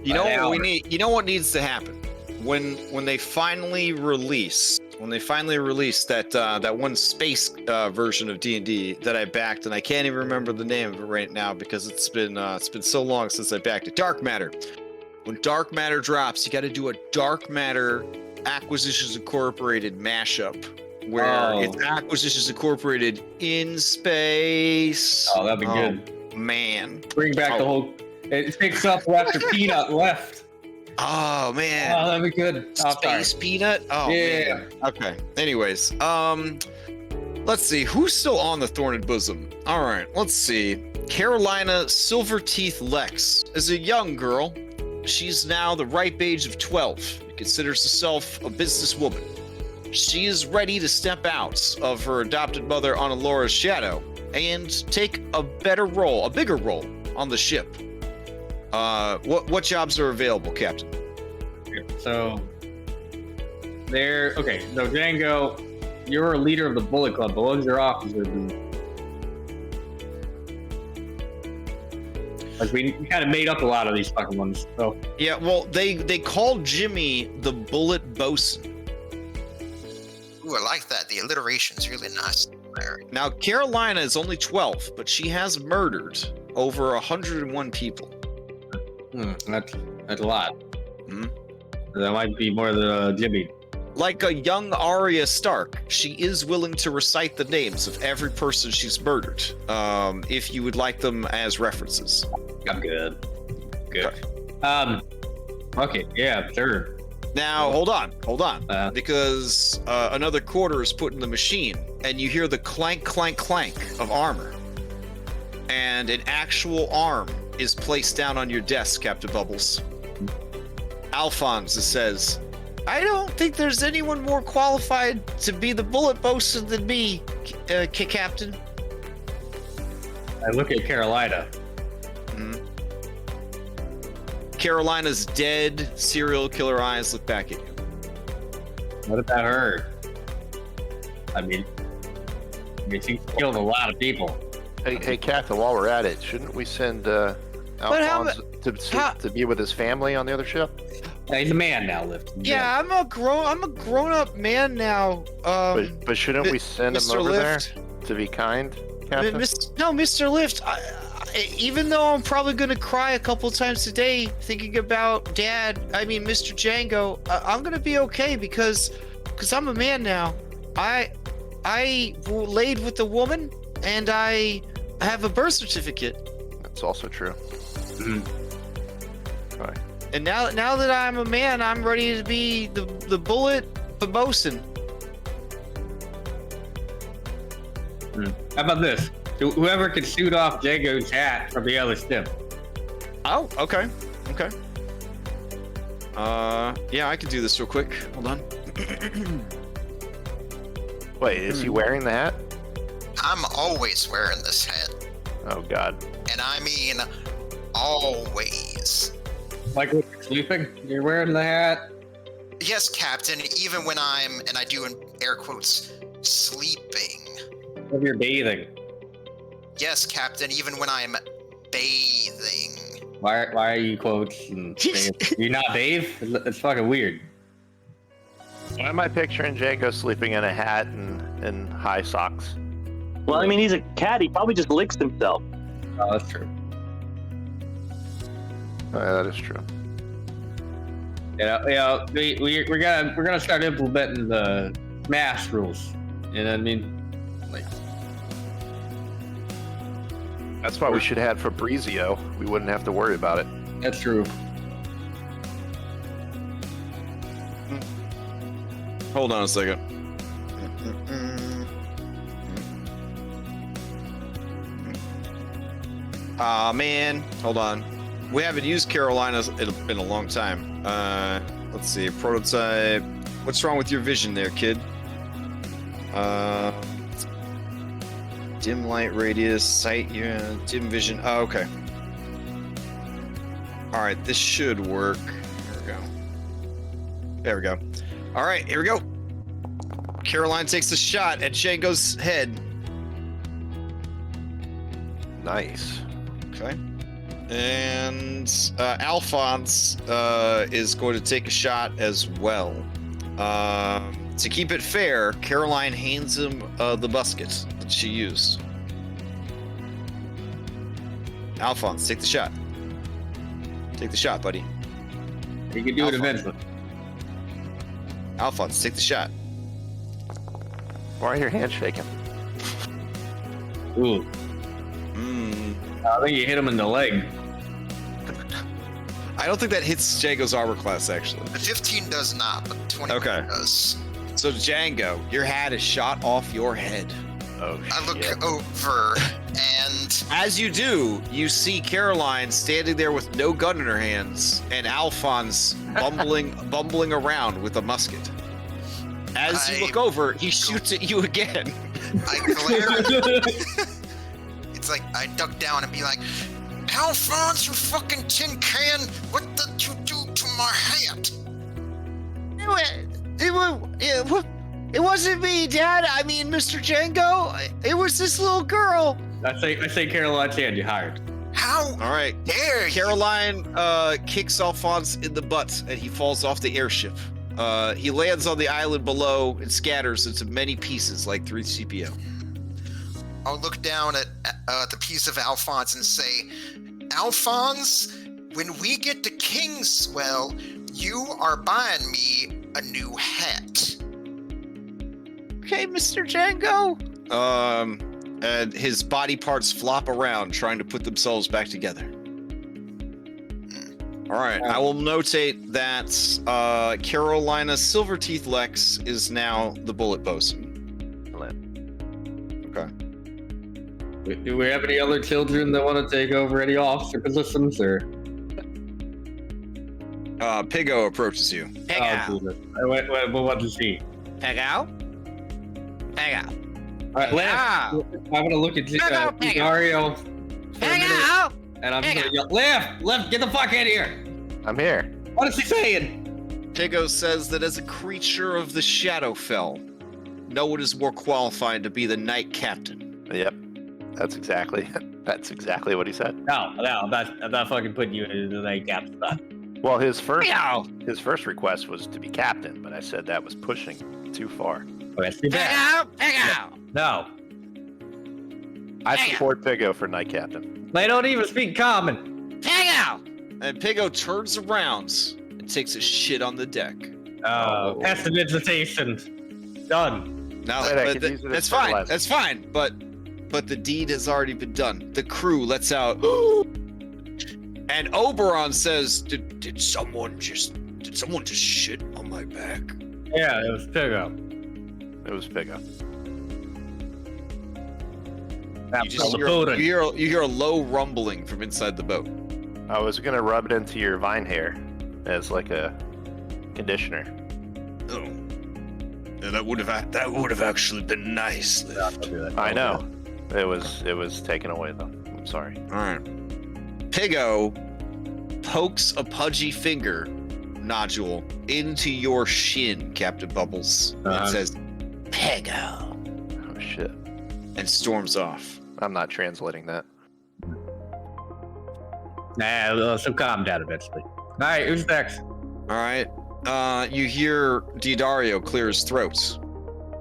[SPEAKER 1] You know what we need? You know what needs to happen? When they finally release that one space version of D&D that I backed, and I can't even remember the name of it right now because it's been so long since I backed it. Dark Matter. When Dark Matter drops, you got to do a Dark Matter Acquisitions Incorporated mashup where it's Acquisitions Incorporated in space.
[SPEAKER 2] Oh, that'd be good.
[SPEAKER 1] Man.
[SPEAKER 2] Bring back the whole. It picks up after Peanut left.
[SPEAKER 1] Oh man.
[SPEAKER 2] Oh, that'd be good.
[SPEAKER 1] Space Peanut? Oh
[SPEAKER 2] yeah.
[SPEAKER 1] man. Okay. Anyways, let's see. Who's still on the Thorned Bosom? All right, let's see. Carolina Silverteeth Lex is a young girl. She's now the ripe age of 12. Considers herself a businesswoman. She is ready to step out of her adopted mother Analora's shadow and take a bigger role on the ship. What jobs are available, Captain?
[SPEAKER 2] So so Django, you're a leader of the Bullet Club, but what was your officer do? Like we kind of made up a lot of these fucking ones. So
[SPEAKER 1] Yeah, well, they called Jimmy the Bullet Bosun.
[SPEAKER 4] Ooh, I like that. The alliteration's really nice there.
[SPEAKER 1] Now, Carolina is only 12, but she has murdered over 101 people.
[SPEAKER 2] that's a lot.
[SPEAKER 1] Hmm?
[SPEAKER 2] That might be more than Jimmy.
[SPEAKER 1] Like a young Arya Stark, she is willing to recite the names of every person she's murdered, if you would like them as references.
[SPEAKER 2] I'm good. Okay, yeah, sure.
[SPEAKER 1] Now, hold on, because another quarter is put in the machine, and you hear the clank, clank, clank of armor. and an actual arm is placed down on your desk, Captain Bubbles. Alphonse says, I don't think there's anyone more qualified to be the bullet bosun than me, Captain.
[SPEAKER 2] I look at Carolina.
[SPEAKER 1] Carolina's dead serial killer eyes look back at you.
[SPEAKER 2] What about her? I mean, she killed a lot of people.
[SPEAKER 3] Hey, Captain, while we're at it, shouldn't we send Alphonse to be with his family on the other ship?
[SPEAKER 2] Yeah, he's a man now, Lift.
[SPEAKER 1] Yeah, I'm a grown-up man now.
[SPEAKER 3] But shouldn't we send him
[SPEAKER 1] Mr.
[SPEAKER 3] over
[SPEAKER 1] Lift?
[SPEAKER 3] there to be kind, Captain?
[SPEAKER 1] Mr. Lift. Even though I'm probably gonna cry a couple times a day thinking about Mr. Django, I'm gonna be okay because I'm a man now. I laid with a woman and I have a birth certificate.
[SPEAKER 3] That's also true. Okay.
[SPEAKER 1] And now that I'm a man, I'm ready to be the bullet bosun.
[SPEAKER 2] How about this? Whoever can shoot off Django's hat from the other ship.
[SPEAKER 1] Oh, okay. Yeah, I can do this real quick. Hold on.
[SPEAKER 3] Wait, is he wearing the hat?
[SPEAKER 4] I'm always wearing this hat.
[SPEAKER 3] Oh, God.
[SPEAKER 4] And I mean, always.
[SPEAKER 2] Like when you're sleeping, you're wearing the hat.
[SPEAKER 4] Yes, Captain, even when I'm, and I do in air quotes, sleeping.
[SPEAKER 2] When you're bathing.
[SPEAKER 4] Yes, Captain, even when I'm bathing.
[SPEAKER 2] Why are you quotes? You not bathe? It's fucking weird.
[SPEAKER 3] Why am I picturing Django sleeping in a hat and high socks?
[SPEAKER 5] Well, I mean, he's a cat. He probably just licks himself.
[SPEAKER 2] Oh, that's true.
[SPEAKER 3] That is true.
[SPEAKER 2] We're gonna start implementing the mass rules. You know what I mean? Like,
[SPEAKER 3] That's why we should have Fabrizio. We wouldn't have to worry about it.
[SPEAKER 2] that's true.
[SPEAKER 1] Hold on a second. Aw, man. Hold on. We haven't used Carolina in a long time. Let's see. Prototype. What's wrong with your vision there, kid? Dim light radius, sight, dim vision. Oh, okay. All right, this should work. Here we go. There we go. All right, here we go. Caroline takes a shot at Django's head.
[SPEAKER 3] Nice.
[SPEAKER 1] Okay. And Alphonse is going to take a shot as well. To keep it fair, Caroline hands him the musket that she used. Alphonse, take the shot. Take the shot, buddy.
[SPEAKER 2] You can do it eventually.
[SPEAKER 1] Alphonse, take the shot.
[SPEAKER 3] Why are your hands shaking?
[SPEAKER 2] Ooh. I think you hit him in the leg.
[SPEAKER 1] I don't think that hits Django's armor class, actually.
[SPEAKER 4] The 15 does not, but 20
[SPEAKER 1] Okay.
[SPEAKER 4] does.
[SPEAKER 1] So, Django, your hat is shot off your head.
[SPEAKER 3] Oh,
[SPEAKER 4] I look
[SPEAKER 3] shit.
[SPEAKER 4] over, and
[SPEAKER 1] As you do, you see Caroline standing there with no gun in her hands, and Alphonse bumbling around with a musket. As you look over, he shoots at you again.
[SPEAKER 4] I glare. It's like I duck down and be like, Alphonse, you fucking tin can! What did you do to my hat?
[SPEAKER 1] It wasn't me, Dad. I mean, Mr. Django. It was this little girl.
[SPEAKER 2] I say Caroline's hand, you hired.
[SPEAKER 4] How
[SPEAKER 1] All right.
[SPEAKER 4] dare you?
[SPEAKER 1] Caroline kicks Alphonse in the butt, and he falls off the airship. He lands on the island below and scatters into many pieces like 3CPO.
[SPEAKER 4] I'll look down at the piece of Alphonse and say, Alphonse, when we get to Kingswell, you are buying me a new hat.
[SPEAKER 1] Okay, Mr. Django. And his body parts flop around, trying to put themselves back together. All right, I will notate that Carolina Silverteeth Lex is now the bullet bosun. Okay.
[SPEAKER 2] Do we have any other children that want to take over any officer positions, or?
[SPEAKER 1] Pigo approaches you.
[SPEAKER 2] Oh, Jesus. What does he?
[SPEAKER 7] Pigo? Pigo.
[SPEAKER 2] All right, Liv, I'm gonna look at Dario for a minute, and I'm just gonna yell, Liv, get the fuck out of here!
[SPEAKER 3] I'm here.
[SPEAKER 2] What is he saying?
[SPEAKER 1] Pigo says that as a creature of the Shadowfell, no one is more qualified to be the Knight Captain.
[SPEAKER 3] Yep. That's exactly what he said.
[SPEAKER 2] No, I'm not fucking putting you in the night cap spot.
[SPEAKER 3] Well, his first request was to be captain, but I said that was pushing too far.
[SPEAKER 2] Okay, see that? No,
[SPEAKER 3] I support Pigo for Knight Captain.
[SPEAKER 2] they don't even speak common.
[SPEAKER 1] And Pigo turns around and takes a shit on the deck.
[SPEAKER 2] Oh, prestidigitation. Done.
[SPEAKER 1] Now,
[SPEAKER 3] Wait, I can use it as
[SPEAKER 1] that's fine.
[SPEAKER 3] fertilizer.
[SPEAKER 1] That's fine. But the deed has already been done. The crew lets out. And Oberon says, "Did someone just shit on my back?"
[SPEAKER 2] Yeah, it was Pigo.
[SPEAKER 3] It was Pigo.
[SPEAKER 1] You hear a low rumbling from inside the boat.
[SPEAKER 3] I was gonna rub it into your vine hair as like a conditioner.
[SPEAKER 1] Oh, yeah, that would have actually been nice.
[SPEAKER 3] I know. It was taken away though. I'm sorry.
[SPEAKER 1] All right. Pigo pokes a pudgy finger nodule into your shin, Captain Bubbles, and says, "Pigo,"
[SPEAKER 3] Oh shit.
[SPEAKER 1] and storms off.
[SPEAKER 3] I'm not translating that.
[SPEAKER 2] Nah, so calm down eventually. All right, who's next?
[SPEAKER 1] All right. You hear Didario clear his throat,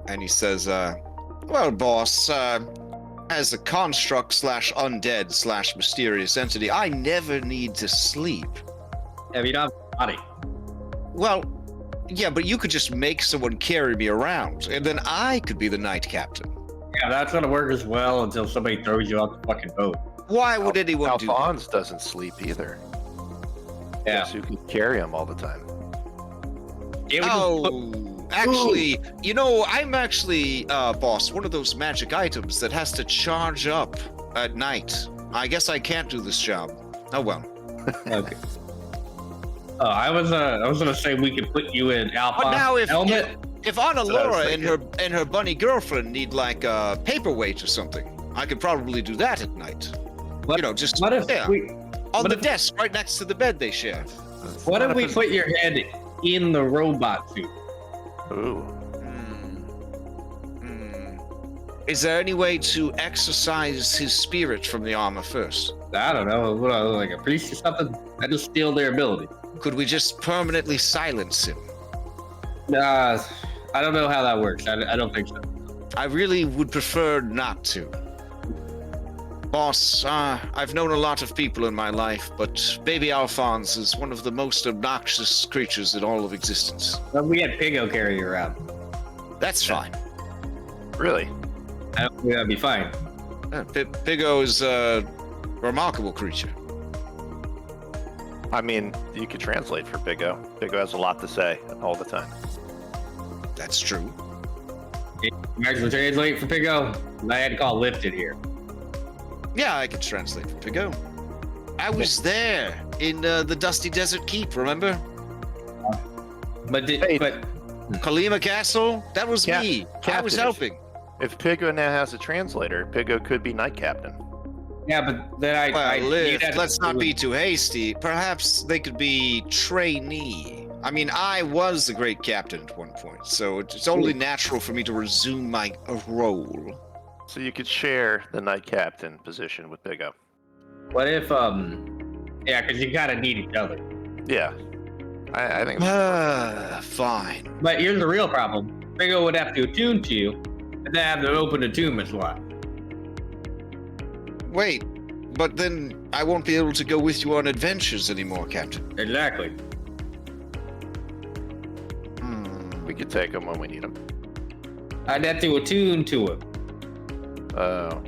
[SPEAKER 1] and he says, "Well, boss, as a construct / undead / mysterious entity, I never need to sleep."
[SPEAKER 2] Have you done body?
[SPEAKER 1] Well, yeah, but you could just make someone carry me around, and then I could be the Knight Captain.
[SPEAKER 2] Yeah, that's gonna work as well until somebody throws you off the fucking boat.
[SPEAKER 1] Why would anyone do that?
[SPEAKER 3] Alphonse doesn't sleep either.
[SPEAKER 2] Yeah.
[SPEAKER 3] Guess who can carry him all the time?
[SPEAKER 1] Actually, I'm actually, boss, one of those magic items that has to charge up at night. I guess I can't do this job. Oh well.
[SPEAKER 2] Okay. I was gonna say we could put you in Alpha
[SPEAKER 1] But now
[SPEAKER 2] helmet.
[SPEAKER 1] if Anna Laura
[SPEAKER 3] thinking.
[SPEAKER 1] and her bunny girlfriend need like a paperweight or something, I could probably do that at night.
[SPEAKER 2] What if we
[SPEAKER 1] on
[SPEAKER 2] what
[SPEAKER 1] the
[SPEAKER 2] if-
[SPEAKER 1] desk right next to the bed they share.
[SPEAKER 2] what if we put your head in the robot suit?
[SPEAKER 3] Ooh.
[SPEAKER 1] Is there any way to exorcise his spirit from the armor first?
[SPEAKER 2] I don't know, what, like a priest or something? I just steal their ability.
[SPEAKER 1] Could we just permanently silence him?
[SPEAKER 2] I don't know how that works. I don't think so.
[SPEAKER 1] I really would prefer not to. Boss, I've known a lot of people in my life, but baby Alphonse is one of the most obnoxious creatures in all of existence.
[SPEAKER 2] But we had Pigo carry you around.
[SPEAKER 1] That's fine.
[SPEAKER 3] Really?
[SPEAKER 2] I don't think that'd be fine.
[SPEAKER 1] Pigo is a remarkable creature.
[SPEAKER 3] I mean, you could translate for Pigo. Pigo has a lot to say all the time.
[SPEAKER 1] That's true.
[SPEAKER 2] You actually translate for Pigo? I had to call lifted here.
[SPEAKER 1] Yeah, I can translate for Pigo. I was there in the Dusty Desert Keep, remember?
[SPEAKER 2] But
[SPEAKER 1] Kalima Castle? That was me. I was helping.
[SPEAKER 3] If Pigo now has a translator, Pigo could be Knight Captain.
[SPEAKER 2] yeah, but then
[SPEAKER 1] Let's not be too hasty. Perhaps they could be trainee. I mean, I was the great captain at one point, so it's only natural for me to resume my role.
[SPEAKER 3] So you could share the Knight Captain position with Pigo.
[SPEAKER 2] What if yeah, because you kind of need each other.
[SPEAKER 3] Yeah. I think
[SPEAKER 1] Fine.
[SPEAKER 2] But here's the real problem. Pigo would have to attune to you, and then have to open attunement slot.
[SPEAKER 1] Wait, but then I won't be able to go with you on adventures anymore, Captain.
[SPEAKER 2] Exactly.
[SPEAKER 3] we could take him when we need him.
[SPEAKER 2] I'd have to attune to him.
[SPEAKER 3] Oh.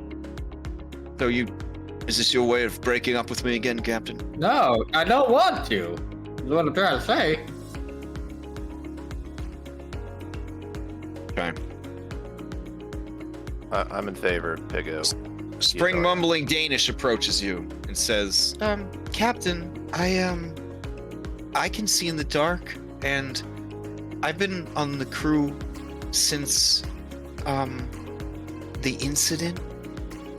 [SPEAKER 1] So is this your way of breaking up with me again, Captain?
[SPEAKER 2] No, I don't want to. Is what I'm trying to say.
[SPEAKER 1] Okay.
[SPEAKER 3] I'm in favor of Pigo.
[SPEAKER 1] Spring mumbling Danish approaches you and says,
[SPEAKER 7] Captain, I can see in the dark, and I've been on the crew since, the incident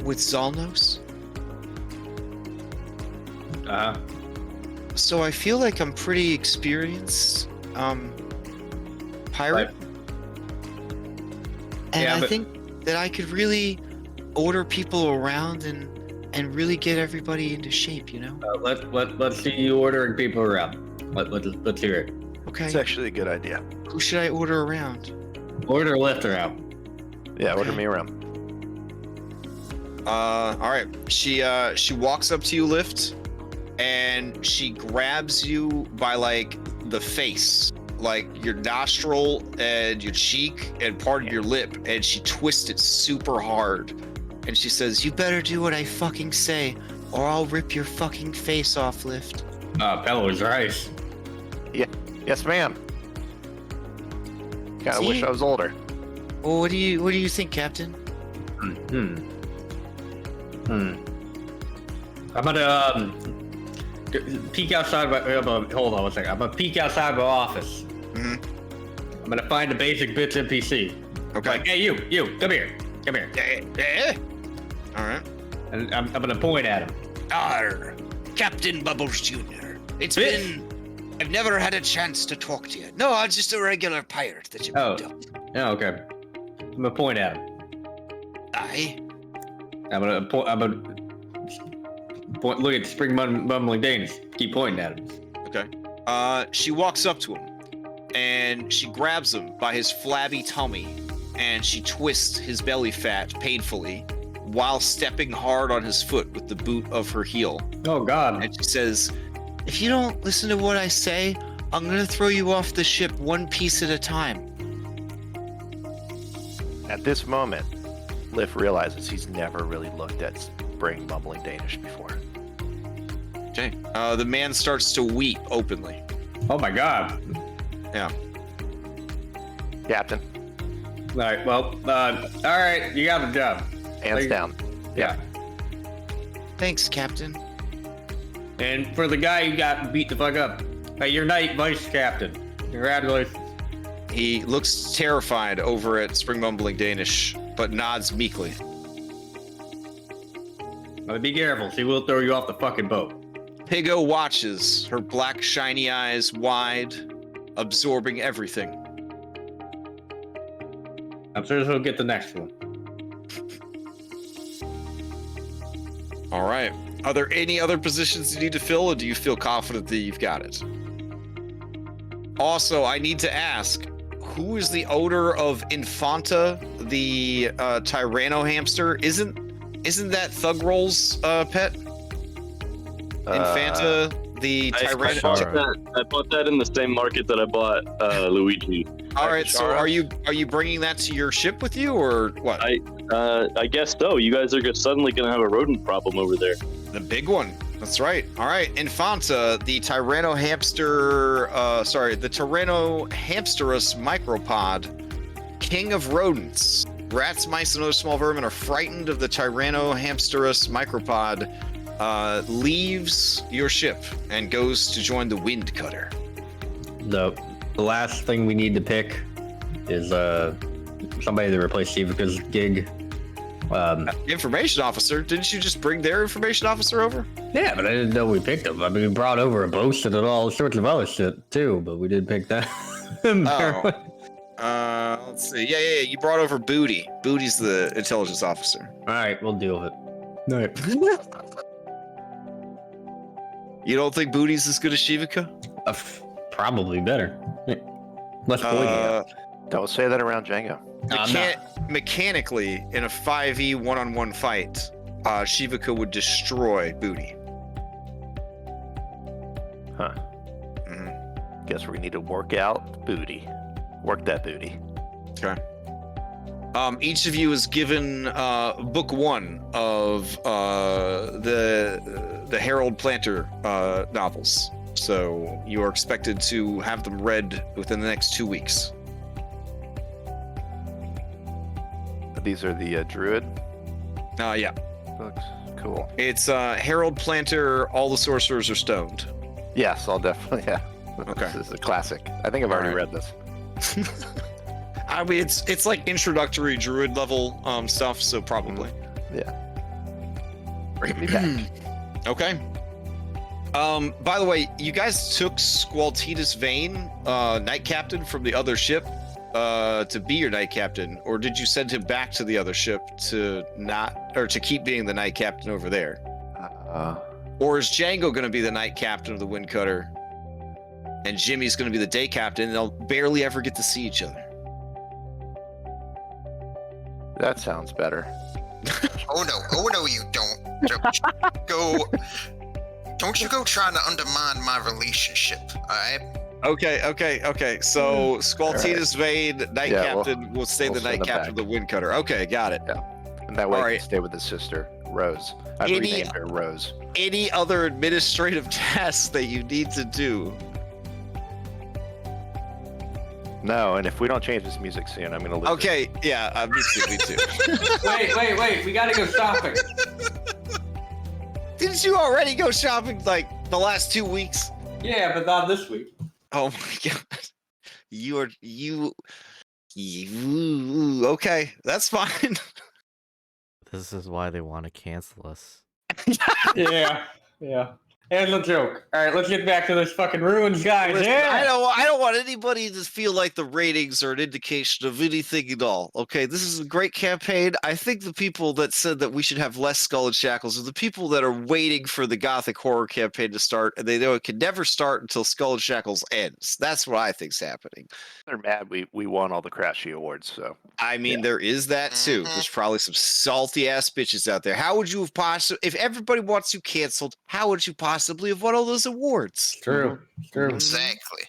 [SPEAKER 7] with Zalnos. So I feel like I'm pretty experienced, pirate. And
[SPEAKER 2] Yeah,
[SPEAKER 7] I
[SPEAKER 2] but-
[SPEAKER 7] think that I could really order people around and really get everybody into shape, you know?
[SPEAKER 2] Let's see you ordering people around. Let's hear it.
[SPEAKER 7] Okay.
[SPEAKER 3] It's actually a good idea.
[SPEAKER 7] Who should I order around?
[SPEAKER 2] Order lift around.
[SPEAKER 3] Yeah, order
[SPEAKER 7] Okay.
[SPEAKER 3] me around.
[SPEAKER 1] all right. She walks up to you, Lift, and she grabs you by like the face, like your nostril and your cheek and part of your lip, and she twists it super hard. And she says,
[SPEAKER 7] You better do what I fucking say, or I'll rip your fucking face off, Lift.
[SPEAKER 2] Bello is rice.
[SPEAKER 3] Yes, ma'am. Kinda
[SPEAKER 7] See?
[SPEAKER 3] wish I was older.
[SPEAKER 7] Well, what do you think, Captain?
[SPEAKER 2] I'm gonna peek outside my. Hold on one second. I'm gonna peek outside my office.
[SPEAKER 1] Mhm.
[SPEAKER 2] I'm gonna find a basic bits NPC.
[SPEAKER 1] okay.
[SPEAKER 2] Like, hey, you, come here.
[SPEAKER 1] All right.
[SPEAKER 2] And I'm gonna point at him.
[SPEAKER 7] Arr, Captain Bubbles Jr. It's
[SPEAKER 2] Bitch.
[SPEAKER 7] I've never had a chance to talk to you. No, I'm just a regular pirate that you
[SPEAKER 2] Oh.
[SPEAKER 7] picked up.
[SPEAKER 2] Yeah, okay. I'm gonna point at him.
[SPEAKER 7] Aye.
[SPEAKER 2] I'm gonna point. Look at Spring Mumbling Danish. Keep pointing at him.
[SPEAKER 1] Okay. She walks up to him and she grabs him by his flabby tummy and she twists his belly fat painfully while stepping hard on his foot with the boot of her heel.
[SPEAKER 2] Oh God.
[SPEAKER 1] And she says,
[SPEAKER 7] If you don't listen to what I say, I'm gonna throw you off the ship one piece at a time.
[SPEAKER 3] At this moment, Liff realizes he's never really looked at Spring mumbling Danish before.
[SPEAKER 1] okay. The man starts to weep openly.
[SPEAKER 2] Oh my God.
[SPEAKER 3] Captain,
[SPEAKER 2] All right. Well. All right. You got the job.
[SPEAKER 3] hands
[SPEAKER 2] Like-
[SPEAKER 3] down.
[SPEAKER 2] Yeah.
[SPEAKER 7] Thanks, Captain.
[SPEAKER 2] And for the guy who got beat the fuck up, hey, you're Knight Vice Captain. Congratulations.
[SPEAKER 1] He looks terrified over at Spring Mumbling Danish, but nods meekly.
[SPEAKER 2] Now be careful. She will throw you off the fucking boat.
[SPEAKER 1] Pigo watches, her black shiny eyes wide, absorbing everything.
[SPEAKER 2] I'm sure she'll get the next one.
[SPEAKER 1] All right. Are there any other positions you need to fill, or do you feel confident that you've got it? Also, I need to ask, who is the owner of Infanta, the Tyranno hamster? Isn't that Thugroll's pet? Infanta, the
[SPEAKER 5] I
[SPEAKER 1] Tyranno.
[SPEAKER 5] bought that in the same market that I bought Luigi.
[SPEAKER 1] All right. So are you bringing that to your ship with you, or what?
[SPEAKER 5] I guess so. You guys are suddenly going to have a rodent problem over there.
[SPEAKER 1] The big one. That's right. All right. Infanta, the Tyranno hamster, the Tyranno hamsterus micropod, king of rodents. Rats, mice, and other small vermin are frightened of the Tyranno hamsterus micropod, leaves your ship and goes to join the wind cutter.
[SPEAKER 2] The last thing we need to pick is somebody to replace Shiva's gig.
[SPEAKER 1] Information officer? Didn't you just bring their information officer over?
[SPEAKER 2] Yeah, but I didn't know we picked him. I mean, we brought over a boast and all sorts of other shit too, but we did pick that.
[SPEAKER 1] Let's see. Yeah. You brought over Booty. Booty's the intelligence officer.
[SPEAKER 2] All right, we'll deal with it. All right.
[SPEAKER 1] You don't think Booty's as good as Shivaka?
[SPEAKER 2] Probably better. Less pointy.
[SPEAKER 3] Don't say that around Django.
[SPEAKER 1] Mechanically, in a 5e one-on-one fight, Shivaka would destroy Booty.
[SPEAKER 3] Huh.
[SPEAKER 1] Mhm.
[SPEAKER 3] Guess we need to work out booty. Work that booty.
[SPEAKER 1] Okay. Each of you is given book 1 of the Harold Planter novels. So you are expected to have them read within the next 2 weeks.
[SPEAKER 3] These are the Druid.
[SPEAKER 1] Yeah.
[SPEAKER 3] books. Cool.
[SPEAKER 1] It's Herald Planter. All the sorcerers are stoned.
[SPEAKER 3] Yes, I'll definitely. Yeah.
[SPEAKER 1] Okay.
[SPEAKER 3] This is a classic. I think I've already read this.
[SPEAKER 1] I mean, it's like introductory druid level stuff, so probably.
[SPEAKER 3] Yeah. Bring me back.
[SPEAKER 1] Okay. By the way, you guys took Squaltidus Vane, Knight Captain, from the other ship to be your Knight Captain, or did you send him back to the other ship to keep being the Knight Captain over there? Or is Django going to be the Knight Captain of the Windcutter, and Jimmy's going to be the Day Captain, and they'll barely ever get to see each other?
[SPEAKER 3] That sounds better.
[SPEAKER 4] Oh no, you don't. Don't you go trying to undermine my relationship, alright?
[SPEAKER 1] Okay. So Squaltidus Vane, Knight Captain, will stay the Knight Captain of the Windcutter. Okay, got it.
[SPEAKER 3] Yeah. And that way he can stay with his sister, Rose. I've renamed her Rose.
[SPEAKER 1] Any other administrative tasks that you need to do?
[SPEAKER 3] No, and if we don't change this music soon, I'm gonna lose.
[SPEAKER 1] Okay, yeah, me too.
[SPEAKER 8] Wait, we gotta go shopping.
[SPEAKER 1] Didn't you already go shopping like the last 2 weeks?
[SPEAKER 8] Yeah, but not this week.
[SPEAKER 1] Oh my god. You okay, that's fine.
[SPEAKER 6] This is why they want to cancel us.
[SPEAKER 8] Yeah. And a joke. All right, let's get back to this fucking ruins, guys.
[SPEAKER 1] Listen,
[SPEAKER 8] Yeah.
[SPEAKER 1] I don't want anybody to feel like the ratings are an indication of anything at all. Okay, this is a great campaign. I think the people that said that we should have less Skull and Shackles are the people that are waiting for the Gothic horror campaign to start, and they know it can never start until Skull and Shackles ends. That's what I think's happening.
[SPEAKER 3] They're mad we won all the Crashy awards, so.
[SPEAKER 1] I mean, there is that too. There's probably some salty ass bitches out there. How would you have possibly, if everybody wants you canceled, how would you possibly have won all those awards?
[SPEAKER 8] True.
[SPEAKER 4] Exactly.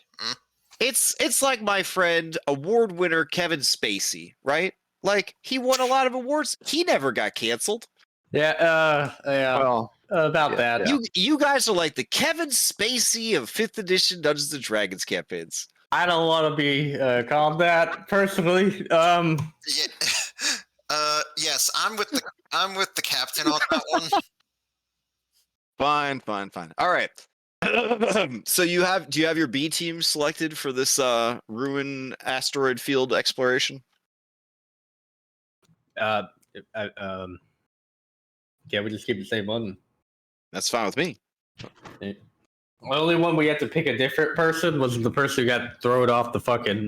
[SPEAKER 1] It's like my friend, award winner Kevin Spacey, right? Like, he won a lot of awards. He never got canceled.
[SPEAKER 8] Yeah.
[SPEAKER 3] Well,
[SPEAKER 8] About that.
[SPEAKER 3] yeah.
[SPEAKER 1] You guys are like the Kevin Spacey of 5th edition Dungeons and Dragons campaigns.
[SPEAKER 8] I don't want to be called that personally.
[SPEAKER 4] Yeah. Yes, I'm with the captain on that one.
[SPEAKER 1] Fine. All right. So do you have your B team selected for this ruin asteroid field exploration?
[SPEAKER 8] Can we just keep the same one?
[SPEAKER 1] That's fine with me.
[SPEAKER 8] The only one we had to pick a different person was the person who got thrown off the fucking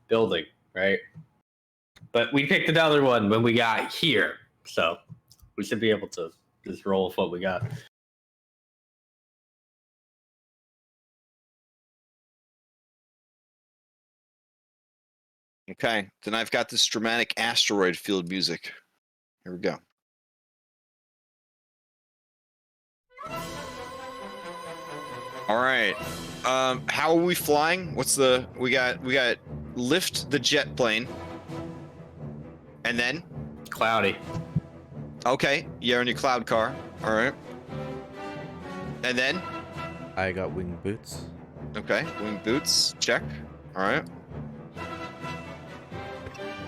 [SPEAKER 8] building, right? But we picked another one when we got here, so we should be able to just roll with what we got.
[SPEAKER 1] Okay, then I've got this dramatic asteroid field music. Here we go. All right. How are we flying? We got lift the jet plane. And then?
[SPEAKER 8] Cloudy.
[SPEAKER 1] Okay, you're in your cloud car. All right. And then?
[SPEAKER 6] I got winged boots.
[SPEAKER 1] Okay, wing boots. Check. All right.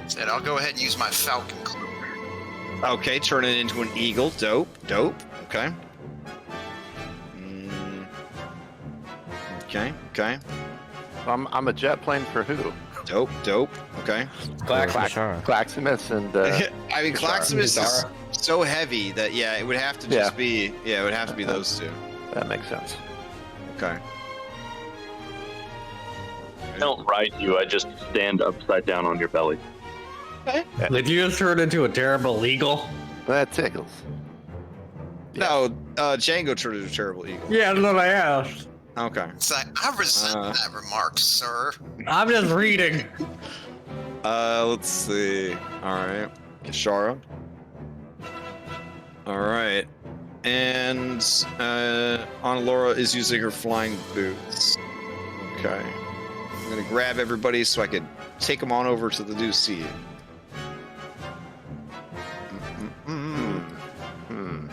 [SPEAKER 4] Said I'll go ahead and use my falcon cloak.
[SPEAKER 1] Okay, turn it into an eagle. Dope. Okay. Okay.
[SPEAKER 3] I'm a jet plane for who?
[SPEAKER 1] Dope. Okay.
[SPEAKER 3] Claximus and
[SPEAKER 1] I mean, Claximus is so heavy that it would have to just be it would have to be those two.
[SPEAKER 3] that makes sense.
[SPEAKER 1] Okay.
[SPEAKER 5] I don't ride you. I just stand upside down on your belly.
[SPEAKER 8] Did you just turn into a terrible eagle?
[SPEAKER 3] That tickles.
[SPEAKER 1] No, Django turned into a terrible eagle.
[SPEAKER 8] Yeah, that's what I asked.
[SPEAKER 1] Okay.
[SPEAKER 4] It's like, I resent that remark, sir.
[SPEAKER 8] I'm just reading.
[SPEAKER 1] Let's see. All right. Kishara. All right. And Laura is using her flying boots. Okay. I'm gonna grab everybody so I can take them on over to the new seat.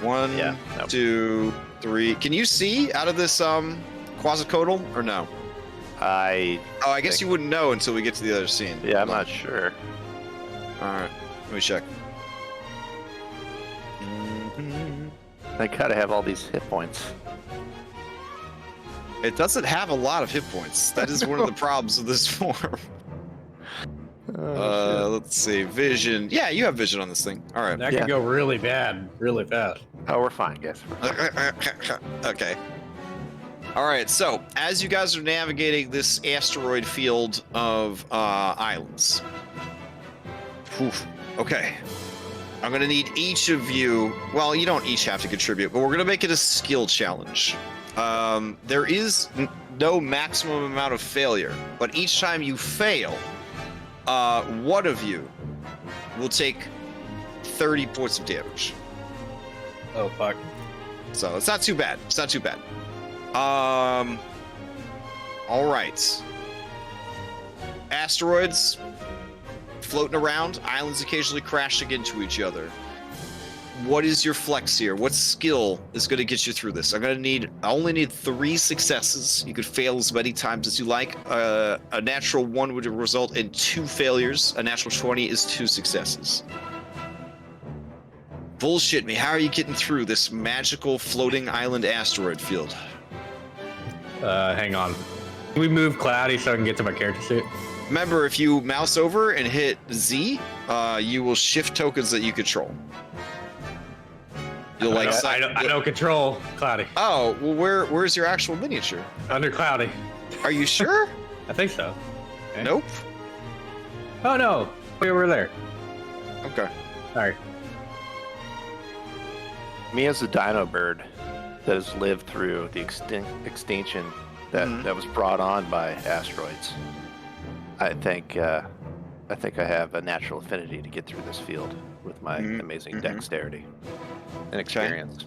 [SPEAKER 1] One,
[SPEAKER 3] Yeah, no.
[SPEAKER 1] 2, 3. Can you see out of this quasicodal or no?
[SPEAKER 3] I
[SPEAKER 1] guess you wouldn't know until we get to the other scene.
[SPEAKER 3] I'm not sure.
[SPEAKER 1] All right, let me check.
[SPEAKER 3] I gotta have all these hit points.
[SPEAKER 1] It doesn't have a lot of hit points. That is one of the problems of this form. Let's see. Vision. Yeah, you have vision on this thing. All right.
[SPEAKER 8] That could go really bad, really fast.
[SPEAKER 3] Oh, we're fine, guys.
[SPEAKER 1] Okay. All right. So, as you guys are navigating this asteroid field of islands. Okay. I'm going to need each of you. Well, you don't each have to contribute, but we're going to make it a skill challenge. There is no maximum amount of failure, but each time you fail, one of you will take 30 points of damage.
[SPEAKER 8] Oh, fuck.
[SPEAKER 1] So it's not too bad. It's not too bad. All right. Asteroids floating around. Islands occasionally crashing into each other. What is your flex here? What skill is going to get you through this? I only need 3 successes. You could fail as many times as you like. A natural 1 would result in 2 failures. A natural 20 is 2 successes. Bullshit me. How are you getting through this magical floating island asteroid field?
[SPEAKER 8] Hang on. Can we move Cloudy so I can get to my character sheet?
[SPEAKER 1] Remember, if you mouse over and hit Z, you will shift tokens that you control. You'll
[SPEAKER 8] I don't control Cloudy.
[SPEAKER 1] Oh, well, where's your actual miniature?
[SPEAKER 8] Under Cloudy.
[SPEAKER 1] Are you sure?
[SPEAKER 8] I think so. Okay.
[SPEAKER 1] Nope.
[SPEAKER 8] Oh no, we were there.
[SPEAKER 1] Okay.
[SPEAKER 8] Sorry.
[SPEAKER 3] Me as a dino bird that has lived through the extinction that was brought on by asteroids, I think I have a natural affinity to get through this field with my amazing dexterity and experience.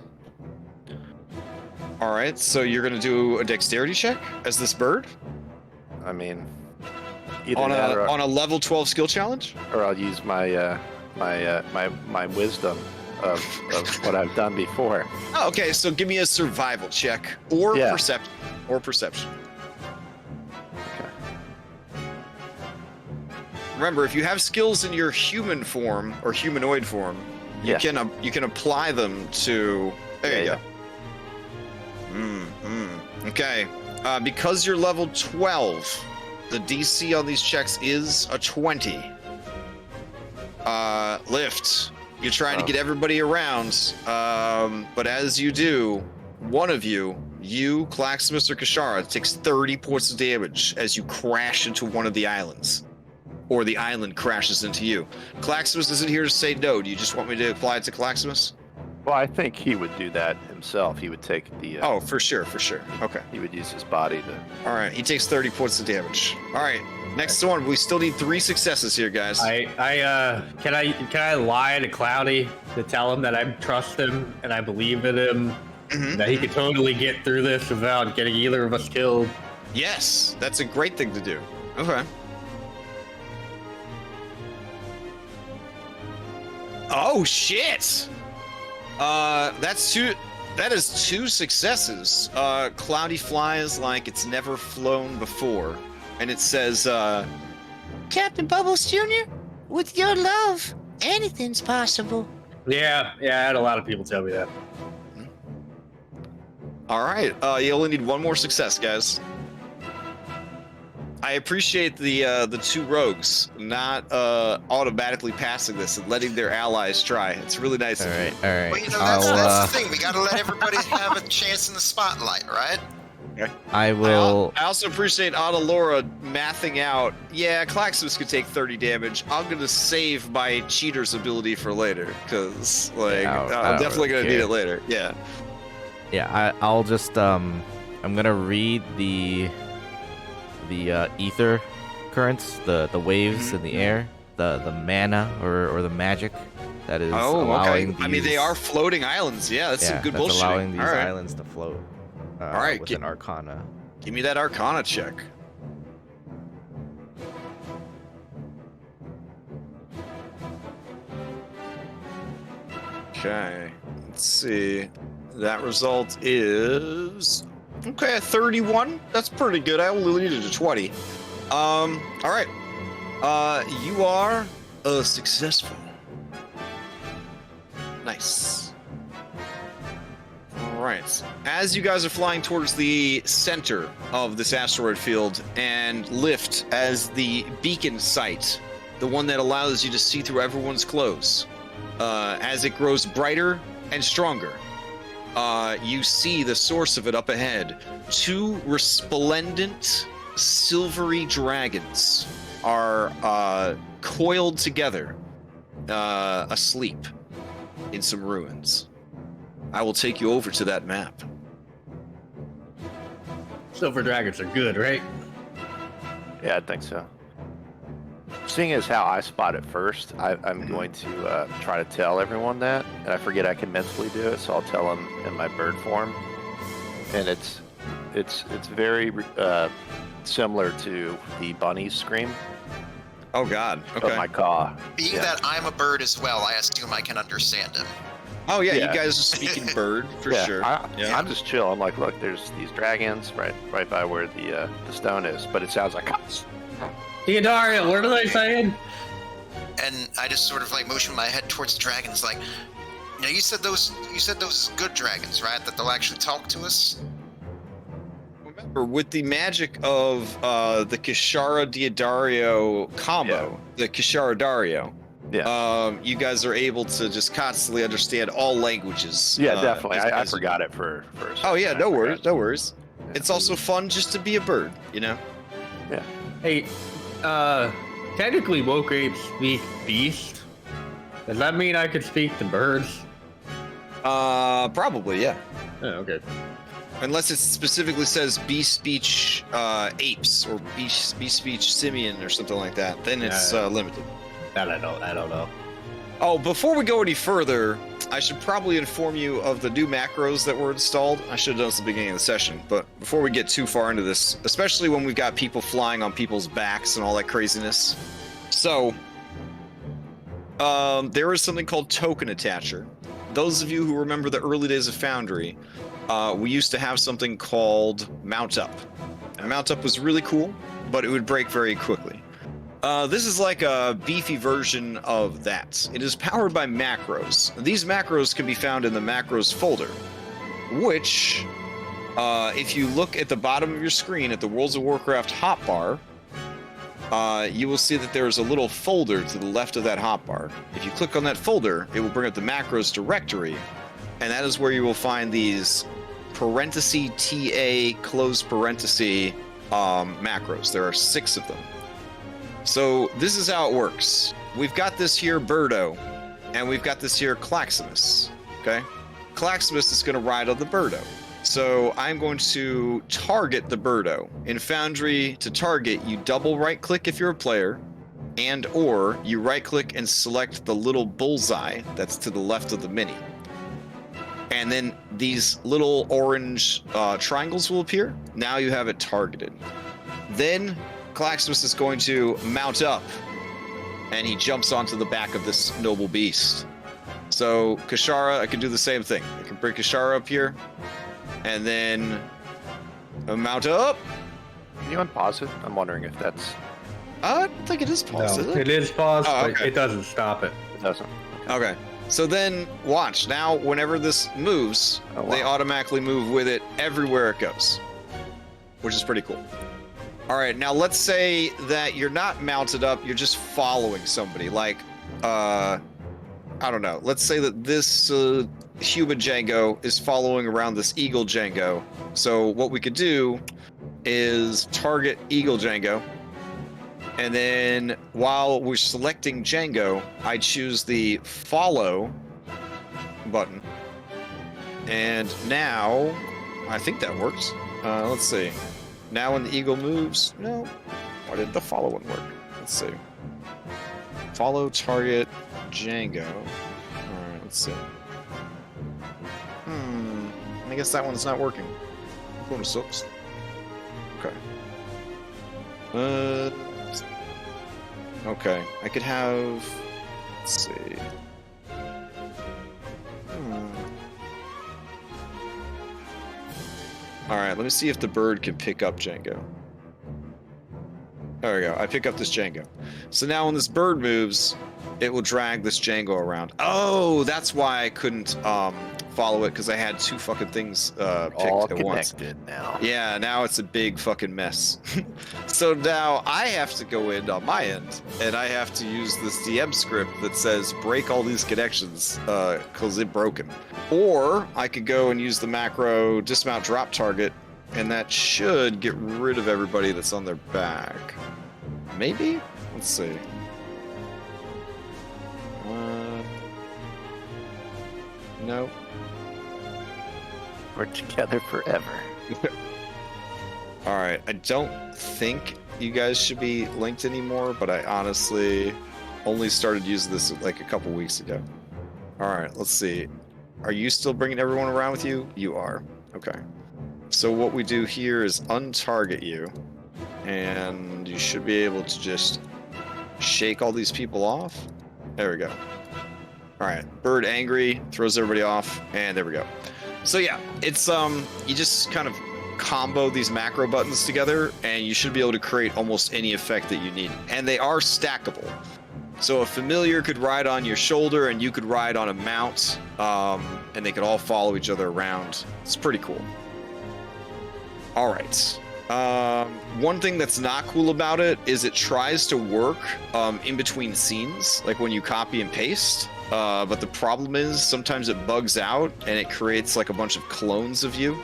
[SPEAKER 1] All right, so you're gonna do a dexterity check as this bird
[SPEAKER 3] I mean, either
[SPEAKER 1] on
[SPEAKER 3] that
[SPEAKER 1] a level 12 skill challenge.
[SPEAKER 3] or I'll use my my wisdom of what I've done before.
[SPEAKER 1] Oh, okay, so give me a survival check or
[SPEAKER 3] Yeah.
[SPEAKER 1] perception.
[SPEAKER 3] Okay.
[SPEAKER 1] Remember, if you have skills in your human form or humanoid form, you
[SPEAKER 3] Yeah.
[SPEAKER 1] can apply them to. There you go. Okay. Because you're level 12, the DC on these checks is a 20. Lift. You're trying to get everybody around, but as you do, one of you, Claximus or Kashara, takes 30 points of damage as you crash into one of the islands. Or the island crashes into you. Claximus isn't here to say no. Do you just want me to apply it to Claximus?
[SPEAKER 3] Well, I think he would do that himself. He would take the.
[SPEAKER 1] Oh, for sure. Okay.
[SPEAKER 3] He would use his body to.
[SPEAKER 1] All right, he takes 30 points of damage. All right, next one. We still need 3 successes here, guys.
[SPEAKER 8] Can I lie to Cloudy to tell him that I trust him and I believe in him, that he could totally get through this without getting either of us killed?
[SPEAKER 1] Yes, that's a great thing to do. Okay. Oh shit! That is 2 successes. Cloudy flies like it's never flown before, and it says,
[SPEAKER 9] Captain Bubbles Jr., with your love, anything's possible.
[SPEAKER 8] Yeah, I had a lot of people tell me that.
[SPEAKER 1] all right, you only need 1 more success, guys. I appreciate the 2 rogues not automatically passing this and letting their allies try. It's really nice.
[SPEAKER 6] All
[SPEAKER 1] of you.
[SPEAKER 6] right, all right.
[SPEAKER 4] Well, you know, that's the thing. We got to let everybody have a chance in the spotlight, right?
[SPEAKER 6] I will.
[SPEAKER 1] I also appreciate Laura mathing out. Yeah, Claximus could take 30 damage. I'm gonna save my cheater's ability for later, because like
[SPEAKER 6] Yeah, I
[SPEAKER 1] I'm
[SPEAKER 6] don't
[SPEAKER 1] definitely
[SPEAKER 6] really
[SPEAKER 1] gonna need
[SPEAKER 6] care.
[SPEAKER 1] it later. Yeah.
[SPEAKER 6] Yeah, I'll just I'm gonna read the ether currents, the waves in the air, the mana or the magic that is allowing.
[SPEAKER 1] I mean, they are floating islands. Yeah, that's some good
[SPEAKER 6] that's
[SPEAKER 1] bullshit.
[SPEAKER 6] allowing these
[SPEAKER 1] All right.
[SPEAKER 6] islands to float.
[SPEAKER 1] All right,
[SPEAKER 6] with an Arcana.
[SPEAKER 1] Give me that Arcana check. Okay, let's see. That result is okay. 31. That's pretty good. I only needed a 20. All right. You are successful. Nice. right. As you guys are flying towards the center of this asteroid field and lift as the beacon sight, the one that allows you to see through everyone's clothes, as it grows brighter and stronger, you see the source of it up ahead. 2 resplendent silvery dragons are coiled together, asleep in some ruins. I will take you over to that map.
[SPEAKER 8] Silver dragons are good, right?
[SPEAKER 3] Yeah, I think so. Seeing as how I spot it first, I'm going to try to tell everyone that, and I forget I can mentally do it, so I'll tell them in my bird form. And it's very similar to the bunny's scream
[SPEAKER 1] Oh God.
[SPEAKER 3] of
[SPEAKER 1] Okay.
[SPEAKER 3] my caw.
[SPEAKER 4] Being
[SPEAKER 3] Yeah.
[SPEAKER 4] that I'm a bird as well, I assume I can understand him.
[SPEAKER 1] Oh yeah,
[SPEAKER 3] Yeah.
[SPEAKER 1] you guys are speaking bird for
[SPEAKER 3] Yeah,
[SPEAKER 1] sure. Yeah.
[SPEAKER 3] I'm just chill. I'm like, look, there's these dragons right by where the stone is, but it sounds like
[SPEAKER 8] Theodaria, what are they saying?
[SPEAKER 4] And I just sort of like motion my head towards the dragons, like, you said those good dragons, right? That they'll actually talk to us.
[SPEAKER 1] Remember, with the magic of the Kishara Diodario combo, the Kishara Dario, you guys are able to just constantly understand all languages.
[SPEAKER 3] Yeah, definitely. I
[SPEAKER 1] as you
[SPEAKER 3] forgot
[SPEAKER 1] go.
[SPEAKER 3] it for a second.
[SPEAKER 1] Oh yeah,
[SPEAKER 3] I
[SPEAKER 1] no
[SPEAKER 3] forgot.
[SPEAKER 1] worries, no worries.
[SPEAKER 3] Yeah.
[SPEAKER 1] It's also fun just to be a bird, you know?
[SPEAKER 8] Hey, technically woke apes speak beast. Does that mean I could speak to birds?
[SPEAKER 1] Probably, yeah.
[SPEAKER 8] Oh, okay.
[SPEAKER 1] Unless it specifically says bee speech apes or bee speech simian or something like that, then it's limited.
[SPEAKER 8] That I don't know.
[SPEAKER 1] Oh, before we go any further, I should probably inform you of the new macros that were installed. I should have done this at the beginning of the session, but before we get too far into this, especially when we've got people flying on people's backs and all that craziness. So, there is something called Token Attacher. Those of you who remember the early days of Foundry, we used to have something called Mount Up. And Mount Up was really cool, but it would break very quickly. This is like a beefy version of that. It is powered by macros. These macros can be found in the macros folder, which, if you look at the bottom of your screen at the Worlds of Warcraft hotbar, you will see that there is a little folder to the left of that hotbar. If you click on that folder, it will bring up the macros directory, and that is where you will find these parenthesis TA close parenthesis macros. There are 6 of them. So this is how it works. We've got this here Birdo, and we've got this here Claximus, okay? Claximus is going to ride on the Birdo. So I'm going to target the Birdo. In Foundry, to target, you double right-click if you're a player, and or you right-click and select the little bullseye that's to the left of the mini. And then these little orange triangles will appear. Now you have it targeted. Then Claximus is going to mount up, and he jumps onto the back of this noble beast. So Kishara, I can do the same thing. I can bring Kishara up here, and then mount up.
[SPEAKER 3] Can you unpause it? I'm wondering if that's...
[SPEAKER 1] I don't think it is paused, is
[SPEAKER 8] No,
[SPEAKER 1] it?
[SPEAKER 8] it is paused,
[SPEAKER 1] Oh,
[SPEAKER 8] but
[SPEAKER 1] okay.
[SPEAKER 8] it doesn't stop it.
[SPEAKER 3] It doesn't.
[SPEAKER 1] Okay. So then, watch. Now, whenever this moves,
[SPEAKER 3] Oh, wow.
[SPEAKER 1] they automatically move with it everywhere it goes, which is pretty cool. All right, now let's say that you're not mounted up, you're just following somebody. Like, I don't know. Let's say that this human Django is following around this eagle Django. So what we could do is target eagle Django. And then while we're selecting Django, I choose the follow button. And now, I think that works. Let's see. Now when the eagle moves, no. Why didn't the follow one work? Let's see. Follow target Django. Alright, let's see. I guess that one's not working. Going to sucks. Okay. Okay. I could have... Let's see. Alright, let me see if the bird can pick up Django. There we go. I pick up this Django. So now when this bird moves, it will drag this Django around. Oh, that's why I couldn't follow it because I had 2 fucking things
[SPEAKER 3] All
[SPEAKER 1] picked at once.
[SPEAKER 3] connected now.
[SPEAKER 1] Yeah, now it's a big fucking mess. So now I have to go in on my end, and I have to use this DM script that says break all these connections because it's broken. Or I could go and use the macro dismount drop target, and that should get rid of everybody that's on their back. Maybe? Let's see. No.
[SPEAKER 3] We're together forever.
[SPEAKER 1] All right, I don't think you guys should be linked anymore, but I honestly only started using this like a couple weeks ago. All right, let's see. Are you still bringing everyone around with you? You are. Okay. So what we do here is untarget you, and you should be able to just shake all these people off. There we go. All right, bird angry, throws everybody off, and there we go. So yeah, it's you just kind of combo these macro buttons together, and you should be able to create almost any effect that you need. And they are stackable. So a familiar could ride on your shoulder, and you could ride on a mount, and they could all follow each other around. It's pretty cool. All right. One thing that's not cool about it is it tries to work in between scenes, like when you copy and paste. But the problem is sometimes it bugs out and it creates like a bunch of clones of you.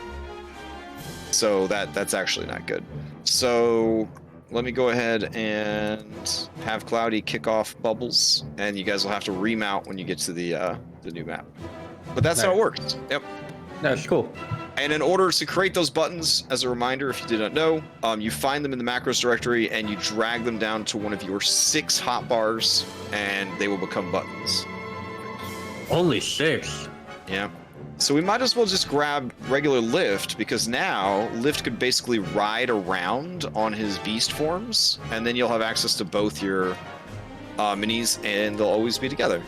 [SPEAKER 1] So that's actually not good. So let me go ahead and have Cloudy kick off bubbles, and you guys will have to remount when you get to the new map. But that's how it works. Yep.
[SPEAKER 8] That's cool.
[SPEAKER 1] And in order to create those buttons, as a reminder, if you did not know, you find them in the macros directory and you drag them down to one of your 6 hotbars, and they will become buttons.
[SPEAKER 8] Only 6.
[SPEAKER 1] Yeah. So we might as well just grab regular Lift, because now Lift could basically ride around on his beast forms, and then you'll have access to both your minis, and they'll always be together.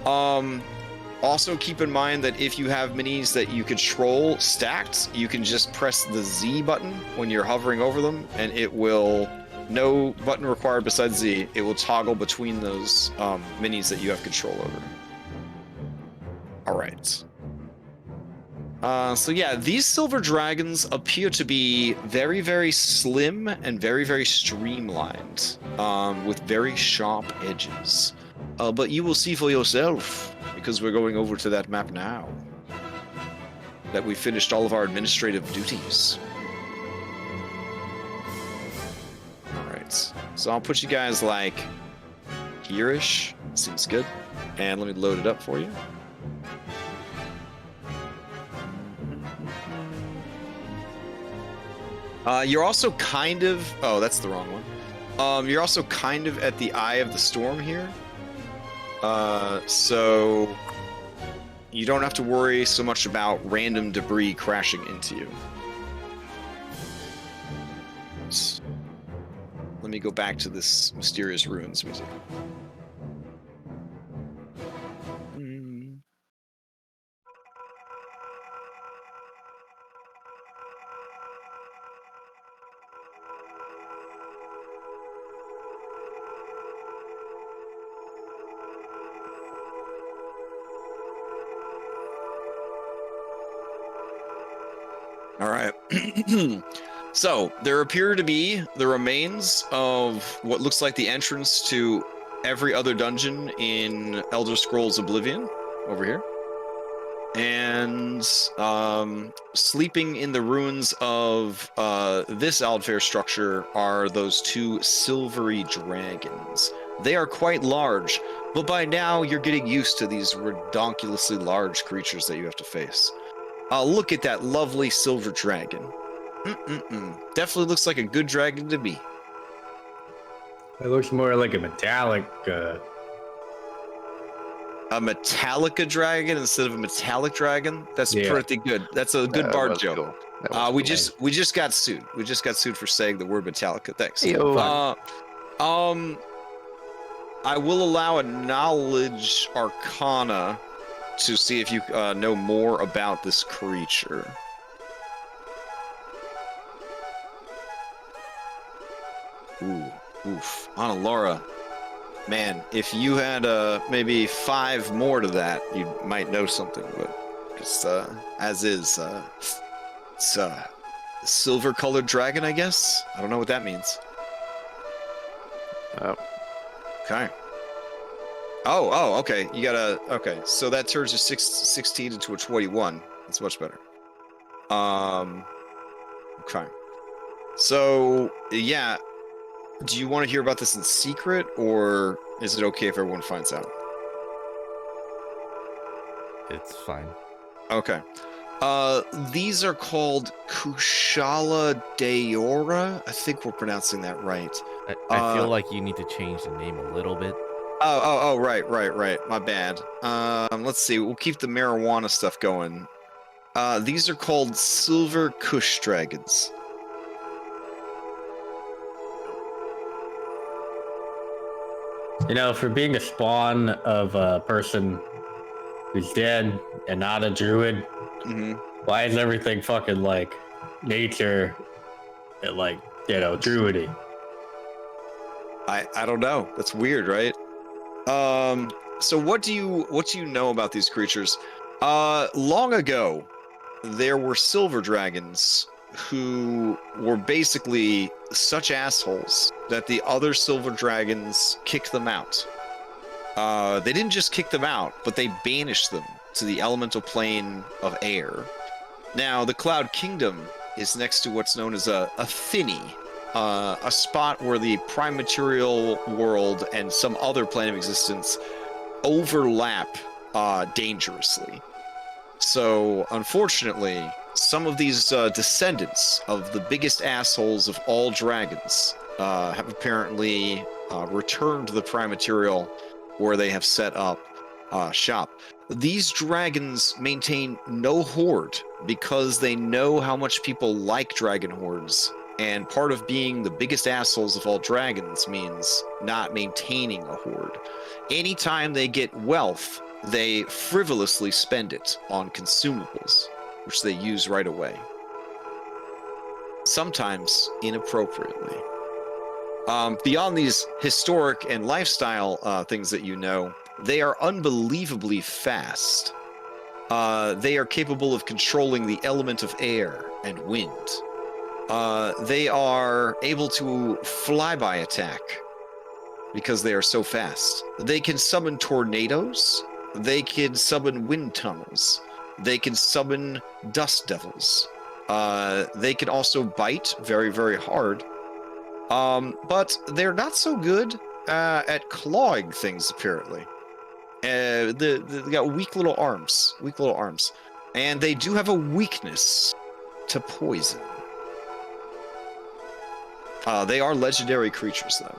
[SPEAKER 1] Also keep in mind that if you have minis that you control stacked, you can just press the Z button when you're hovering over them, and it will, no button required besides Z, it will toggle between those minis that you have control over. All right. So yeah, these silver dragons appear to be very, very slim and very, very streamlined, with very sharp edges. But you will see for yourself, because we're going over to that map now, that we finished all of our administrative duties. All right. So I'll put you guys like here-ish. Seems good. And let me load it up for you. You're also kind of... Oh, that's the wrong one. You're also kind of at the eye of the storm here. So you don't have to worry so much about random debris crashing into you. Let me go back to this Mysterious Ruins music. All right. So there appear to be the remains of what looks like the entrance to every other dungeon in Elder Scrolls Oblivion over here. And sleeping in the ruins of this Aldfaer structure are those 2 silvery dragons. They are quite large, but by now you're getting used to these redonkulously large creatures that you have to face. Look at that lovely silver dragon. Definitely looks like a good dragon to me.
[SPEAKER 8] It looks more like a metallic.
[SPEAKER 1] A Metallica dragon instead of a metallic dragon? That's pretty good. That's a good bard joke. Cool. We just got sued. We just got sued for saying the word Metallica. Thanks. I will allow a knowledge arcana to see if you know more about this creature. Oof. Anna Laura, man, if you had maybe 5 more to that, you might know something, but It's as is. It's silver-colored dragon, I guess. I don't know what that means.
[SPEAKER 3] Oh,
[SPEAKER 1] Okay. Oh, okay. You gotta. Okay, so that turns your 16 into a 21. That's much better. Okay. So yeah, do you want to hear about this in secret, or is it okay if everyone finds out?
[SPEAKER 6] It's fine.
[SPEAKER 1] Okay. These are called Kushala Deora. I think we're pronouncing that right.
[SPEAKER 6] I feel like you need to change the name a little bit.
[SPEAKER 1] Oh, right. My bad. Let's see. We'll keep the marijuana stuff going. These are called Silver Kush Dragons.
[SPEAKER 8] You know, for being a spawn of a person who's dead and not a druid,
[SPEAKER 1] Mm-hmm.
[SPEAKER 8] why is everything fucking like nature and like, you know, druidy?
[SPEAKER 1] I don't know. That's weird, right? So what do you know about these creatures? Long ago, there were silver dragons who were basically such assholes that the other silver dragons kicked them out. They didn't just kick them out, but they banished them to the elemental plane of air. Now, the Cloud Kingdom is next to what's known as a Finny, a spot where the prime material world and some other plane of existence overlap dangerously. So, unfortunately, some of these descendants of the biggest assholes of all dragons have apparently returned to the prime material where they have set up shop. These dragons maintain no horde because they know how much people like dragon hordes, and part of being the biggest assholes of all dragons means not maintaining a horde. Anytime they get wealth, they frivolously spend it on consumables, which they use right away. Sometimes inappropriately. Beyond these historic and lifestyle things that you know, they are unbelievably fast. They are capable of controlling the element of air and wind. They are able to flyby attack because they are so fast. They can summon tornadoes. They can summon wind tunnels. They can summon dust devils. They can also bite very, very hard. But they're not so good at clawing things, apparently. They got weak little arms. And they do have a weakness to poison. They are legendary creatures, though.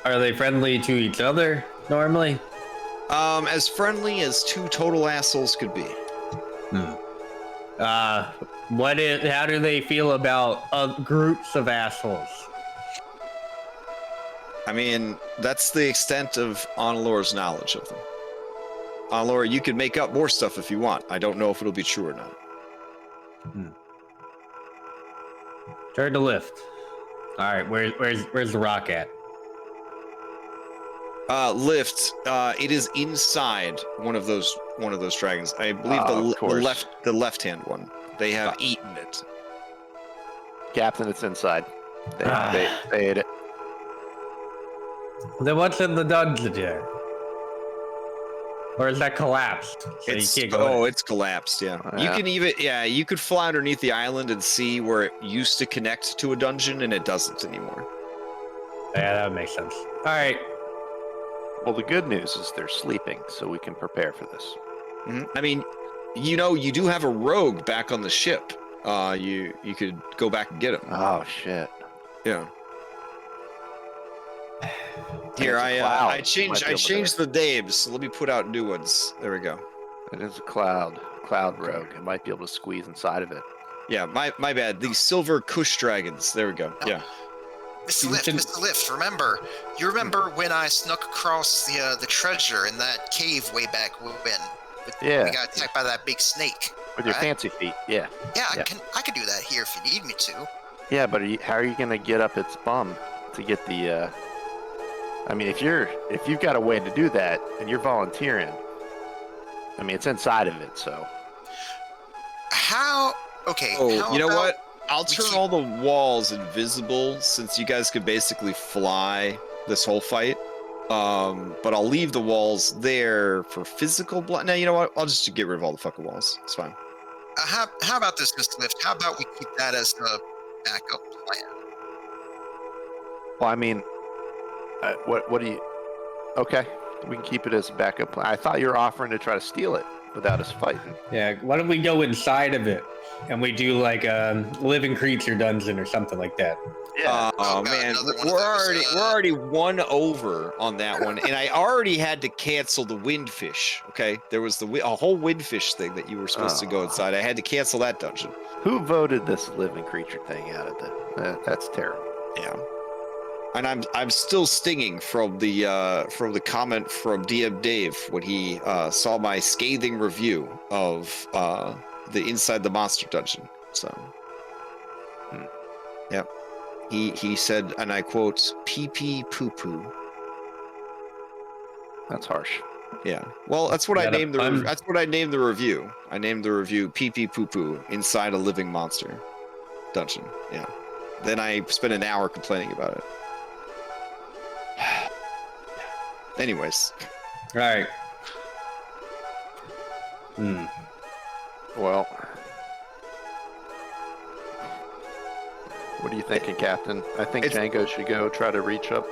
[SPEAKER 8] Are they friendly to each other normally?
[SPEAKER 1] As friendly as two total assholes could be.
[SPEAKER 8] How do they feel about groups of assholes?
[SPEAKER 1] I mean, that's the extent of Onlor's knowledge of them. Onlor, you can make up more stuff if you want. I don't know if it'll be true or not.
[SPEAKER 8] Turn to lift. All right, where's the rock at?
[SPEAKER 1] Lift. It is inside one of those dragons. I believe the left-hand one. They have eaten it.
[SPEAKER 3] Captain, it's inside. They ate it.
[SPEAKER 8] Then what's in the dungeon here? Or is that collapsed? So
[SPEAKER 1] It's
[SPEAKER 8] you can't go in?
[SPEAKER 1] it's collapsed. Yeah.
[SPEAKER 3] Oh,
[SPEAKER 1] You
[SPEAKER 3] yeah.
[SPEAKER 1] can even you could fly underneath the island and see where it used to connect to a dungeon, and it doesn't anymore.
[SPEAKER 8] Yeah, that would make sense. All right.
[SPEAKER 3] Well, the good news is they're sleeping, so we can prepare for this.
[SPEAKER 1] I mean, you do have a rogue back on the ship. You could go back and get him.
[SPEAKER 3] Oh shit!
[SPEAKER 1] Yeah. Here,
[SPEAKER 3] It's a cloud.
[SPEAKER 1] I changed the names. So let me put out new ones. There we go.
[SPEAKER 3] It is a cloud rogue. It might be able to squeeze inside of it.
[SPEAKER 1] Yeah, my bad. The silver Kush dragons. There we go. Yeah.
[SPEAKER 4] Mr. Lift, remember when I snuck across the treasure in that cave way back when?
[SPEAKER 3] Yeah.
[SPEAKER 4] We got attacked by that big snake.
[SPEAKER 3] With your
[SPEAKER 4] right?
[SPEAKER 3] fancy feet, yeah.
[SPEAKER 4] Yeah, I could do that here if you need me to.
[SPEAKER 3] Yeah, but how are you gonna get up its bum to get the. I mean, if you've got a way to do that and you're volunteering, I mean, it's inside of it, so.
[SPEAKER 4] How? Okay.
[SPEAKER 1] Oh,
[SPEAKER 4] how
[SPEAKER 1] you know
[SPEAKER 4] about
[SPEAKER 1] what? I'll
[SPEAKER 4] we
[SPEAKER 1] turn
[SPEAKER 4] keep-
[SPEAKER 1] all the walls invisible since you guys could basically fly this whole fight. But I'll leave the walls there for physical block. No, you know what? I'll just get rid of all the fucking walls. It's fine.
[SPEAKER 4] How about this, Mr. Lift? How about we keep that as a backup plan?
[SPEAKER 3] Well, I mean, what do you? Okay, we can keep it as a backup plan. I thought you were offering to try to steal it without us fighting.
[SPEAKER 8] Yeah, why don't we go inside of it and we do like a living creature dungeon or something like that?
[SPEAKER 3] Yeah.
[SPEAKER 1] Oh
[SPEAKER 4] God,
[SPEAKER 1] man,
[SPEAKER 4] another one of
[SPEAKER 1] we're
[SPEAKER 4] those,
[SPEAKER 1] already one over on that one, and I already had to cancel the windfish. Okay, there was a whole windfish thing that you were supposed to go inside. I had to cancel that dungeon.
[SPEAKER 3] Who voted this living creature thing out of the? That's terrible.
[SPEAKER 1] Yeah, and I'm still stinging from the comment from DM Dave when he saw my scathing review of the Inside the Monster dungeon. So, yep. He said, and I quote, "Pee pee poo poo."
[SPEAKER 3] That's harsh.
[SPEAKER 1] Yeah. Well, that's what I
[SPEAKER 8] Yeah,
[SPEAKER 1] named the.
[SPEAKER 8] I'm-
[SPEAKER 1] That's what I named the review. I named the review "Pee pee poo poo" inside a living monster dungeon. Yeah. Then I spent an hour complaining about it. Anyways,
[SPEAKER 8] All right.
[SPEAKER 3] Well, what are you thinking, Captain? I think Django should go try to reach up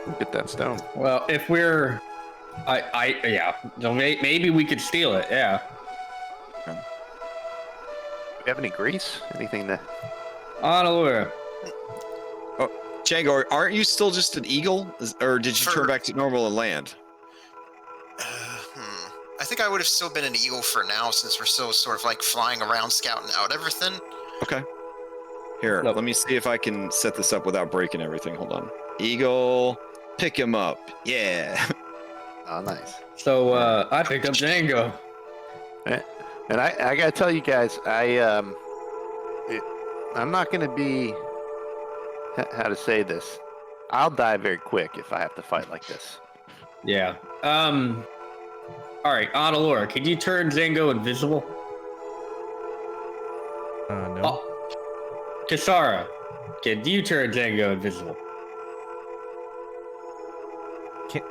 [SPEAKER 3] and get that stone.
[SPEAKER 8] Well, if we're, yeah. So maybe we could steal it. Yeah.
[SPEAKER 3] Do you have any grease? Anything to?
[SPEAKER 8] Onalura.
[SPEAKER 1] Django, aren't you still just an eagle, or did you turn
[SPEAKER 4] Sure.
[SPEAKER 1] back to normal and land?
[SPEAKER 4] I think I would have still been an eagle for now, since we're still sort of like flying around, scouting out everything.
[SPEAKER 1] Okay. Here,
[SPEAKER 8] Nope.
[SPEAKER 1] let me see if I can set this up without breaking everything. Hold on. Eagle, pick him up. Yeah.
[SPEAKER 3] Oh, nice.
[SPEAKER 8] So I picked up Django.
[SPEAKER 3] And I gotta tell you guys, I'm not gonna be. How to say this? I'll die very quick if I have to fight like this.
[SPEAKER 8] Yeah. All right, Onalura, could you turn Django invisible?
[SPEAKER 6] No.
[SPEAKER 8] Oh, Kasara, can you turn Django invisible?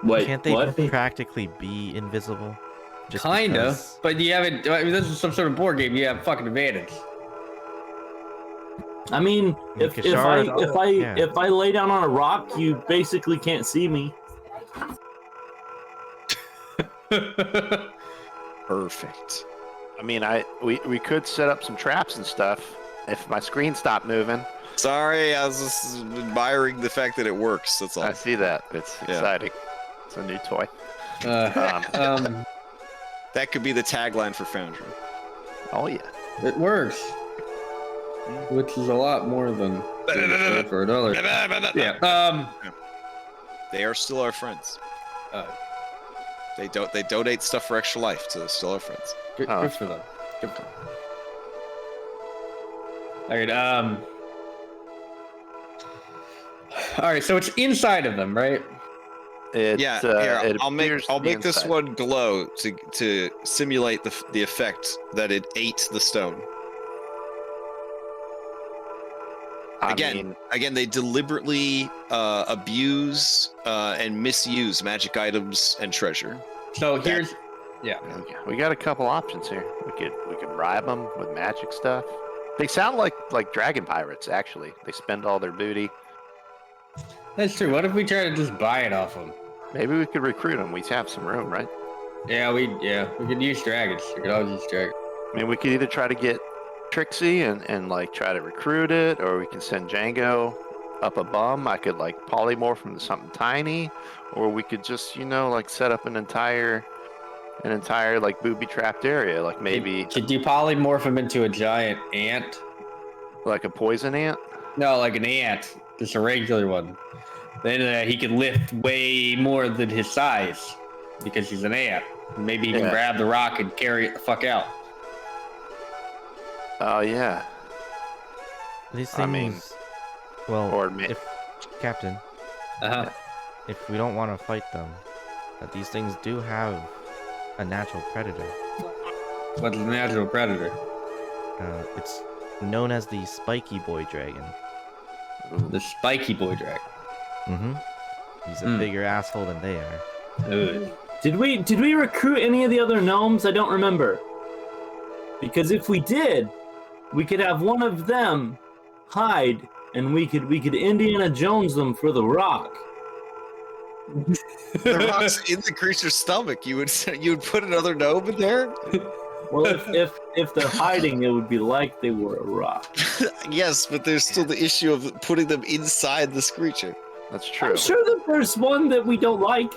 [SPEAKER 5] Wait,
[SPEAKER 6] Can't they
[SPEAKER 5] what?
[SPEAKER 6] practically be invisible? Just
[SPEAKER 8] Kinda,
[SPEAKER 6] because-
[SPEAKER 8] but you haven't. I mean, this is some sort of board game. You have fucking advantage.
[SPEAKER 5] I mean, if
[SPEAKER 6] Kashara-
[SPEAKER 5] I lay down on a rock, you basically can't see me.
[SPEAKER 1] Perfect.
[SPEAKER 3] I mean, we could set up some traps and stuff if my screen stopped moving.
[SPEAKER 1] Sorry, I was just admiring the fact that it works. That's all.
[SPEAKER 3] I see that. It's
[SPEAKER 1] Yeah.
[SPEAKER 3] exciting. It's a new toy.
[SPEAKER 1] That could be the tagline for Foundry.
[SPEAKER 3] Oh yeah.
[SPEAKER 8] It works, which is a lot more than for another. Yeah.
[SPEAKER 1] They are still our friends. They donate stuff for extra life, so they're still our friends.
[SPEAKER 8] Good,
[SPEAKER 3] Oh.
[SPEAKER 8] good for them. Good for them. All right. All right. So it's inside of them, right?
[SPEAKER 3] It,
[SPEAKER 1] Yeah,
[SPEAKER 3] it
[SPEAKER 1] here, I'll
[SPEAKER 3] appears to be
[SPEAKER 1] make this
[SPEAKER 3] inside.
[SPEAKER 1] one glow to simulate the effect that it ate the stone.
[SPEAKER 3] I
[SPEAKER 1] Again,
[SPEAKER 3] mean,
[SPEAKER 1] they deliberately abuse and misuse magic items and treasure.
[SPEAKER 8] So here's, yeah.
[SPEAKER 3] we got a couple options here. We could bribe them with magic stuff. They sound like dragon pirates. Actually, they spend all their booty.
[SPEAKER 8] That's true. What if we try to just buy it off them?
[SPEAKER 3] Maybe we could recruit them. We have some room, right?
[SPEAKER 8] Yeah, we could use dragons. We could always use dragons.
[SPEAKER 3] I mean, we could either try to get Trixie and like try to recruit it, or we can send Django up a bum. I could like polymorph into something tiny, or we could just like set up an entire like booby trapped area, like maybe
[SPEAKER 8] Could you polymorph him into a giant ant?
[SPEAKER 3] like a poison ant.
[SPEAKER 8] No, like an ant, just a regular one. Then he could lift way more than his size because he's an ant. Maybe he can
[SPEAKER 3] Yeah.
[SPEAKER 8] grab the rock and carry it the fuck out.
[SPEAKER 3] Oh yeah.
[SPEAKER 6] These things.
[SPEAKER 3] I mean,
[SPEAKER 6] well,
[SPEAKER 3] or ma-
[SPEAKER 6] Captain,
[SPEAKER 8] Uh-huh.
[SPEAKER 6] if we don't want to fight them, these things do have a natural predator.
[SPEAKER 8] What's the natural predator?
[SPEAKER 6] It's known as the spiky boy dragon.
[SPEAKER 8] The spiky boy dragon.
[SPEAKER 6] Mm-hmm. He's a bigger asshole than they are.
[SPEAKER 8] Ugh.
[SPEAKER 5] Did we recruit any of the other gnomes? I don't remember. Because if we did, we could have one of them hide, and we could Indiana Jones them for the rock.
[SPEAKER 1] The rock's in the creature's stomach. You would put another gnome in there?
[SPEAKER 5] Well, if they're hiding, it would be like they were a rock.
[SPEAKER 1] Yes, but there's still the issue of putting them inside this creature.
[SPEAKER 3] That's true.
[SPEAKER 5] I'm sure that there's one that we don't like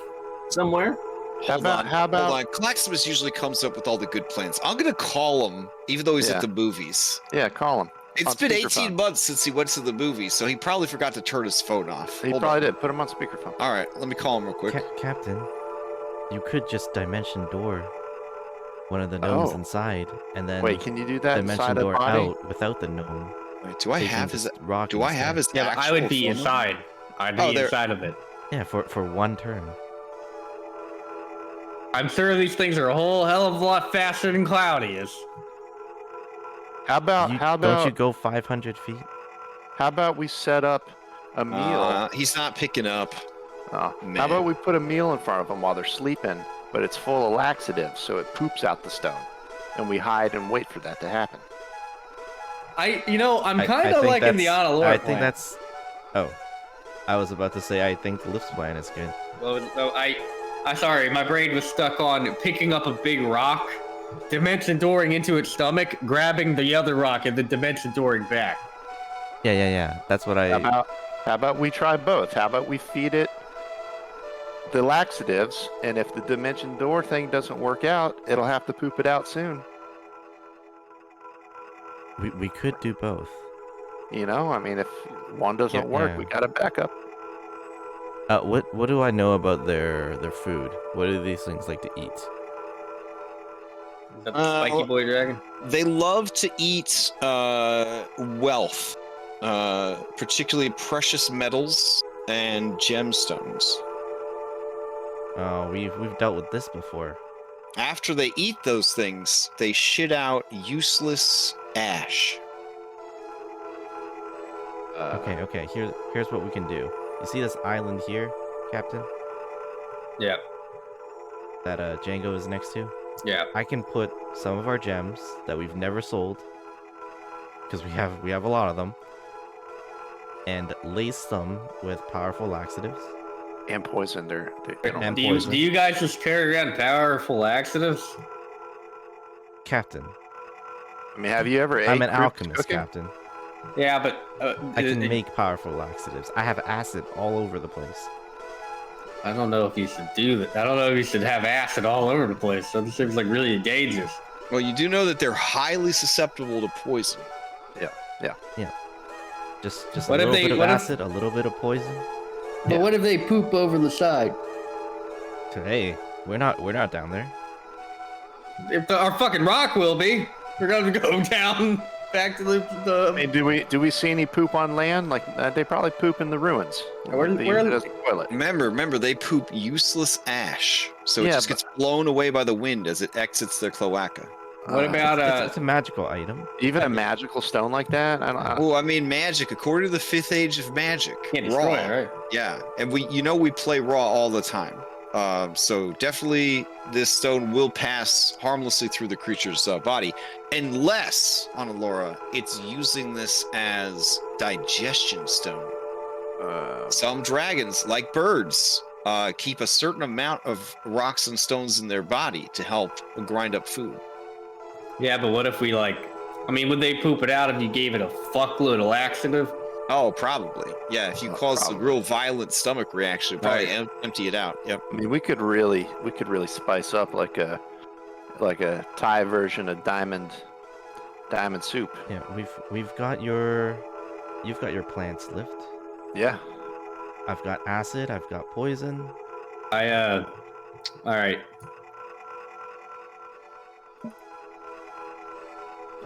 [SPEAKER 5] somewhere.
[SPEAKER 3] How about
[SPEAKER 1] Hold on. Claximus usually comes up with all the good plans. I'm gonna call him, even though he's
[SPEAKER 3] Yeah.
[SPEAKER 1] at the movies.
[SPEAKER 3] Yeah, call him.
[SPEAKER 1] It's
[SPEAKER 3] On
[SPEAKER 1] been
[SPEAKER 3] speakerphone.
[SPEAKER 1] 18 months since he went to the movies, so he probably forgot to turn his phone off.
[SPEAKER 3] He
[SPEAKER 1] Hold
[SPEAKER 3] probably
[SPEAKER 1] on.
[SPEAKER 3] did. Put him on speakerphone.
[SPEAKER 1] All right, let me call him real quick.
[SPEAKER 6] Captain, you could just dimension door one of the gnomes
[SPEAKER 3] Oh.
[SPEAKER 6] inside, and then
[SPEAKER 3] Wait, can you do that
[SPEAKER 6] dimension
[SPEAKER 3] inside a
[SPEAKER 6] door
[SPEAKER 3] body?
[SPEAKER 6] out without the gnome.
[SPEAKER 1] Wait, do I
[SPEAKER 6] Taking
[SPEAKER 1] have his?
[SPEAKER 6] just rock
[SPEAKER 1] Do I
[SPEAKER 6] instead.
[SPEAKER 1] have his?
[SPEAKER 8] Yeah, but I
[SPEAKER 1] actual
[SPEAKER 8] would be
[SPEAKER 1] phone number?
[SPEAKER 8] inside. I'd be
[SPEAKER 1] Oh, there-
[SPEAKER 8] inside of it.
[SPEAKER 6] Yeah, for one turn.
[SPEAKER 8] I'm sure these things are a whole hell of a lot faster than Cloudy is.
[SPEAKER 3] How about
[SPEAKER 6] Don't you go 500 feet?
[SPEAKER 3] how about we set up a meal?
[SPEAKER 1] He's not picking up. man.
[SPEAKER 3] How about we put a meal in front of them while they're sleeping, but it's full of laxatives, so it poops out the stone, and we hide and wait for that to happen.
[SPEAKER 8] I'm
[SPEAKER 6] I
[SPEAKER 8] kind of
[SPEAKER 6] think
[SPEAKER 8] liking the
[SPEAKER 6] that's-
[SPEAKER 8] Honolulu
[SPEAKER 6] I
[SPEAKER 8] plan.
[SPEAKER 6] think that's. Oh, I was about to say I think the Lift's plan is good.
[SPEAKER 8] Well, no, I'm sorry, my brain was stuck on picking up a big rock, dimension dooring into its stomach, grabbing the other rock, and then dimension dooring back.
[SPEAKER 6] Yeah. That's what I.
[SPEAKER 3] How about we try both? How about we feed it the laxatives, and if the dimension door thing doesn't work out, it'll have to poop it out soon.
[SPEAKER 6] We could do both.
[SPEAKER 3] You know, I mean, if one doesn't
[SPEAKER 6] Yeah,
[SPEAKER 3] work,
[SPEAKER 6] yeah.
[SPEAKER 3] we got a backup.
[SPEAKER 6] What do I know about their food? What do these things like to eat?
[SPEAKER 8] Is that the spiky boy dragon?
[SPEAKER 1] They love to eat wealth, particularly precious metals and gemstones.
[SPEAKER 6] Oh, we've dealt with this before.
[SPEAKER 1] After they eat those things, they shit out useless ash.
[SPEAKER 6] Okay. Here's what we can do. You see this island here, Captain?
[SPEAKER 8] Yeah.
[SPEAKER 6] That Django is next to?
[SPEAKER 8] Yeah.
[SPEAKER 6] I can put some of our gems that we've never sold, because we have a lot of them, and lace them with powerful laxatives.
[SPEAKER 3] And poison, they don't.
[SPEAKER 6] And
[SPEAKER 8] Do
[SPEAKER 6] poison.
[SPEAKER 8] you guys just carry around powerful laxatives?
[SPEAKER 6] Captain,
[SPEAKER 3] I mean, have you ever ate
[SPEAKER 6] I'm an
[SPEAKER 3] group
[SPEAKER 6] alchemist,
[SPEAKER 3] cooking?
[SPEAKER 6] Captain.
[SPEAKER 8] Yeah, but
[SPEAKER 6] I can make powerful laxatives. I have acid all over the place.
[SPEAKER 8] I don't know if you should do that. I don't know if you should have acid all over the place. That seems like really dangerous.
[SPEAKER 1] Well, you do know that they're highly susceptible to poison.
[SPEAKER 6] Just
[SPEAKER 8] What
[SPEAKER 6] a
[SPEAKER 8] if
[SPEAKER 6] little
[SPEAKER 8] they-
[SPEAKER 6] bit of
[SPEAKER 8] what if-
[SPEAKER 6] acid, a little bit of poison.
[SPEAKER 8] But what if they poop over the side?
[SPEAKER 6] So, hey, we're not down there.
[SPEAKER 8] If our fucking rock will be, we're gonna go down back to
[SPEAKER 3] I
[SPEAKER 8] the.
[SPEAKER 3] mean, do we see any poop on land? Like they probably poop in the ruins. They use it as a toilet.
[SPEAKER 1] Remember, they poop useless ash, so it
[SPEAKER 3] Yeah,
[SPEAKER 1] just gets blown away by the wind as it exits their cloaca.
[SPEAKER 8] What about
[SPEAKER 6] It's a magical item.
[SPEAKER 3] Even a magical stone like that? I don't.
[SPEAKER 1] Well, I mean, magic. According to the 5th Age of Magic,
[SPEAKER 8] Can't
[SPEAKER 1] raw.
[SPEAKER 8] destroy it, right?
[SPEAKER 1] Yeah, and we play raw all the time. So definitely, this stone will pass harmlessly through the creature's body, unless, Laura, it's using this as digestion stone. Some dragons, like birds, keep a certain amount of rocks and stones in their body to help grind up food.
[SPEAKER 8] Yeah, but what if we would they poop it out if you gave it a fuckload of laxative?
[SPEAKER 1] Oh, probably. Yeah, if you cause a real violent stomach reaction, probably
[SPEAKER 8] Right.
[SPEAKER 1] empty it out. Yep.
[SPEAKER 3] I mean, we could really spice up like a Thai version of diamond soup.
[SPEAKER 6] Yeah, you've got your plants lift.
[SPEAKER 3] Yeah.
[SPEAKER 6] I've got acid. I've got poison.
[SPEAKER 8] All right.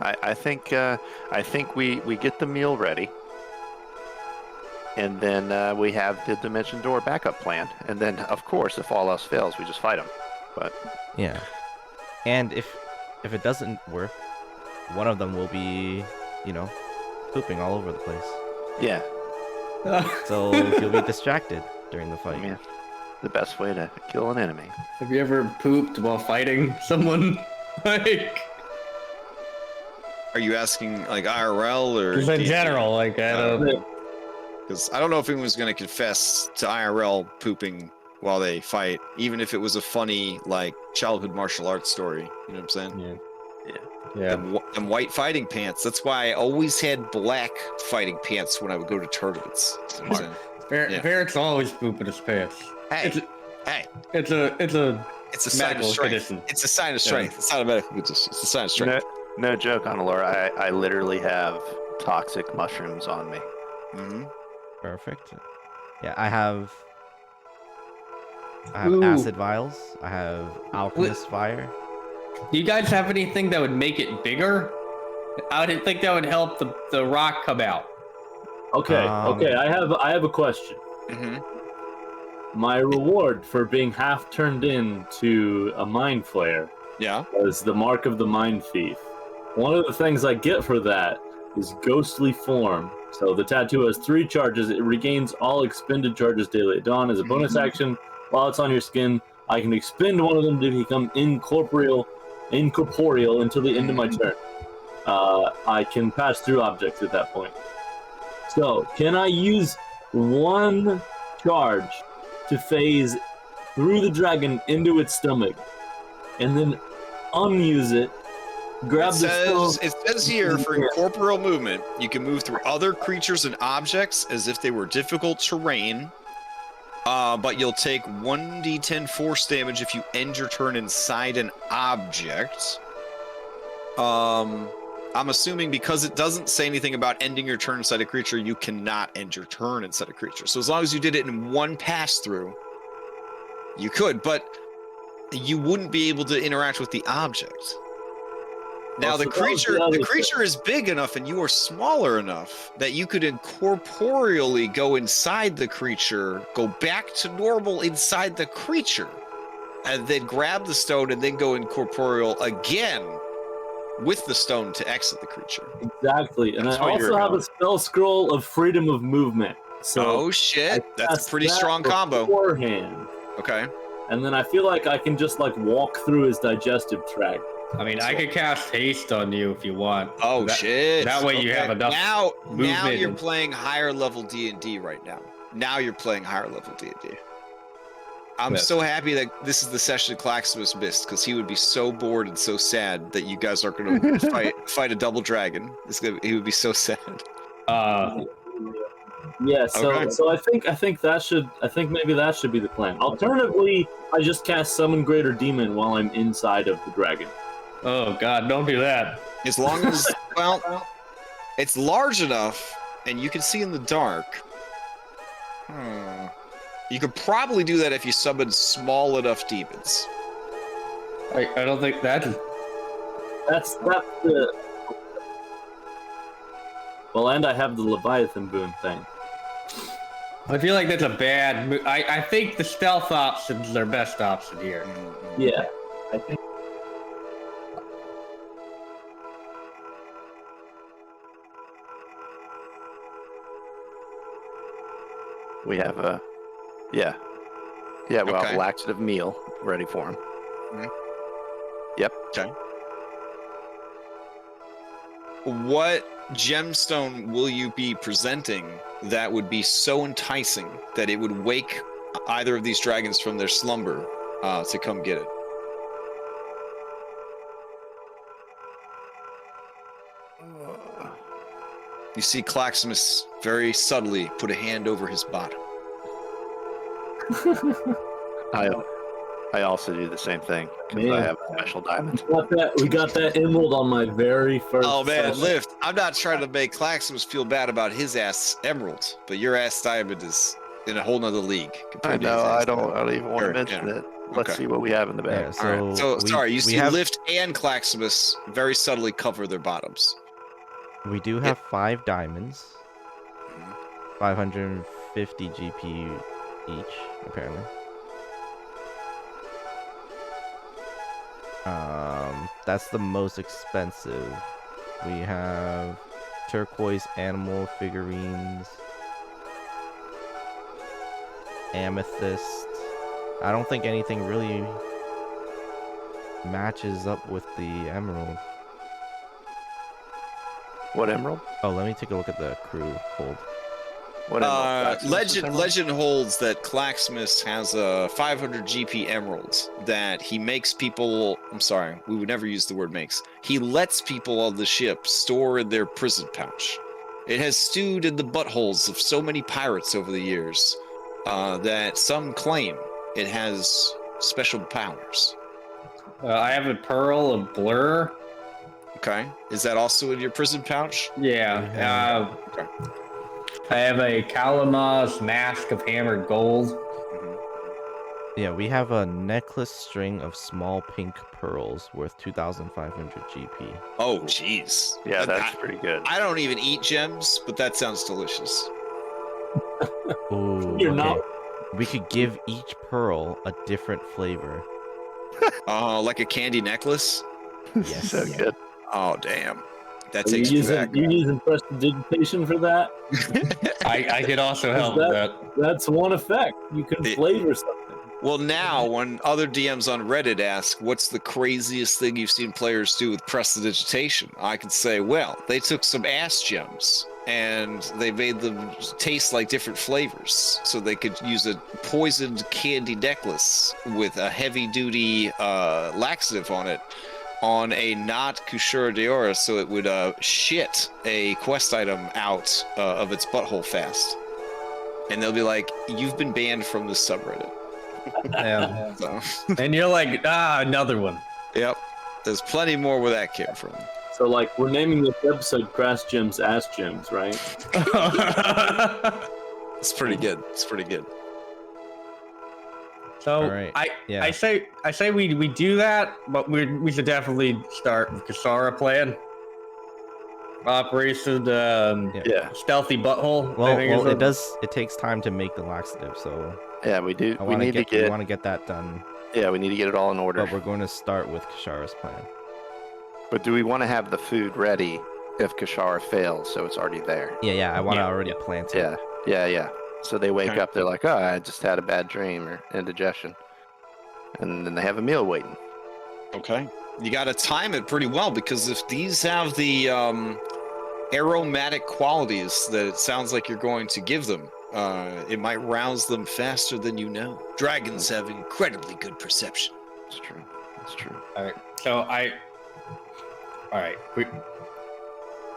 [SPEAKER 3] I think we get the meal ready. And then we have the Dimension Door backup plan. And then, of course, if all else fails, we just fight them. But
[SPEAKER 6] Yeah. And if it doesn't work, one of them will be, pooping all over the place.
[SPEAKER 3] yeah,
[SPEAKER 6] So you'll be distracted during the fight.
[SPEAKER 3] yeah, the best way to kill an enemy.
[SPEAKER 8] Have you ever pooped while fighting someone? Like,
[SPEAKER 1] Are you asking like IRL or?
[SPEAKER 8] just in general, like, I don't.
[SPEAKER 1] Because I don't know if anyone's going to confess to IRL pooping while they fight, even if it was a funny like childhood martial arts story. You know what I'm saying?
[SPEAKER 8] Yeah.
[SPEAKER 1] Them white fighting pants. That's why I always had black fighting pants when I would go to tournaments. You know what I'm saying? Yeah.
[SPEAKER 8] Barrett's always pooping his pants.
[SPEAKER 1] Hey,
[SPEAKER 8] It's a
[SPEAKER 1] it's a sign of
[SPEAKER 8] medical
[SPEAKER 1] strength.
[SPEAKER 8] condition.
[SPEAKER 1] It's a sign of strength. It's not a medical condition. It's a sign of strength.
[SPEAKER 3] No joke on Laura. I literally have toxic mushrooms on me.
[SPEAKER 1] Mm-hmm.
[SPEAKER 6] Perfect. Yeah, I have
[SPEAKER 8] Ooh.
[SPEAKER 6] acid vials. I have alchemist fire.
[SPEAKER 8] Do you guys have anything that would make it bigger? I didn't think that would help the rock come out.
[SPEAKER 5] Okay, I have a question.
[SPEAKER 1] Mm-hmm.
[SPEAKER 5] My reward for being half turned into a mind flayer
[SPEAKER 1] Yeah.
[SPEAKER 5] was the mark of the mind thief. One of the things I get for that is ghostly form. So the tattoo has 3 charges. It regains all expended charges daily at dawn. As a bonus action, while it's on your skin, I can expend one of them to become incorporeal until the end of my turn. I can pass through objects at that point. So, can I use 1 charge to phase through the dragon into its stomach, and then unuse it, grab the stone?
[SPEAKER 1] It says here for incorporeal movement, you can move through other creatures and objects as if they were difficult terrain, but you'll take 1d10 force damage if you end your turn inside an object. I'm assuming because it doesn't say anything about ending your turn inside a creature, you cannot end your turn inside a creature. So as long as you did it in 1 pass through, you could, but you wouldn't be able to interact with the object. Now the creature is big enough and you are smaller enough that you could incorporeally go inside the creature, go back to normal inside the creature, and then grab the stone and then go incorporeal again with the stone to exit the creature.
[SPEAKER 5] Exactly, and
[SPEAKER 3] That's
[SPEAKER 5] I
[SPEAKER 3] what
[SPEAKER 5] also
[SPEAKER 3] you're
[SPEAKER 5] have a
[SPEAKER 3] going.
[SPEAKER 5] spell scroll of freedom of movement. So
[SPEAKER 1] Oh shit, that's a pretty strong combo.
[SPEAKER 5] beforehand.
[SPEAKER 1] Okay.
[SPEAKER 5] And then I feel like I can just like walk through his digestive tract.
[SPEAKER 8] I mean, I could cast haste on you if you want.
[SPEAKER 1] Oh shit.
[SPEAKER 8] That way you have enough
[SPEAKER 1] Now
[SPEAKER 8] movement
[SPEAKER 1] you're
[SPEAKER 8] and-
[SPEAKER 1] playing higher level D&D right now. Now you're playing higher level D&D. I'm
[SPEAKER 8] Yes.
[SPEAKER 1] so happy that this is the session Claximus missed, because he would be so bored and so sad that you guys aren't going to fight a double dragon. He would be so sad.
[SPEAKER 5] Yeah, so
[SPEAKER 1] Okay.
[SPEAKER 5] so I think maybe that should be the plan. Alternatively, I just cast Summon Greater Demon while I'm inside of the dragon.
[SPEAKER 8] Oh god, don't do that.
[SPEAKER 1] As long as, well, it's large enough and you can see in the dark. You could probably do that if you summon small enough demons.
[SPEAKER 8] I don't think
[SPEAKER 5] That's the. Well, and I have the Leviathan boon thing.
[SPEAKER 8] I feel like that's a bad move. I think the stealth option's their best option here.
[SPEAKER 5] Yeah, I think.
[SPEAKER 3] We have a, yeah, we have
[SPEAKER 1] Okay.
[SPEAKER 3] a laxative meal ready for him. Yep.
[SPEAKER 1] Okay. What gemstone will you be presenting that would be so enticing that it would wake either of these dragons from their slumber to come get it? You see Claximus very subtly put a hand over his bottom.
[SPEAKER 3] I also do the same thing because I have a special diamond.
[SPEAKER 5] We got that emerald on my very first.
[SPEAKER 1] Oh man,
[SPEAKER 5] session.
[SPEAKER 1] Lift, I'm not trying to make Claximus feel bad about his ass emerald, but your ass diamond is in a whole nother league.
[SPEAKER 3] I
[SPEAKER 1] compared to
[SPEAKER 3] know.
[SPEAKER 1] his ass
[SPEAKER 3] I don't
[SPEAKER 1] diamond.
[SPEAKER 3] even want to
[SPEAKER 1] Sure,
[SPEAKER 3] mention
[SPEAKER 1] yeah.
[SPEAKER 3] it. Let's
[SPEAKER 1] Okay.
[SPEAKER 3] see what we have in the bag.
[SPEAKER 6] Yeah,
[SPEAKER 1] All right. So
[SPEAKER 6] we-
[SPEAKER 1] sorry, you
[SPEAKER 6] we
[SPEAKER 1] see
[SPEAKER 6] have-
[SPEAKER 1] Lift and Claximus very subtly cover their bottoms.
[SPEAKER 6] We do have 5 diamonds. 550 GP each, apparently. That's the most expensive. We have turquoise animal figurines, amethyst. I don't think anything really matches up with the emerald.
[SPEAKER 3] What emerald?
[SPEAKER 6] Oh, let me take a look at the crew hold.
[SPEAKER 3] What emerald? Blacksmith's emerald?
[SPEAKER 1] Legend holds that Clacksmith has a 500 GP emerald that he makes people. I'm sorry, we would never use the word makes. He lets people on the ship store in their prison pouch. It has stewed in the buttholes of so many pirates over the years that some claim it has special powers.
[SPEAKER 8] I have a pearl of blur.
[SPEAKER 1] Okay, is that also in your prison pouch?
[SPEAKER 8] Yeah.
[SPEAKER 1] Okay.
[SPEAKER 8] I have a Kalamaz mask of hammered gold.
[SPEAKER 6] Yeah, we have a necklace string of small pink pearls worth 2,500 GP.
[SPEAKER 1] Oh, jeez.
[SPEAKER 3] Yeah, that's pretty good.
[SPEAKER 1] I don't even eat gems, but that sounds delicious.
[SPEAKER 6] Ooh,
[SPEAKER 5] You're
[SPEAKER 6] okay.
[SPEAKER 5] not.
[SPEAKER 6] We could give each pearl a different flavor.
[SPEAKER 1] Like a candy necklace?
[SPEAKER 6] Yes.
[SPEAKER 3] So good.
[SPEAKER 1] Oh, damn. That
[SPEAKER 5] Are you
[SPEAKER 1] takes me back.
[SPEAKER 5] using prestidigitation for that?
[SPEAKER 8] I could also help with that.
[SPEAKER 5] That's one effect. You can flavor something.
[SPEAKER 1] Well, now when other DMs on Reddit ask, what's the craziest thing you've seen players do with prestidigitation? I can say, well, they took some ass gems and they made them taste like different flavors. So they could use a poisoned candy necklace with a heavy-duty laxative on it on a not Kushura Deora, so it would shit a quest item out of its butthole fast. And they'll be like, you've been banned from this subreddit.
[SPEAKER 8] Yeah.
[SPEAKER 1] So,
[SPEAKER 8] And you're like, another one.
[SPEAKER 1] yep. There's plenty more where that came from.
[SPEAKER 5] So, like, we're naming this episode Crash Gems, Ass Gems, right?
[SPEAKER 1] It's pretty good. It's pretty good.
[SPEAKER 8] So
[SPEAKER 6] All right.
[SPEAKER 8] I say we do that, but we should definitely start with Kasara plan. Operation
[SPEAKER 3] Yeah.
[SPEAKER 8] Stealthy Butthole. I
[SPEAKER 6] Well,
[SPEAKER 8] think is
[SPEAKER 6] it takes time to make the laxative, so
[SPEAKER 3] Yeah, we do.
[SPEAKER 6] I
[SPEAKER 3] We
[SPEAKER 6] want
[SPEAKER 3] need to
[SPEAKER 6] we
[SPEAKER 3] get.
[SPEAKER 6] want to get that done.
[SPEAKER 3] Yeah, we need to get it all in order.
[SPEAKER 6] But we're going to start with Kashara's plan.
[SPEAKER 3] But do we want to have the food ready if Kashara fails, so it's already there?
[SPEAKER 6] Yeah, I want to already plant it.
[SPEAKER 3] Yeah. So they wake
[SPEAKER 1] Okay.
[SPEAKER 3] up, they're like, oh, I just had a bad dream or indigestion. And then they have a meal waiting.
[SPEAKER 1] Okay. You got to time it pretty well, because if these have the aromatic qualities that it sounds like you're going to give them, it might rouse them faster than you know. Dragons have incredibly good perception.
[SPEAKER 3] That's true. That's true.
[SPEAKER 8] All right. So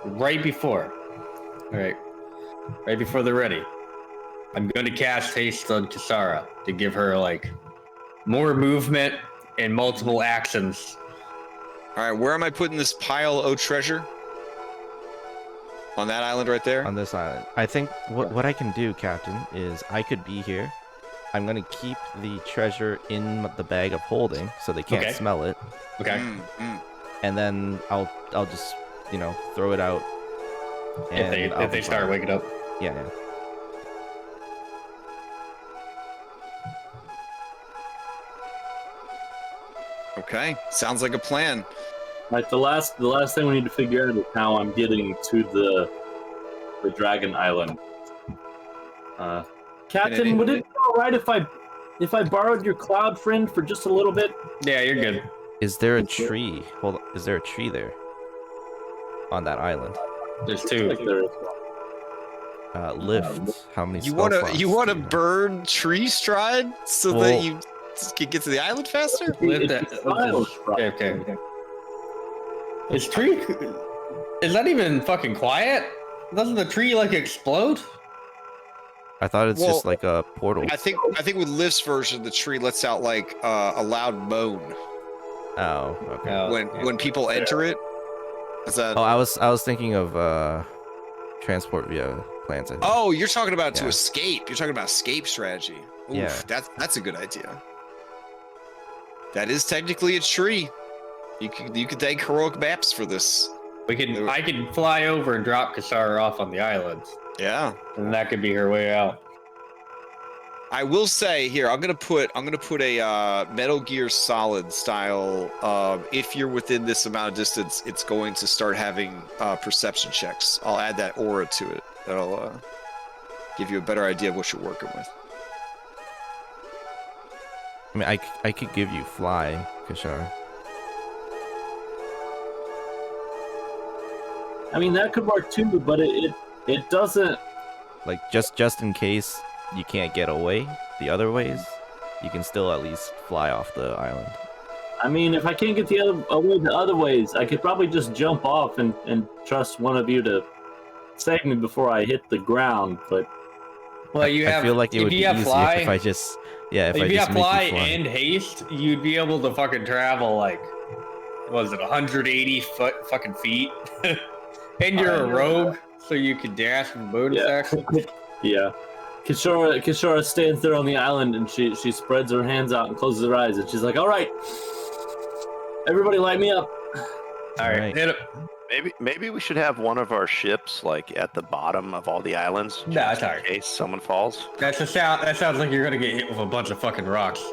[SPEAKER 8] right before they're ready, I'm going to cast haste on Kasara to give her like more movement and multiple actions.
[SPEAKER 1] All right, where am I putting this pile of treasure? On that island right there?
[SPEAKER 6] On this island. I think what I can do, Captain, is I could be here. I'm going to keep the treasure in the bag of holding so they can't
[SPEAKER 8] Okay.
[SPEAKER 6] smell it.
[SPEAKER 8] Okay.
[SPEAKER 6] And then I'll just, throw it out. And
[SPEAKER 8] If they start waking up.
[SPEAKER 6] Yeah.
[SPEAKER 1] Okay, sounds like a plan.
[SPEAKER 5] Right, the last thing we need to figure out is how I'm getting to the Dragon Island. Captain, would it be all right if I borrowed your cloud friend for just a little bit?
[SPEAKER 8] Yeah, you're good.
[SPEAKER 6] Is there a tree? Hold on. Is there a tree there? On that island?
[SPEAKER 8] There's
[SPEAKER 5] Like
[SPEAKER 8] two.
[SPEAKER 5] there is.
[SPEAKER 6] Lift. How many
[SPEAKER 1] You
[SPEAKER 6] spell
[SPEAKER 1] want to
[SPEAKER 6] slots
[SPEAKER 1] you
[SPEAKER 6] do
[SPEAKER 1] want to
[SPEAKER 6] have?
[SPEAKER 1] burn tree stride so
[SPEAKER 6] Well-
[SPEAKER 1] that you can get to the island faster?
[SPEAKER 8] Lift
[SPEAKER 5] It's
[SPEAKER 8] that.
[SPEAKER 5] a style stride.
[SPEAKER 8] Okay. Is that even fucking quiet? Doesn't the tree like explode?
[SPEAKER 6] I thought it's just
[SPEAKER 1] Well,
[SPEAKER 6] like a portal.
[SPEAKER 1] I think with Lift's version, the tree lets out like a loud moan
[SPEAKER 6] Oh, okay.
[SPEAKER 1] when people enter it. Is that?
[SPEAKER 6] Oh, I was thinking of transport via plants. I think.
[SPEAKER 1] Oh, you're talking about to
[SPEAKER 6] Yeah.
[SPEAKER 1] escape. You're talking about escape strategy. Oof,
[SPEAKER 6] Yeah.
[SPEAKER 1] that's a good idea. That is technically a tree. You could thank heroic maps for this.
[SPEAKER 8] I could fly over and drop Kasara off on the island.
[SPEAKER 1] Yeah.
[SPEAKER 8] And that could be her way out.
[SPEAKER 1] I will say here, I'm gonna put a Metal Gear Solid style. If you're within this amount of distance, it's going to start having perception checks. I'll add that aura to it. That'll give you a better idea of what you're working with.
[SPEAKER 6] I mean, I could give you fly, Kashar.
[SPEAKER 5] I mean, that could work too, but it doesn't.
[SPEAKER 6] Like just in case you can't get away the other ways, you can still at least fly off the island.
[SPEAKER 5] I mean, if I can't get away the other ways, I could probably just jump off and trust one of you to save me before I hit the ground. But
[SPEAKER 8] Well, you have.
[SPEAKER 6] I feel like it
[SPEAKER 8] if
[SPEAKER 6] would be
[SPEAKER 8] you have
[SPEAKER 6] easier
[SPEAKER 8] fly,
[SPEAKER 6] if I just if I
[SPEAKER 8] you
[SPEAKER 6] just
[SPEAKER 8] have
[SPEAKER 6] make
[SPEAKER 8] fly
[SPEAKER 6] you fly.
[SPEAKER 8] and haste, you'd be able to fucking travel like, what was it, 180 fucking feet? And you're a rogue, so you can dash with bonus action.
[SPEAKER 5] yeah, Kishora stands there on the island and she spreads her hands out and closes her eyes and she's like, "All right, everybody, light me up."
[SPEAKER 8] All right,
[SPEAKER 6] Alright.
[SPEAKER 8] hit it.
[SPEAKER 3] Maybe we should have one of our ships like at the bottom of all the islands.
[SPEAKER 8] No, it's
[SPEAKER 3] just in
[SPEAKER 8] alright.
[SPEAKER 3] case someone falls.
[SPEAKER 8] That sounds like you're gonna get hit with a bunch of fucking rocks.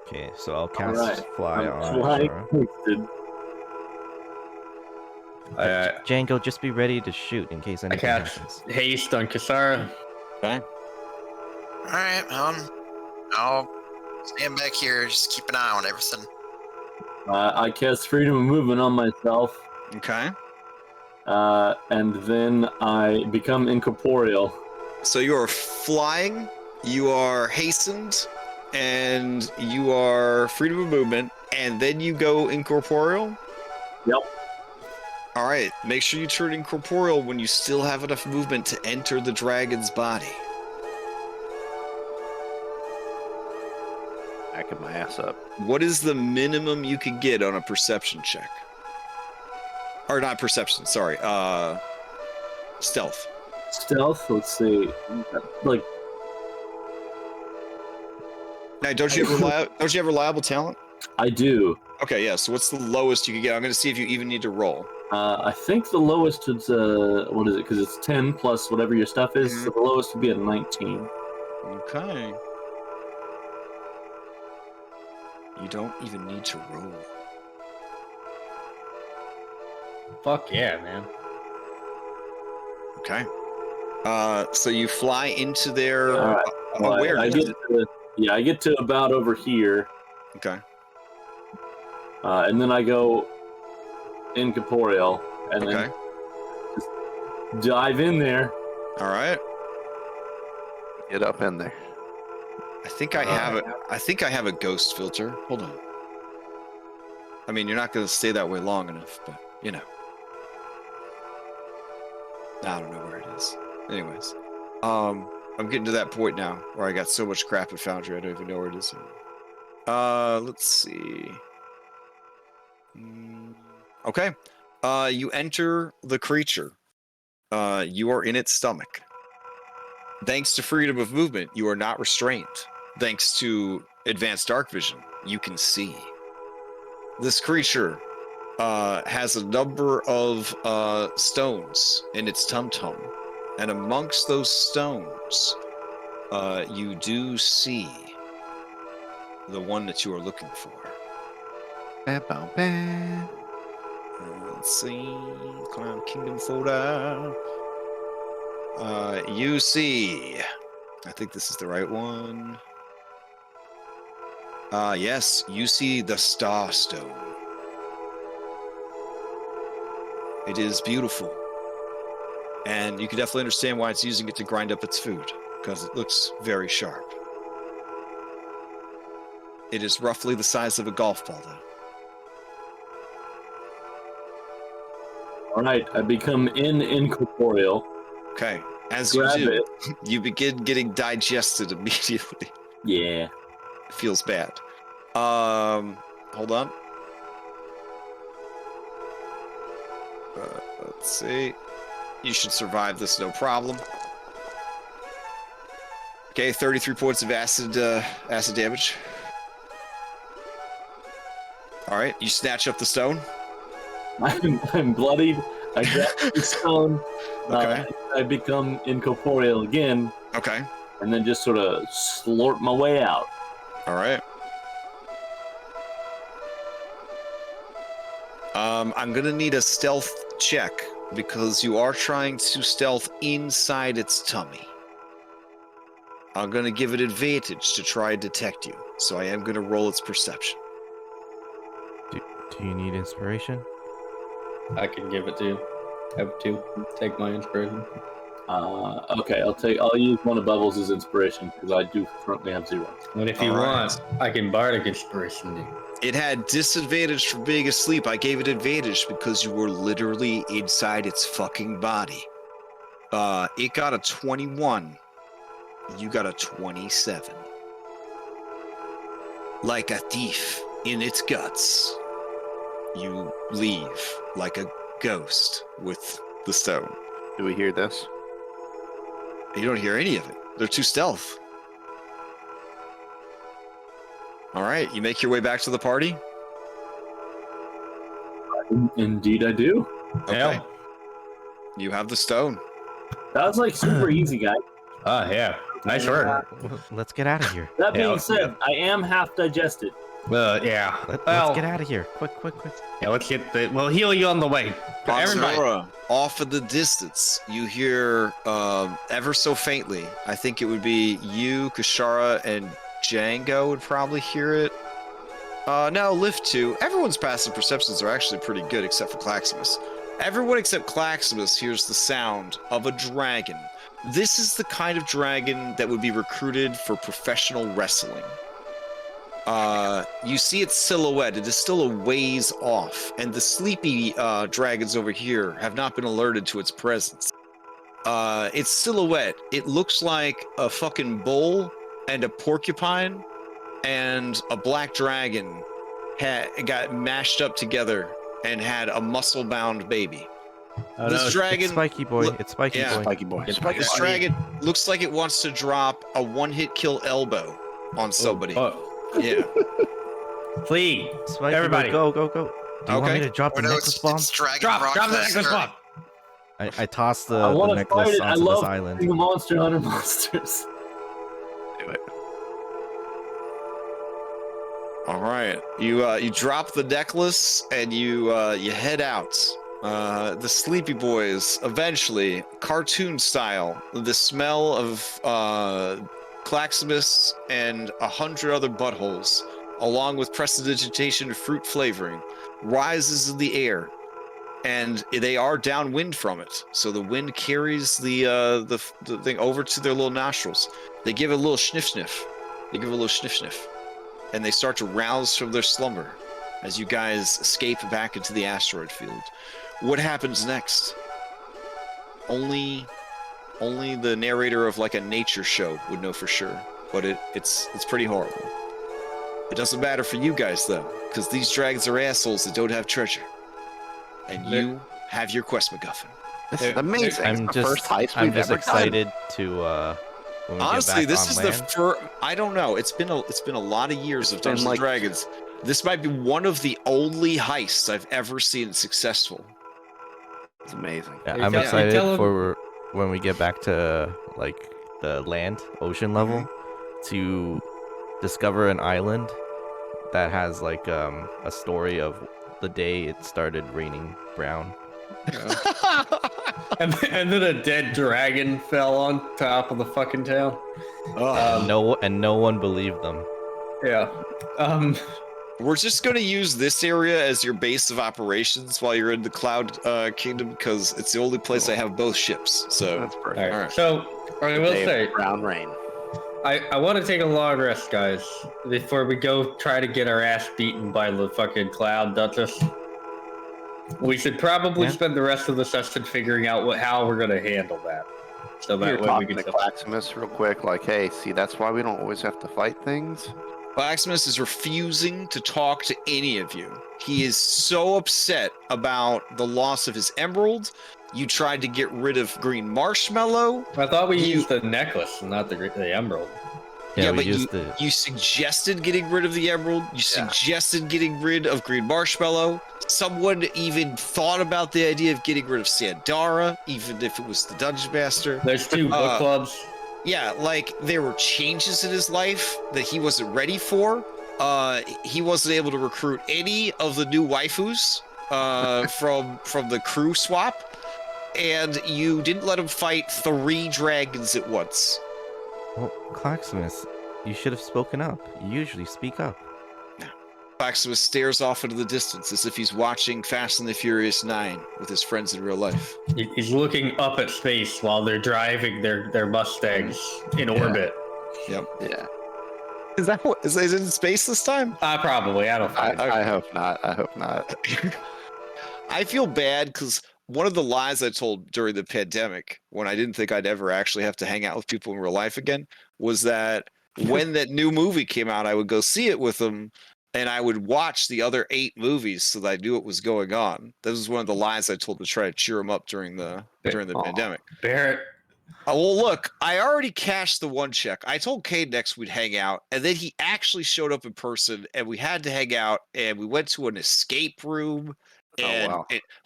[SPEAKER 6] Okay, so I'll cast
[SPEAKER 5] Alright,
[SPEAKER 6] fly
[SPEAKER 5] I'm
[SPEAKER 6] on
[SPEAKER 5] flying
[SPEAKER 6] Kashara.
[SPEAKER 5] wasted.
[SPEAKER 6] Django, just be ready to shoot in case
[SPEAKER 8] I
[SPEAKER 6] anything
[SPEAKER 8] cast
[SPEAKER 6] happens.
[SPEAKER 8] haste on Kasara.
[SPEAKER 1] Okay.
[SPEAKER 4] All right, I'll stand back here, just keep an eye on everything.
[SPEAKER 5] I cast freedom of movement on myself,
[SPEAKER 1] Okay.
[SPEAKER 5] and then I become incorporeal.
[SPEAKER 1] So you are flying, you are hastened, and you are freedom of movement, and then you go incorporeal?
[SPEAKER 5] Yep.
[SPEAKER 1] All right, make sure you turn incorporeal when you still have enough movement to enter the dragon's body.
[SPEAKER 3] Backing my ass up.
[SPEAKER 1] What is the minimum you can get on a perception check? Or not perception, sorry. Stealth.
[SPEAKER 5] Stealth. Let's see. Like,
[SPEAKER 1] Now, don't you have reliable talent?
[SPEAKER 5] I do.
[SPEAKER 1] Okay, yeah. So what's the lowest you can get? I'm going to see if you even need to roll.
[SPEAKER 5] I think the lowest is what is it? Because it's 10 plus whatever your stuff is. So the lowest would be a 19.
[SPEAKER 1] Okay. You don't even need to roll.
[SPEAKER 8] Fuck yeah, man.
[SPEAKER 1] Okay. So you fly into their
[SPEAKER 5] All right. Well,
[SPEAKER 1] awareness.
[SPEAKER 5] I get to about over here,
[SPEAKER 1] Okay.
[SPEAKER 5] and then I go incorporeal, and
[SPEAKER 1] Okay.
[SPEAKER 5] then dive in there.
[SPEAKER 1] All right.
[SPEAKER 3] Get up in there.
[SPEAKER 1] I think I have it. I think I have a ghost filter. Hold on. I mean, you're not going to stay that way long enough, but you know. I don't know where it is. Anyways, I'm getting to that point now where I got so much crap at Foundry I don't even know where it is. Let's see. Okay. You enter the creature. You are in its stomach. Thanks to freedom of movement, you are not restrained. Thanks to advanced dark vision, you can see. This creature has a number of stones in its tum-tum. And amongst those stones, you do see the one that you are looking for. Let's see. Clown Kingdom folder. You see. I think this is the right one. Yes, you see the Starstone. It is beautiful. And you can definitely understand why it's using it to grind up its food, because it looks very sharp. It is roughly the size of a golf ball, though.
[SPEAKER 5] All right, I become incorporeal.
[SPEAKER 1] Okay, as you
[SPEAKER 5] Grab
[SPEAKER 1] do,
[SPEAKER 5] it.
[SPEAKER 1] you begin getting digested immediately.
[SPEAKER 5] Yeah.
[SPEAKER 1] It feels bad. Hold on. Let's see. You should survive this, no problem. Okay, 33 points of acid damage. All right, you snatch up the stone.
[SPEAKER 5] I'm bloodied. I grab the stone.
[SPEAKER 1] Okay.
[SPEAKER 5] I become incorporeal again,
[SPEAKER 1] Okay.
[SPEAKER 5] and then just sort of slurp my way out.
[SPEAKER 1] All right. I'm gonna need a stealth check because you are trying to stealth inside its tummy. I'm gonna give it advantage to try and detect you, so I am gonna roll its perception.
[SPEAKER 6] Do you need inspiration?
[SPEAKER 8] I can give it to you. Have to take my inspiration.
[SPEAKER 5] Okay, I'll use one of Bubbles as inspiration because I do currently have 0.
[SPEAKER 8] And if you
[SPEAKER 1] All right.
[SPEAKER 8] want, I can bardic inspiration you.
[SPEAKER 1] It had disadvantage for being asleep. I gave it advantage because you were literally inside its fucking body. It got a 21. You got a 27. Like a thief in its guts, you leave like a ghost with the stone.
[SPEAKER 3] Do we hear this?
[SPEAKER 1] You don't hear any of it. They're too stealth. All right, you make your way back to the party?
[SPEAKER 5] Indeed, I do.
[SPEAKER 1] Okay.
[SPEAKER 8] Yeah.
[SPEAKER 1] You have the stone.
[SPEAKER 5] That was like super easy, guys.
[SPEAKER 8] Ah, yeah. Nice work.
[SPEAKER 6] Well, let's get out of here.
[SPEAKER 5] That being
[SPEAKER 8] Yeah,
[SPEAKER 5] said, I am half digested.
[SPEAKER 8] Yeah.
[SPEAKER 6] Let's get out of here. Quick.
[SPEAKER 8] Yeah, let's get the. We'll heal you on the way. Everybody.
[SPEAKER 1] Panzora, off in the distance, you hear ever so faintly. I think it would be you, Kashara, and Django would probably hear it. No, Lift 2. Everyone's passive perceptions are actually pretty good except for Claximus. Everyone except Claximus hears the sound of a dragon. This is the kind of dragon that would be recruited for professional wrestling. You see its silhouette. It is still a ways off, and the sleepy dragons over here have not been alerted to its presence. Its silhouette, it looks like a fucking bull and a porcupine and a black dragon got mashed up together and had a muscle-bound baby.
[SPEAKER 8] Oh,
[SPEAKER 1] This
[SPEAKER 8] no,
[SPEAKER 1] dragon,
[SPEAKER 6] It's Spiky Boy. It's Spiky
[SPEAKER 1] yeah.
[SPEAKER 6] Boy.
[SPEAKER 3] Spiky boy. Spiky
[SPEAKER 1] this
[SPEAKER 3] boy.
[SPEAKER 1] dragon looks like it wants to drop a one-hit kill elbow on somebody. Yeah.
[SPEAKER 8] Flee.
[SPEAKER 6] Spiky
[SPEAKER 8] Everybody.
[SPEAKER 6] Boy, go. Do you want me to drop
[SPEAKER 4] Or
[SPEAKER 6] the
[SPEAKER 4] no,
[SPEAKER 6] necklace bomb?
[SPEAKER 4] it's Dragon
[SPEAKER 8] Drop
[SPEAKER 4] Rock
[SPEAKER 8] the
[SPEAKER 4] Master.
[SPEAKER 8] necklace bomb.
[SPEAKER 6] I tossed
[SPEAKER 5] I
[SPEAKER 6] the
[SPEAKER 5] want to fight
[SPEAKER 6] necklace
[SPEAKER 5] it. I
[SPEAKER 6] onto
[SPEAKER 5] love
[SPEAKER 6] this island.
[SPEAKER 5] being a Monster Hunter monsters.
[SPEAKER 3] Do it.
[SPEAKER 1] All right, you drop the necklace and you head out. The Sleepy Boys eventually, cartoon style, the smell of Claximus and 100 other buttholes, along with prestidigitation and fruit flavoring, rises in the air, and they are downwind from it. So the wind carries the thing over to their little nostrils. They give it a little sniff. And they start to rouse from their slumber as you guys escape back into the asteroid field. What happens next? Only the narrator of like a nature show would know for sure, but it's pretty horrible. It doesn't matter for you guys though, because these dragons are assholes that don't have treasure, and you have your quest MacGuffin.
[SPEAKER 3] This is amazing. It's the first heist
[SPEAKER 6] I'm
[SPEAKER 3] we've
[SPEAKER 6] just
[SPEAKER 3] ever
[SPEAKER 6] excited to when we
[SPEAKER 1] Honestly,
[SPEAKER 6] get back
[SPEAKER 1] this
[SPEAKER 6] on
[SPEAKER 1] is
[SPEAKER 6] land.
[SPEAKER 1] the first. I don't know. It's been a lot of years of
[SPEAKER 3] been
[SPEAKER 1] Dungeons
[SPEAKER 3] like-
[SPEAKER 1] and Dragons. This might be one of the only heists I've ever seen successful.
[SPEAKER 3] It's amazing.
[SPEAKER 6] Yeah,
[SPEAKER 8] You
[SPEAKER 6] I'm
[SPEAKER 8] tell- you
[SPEAKER 6] excited
[SPEAKER 8] tell 'em-
[SPEAKER 6] for when we get back to like the land, ocean level,
[SPEAKER 1] Mm-hmm.
[SPEAKER 6] to discover an island that has like a story of the day it started raining brown.
[SPEAKER 8] And then a dead dragon fell on top of the fucking town.
[SPEAKER 6] No one believed them.
[SPEAKER 8] Yeah.
[SPEAKER 1] We're just going to use this area as your base of operations while you're in the Cloud Kingdom because it's the only place I have both ships. So
[SPEAKER 3] That's perfect.
[SPEAKER 8] All right.
[SPEAKER 1] Alright.
[SPEAKER 8] So I will
[SPEAKER 3] Day of
[SPEAKER 8] say,
[SPEAKER 3] brown rain.
[SPEAKER 8] I want to take a long rest, guys, before we go try to get our ass beaten by the fucking Cloud Duchess. We should probably
[SPEAKER 6] Yeah.
[SPEAKER 8] spend the rest of the session figuring out how we're gonna handle that. So
[SPEAKER 3] We were
[SPEAKER 8] that way we
[SPEAKER 3] talking
[SPEAKER 8] can.
[SPEAKER 3] to Claximus real quick, like, hey, see, that's why we don't always have to fight things.
[SPEAKER 1] Maximus is refusing to talk to any of you. He is so upset about the loss of his emerald. You tried to get rid of Green Marshmallow.
[SPEAKER 8] I thought we
[SPEAKER 1] You-
[SPEAKER 8] used the necklace, not the emerald.
[SPEAKER 1] Yeah,
[SPEAKER 6] we
[SPEAKER 1] but
[SPEAKER 6] used it.
[SPEAKER 1] you suggested getting rid of the emerald. You suggested getting rid of green marshmallow. Someone even thought about the idea of getting rid of Sandara, even if it was the dungeon master.
[SPEAKER 8] There's 2 book clubs.
[SPEAKER 1] Yeah, like there were changes in his life that he wasn't ready for. He wasn't able to recruit any of the new waifus from the crew swap, and you didn't let him fight 3 dragons at once.
[SPEAKER 6] Well, Claximus, you should have spoken up. You usually speak up.
[SPEAKER 1] Maximus stares off into the distance as if he's watching Fast and the Furious 9 with his friends in real life.
[SPEAKER 8] He's looking up at space while they're driving their Mustangs in orbit.
[SPEAKER 1] Yep.
[SPEAKER 3] Yeah.
[SPEAKER 1] Is it in space this time?
[SPEAKER 8] Probably. I don't know.
[SPEAKER 3] I hope not. I hope not.
[SPEAKER 1] I feel bad because one of the lies I told during the pandemic, when I didn't think I'd ever actually have to hang out with people in real life again, was that when that new movie came out, I would go see it with them, and I would watch the other 8 movies so that I knew what was going on. This was one of the lies I told to try to cheer them up during the pandemic.
[SPEAKER 8] Barrett.
[SPEAKER 1] Well, look, I already cashed the 1 check. I told Cade next we'd hang out, and then he actually showed up in person, and we had to hang out, and we went to an escape room, and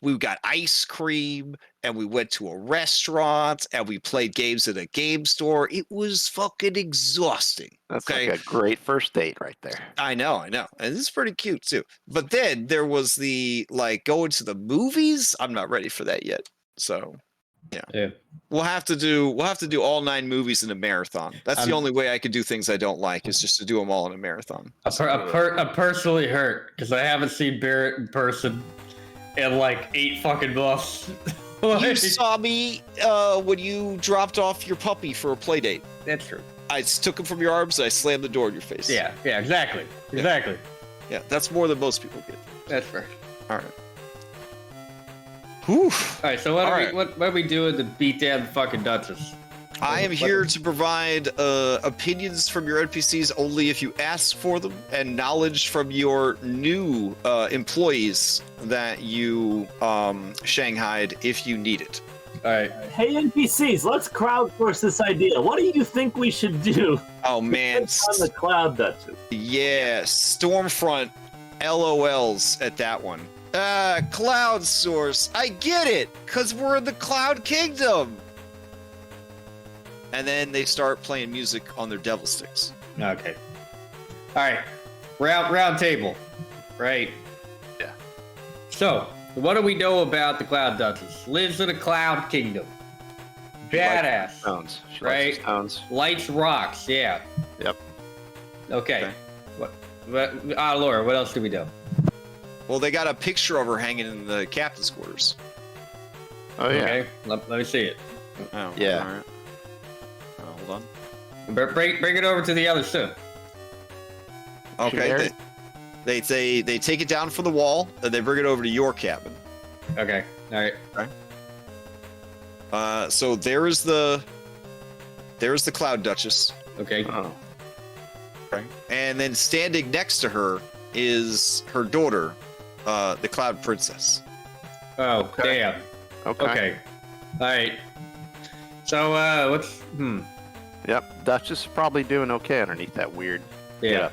[SPEAKER 1] we got ice cream, and we went to a restaurant, and we played games at a game store. It was fucking exhausting.
[SPEAKER 3] That's like a great first date right there.
[SPEAKER 1] I know. And this is pretty cute, too. But then there was the, like, going to the movies. I'm not ready for that yet. So, yeah. We'll have to do all 9 movies in a marathon. That's the only way I can do things I don't like, is just to do them all in a marathon.
[SPEAKER 8] I'm personally hurt because I haven't seen Barrett in person in like 8 fucking months.
[SPEAKER 1] You saw me when you dropped off your puppy for a play date.
[SPEAKER 8] That's true.
[SPEAKER 1] I took him from your arms and I slammed the door in your face.
[SPEAKER 8] Yeah, exactly.
[SPEAKER 1] Yeah, that's more than most people get.
[SPEAKER 8] That's fair.
[SPEAKER 1] All right. Whew.
[SPEAKER 8] All right, so what are we doing to beat down the fucking Duchess?
[SPEAKER 1] I am here to provide opinions from your NPCs only if you ask for them, and knowledge from your new employees that you shanghaied if you need it.
[SPEAKER 8] All right.
[SPEAKER 5] Hey NPCs, let's crowdsource this idea. What do you think we should do?
[SPEAKER 1] Oh man,
[SPEAKER 5] on the Cloud Duchess.
[SPEAKER 1] Yeah, Stormfront. LOLs at that one. Cloud Source. I get it, cause we're in the Cloud Kingdom. And then they start playing music on their devil sticks.
[SPEAKER 8] Okay. All right. Round table. Right.
[SPEAKER 3] Yeah.
[SPEAKER 8] So, what do we know about the Cloud Duchess? Lives in a Cloud Kingdom. Badass.
[SPEAKER 3] Stones. She
[SPEAKER 8] right?
[SPEAKER 3] likes stones.
[SPEAKER 8] Lights rocks. Yeah.
[SPEAKER 3] Yep.
[SPEAKER 8] Okay. What? Laura, what else do we know?
[SPEAKER 1] Well, they got a picture of her hanging in the captain's quarters.
[SPEAKER 3] Oh, yeah.
[SPEAKER 8] Okay. Let me see it.
[SPEAKER 1] Oh,
[SPEAKER 3] yeah.
[SPEAKER 1] All right. Hold on.
[SPEAKER 8] Bring it over to the other two.
[SPEAKER 1] Okay. They take it down from the wall and they bring it over to your cabin.
[SPEAKER 8] Okay. All right.
[SPEAKER 1] Okay. So there's the Cloud Duchess.
[SPEAKER 8] Okay.
[SPEAKER 3] Oh.
[SPEAKER 1] Okay. And then standing next to her is her daughter, the Cloud Princess.
[SPEAKER 8] Oh,
[SPEAKER 3] Okay.
[SPEAKER 8] damn.
[SPEAKER 3] Okay.
[SPEAKER 8] All right. So, what's...
[SPEAKER 3] Yep. Duchess is probably doing okay underneath that weird...
[SPEAKER 8] Yeah.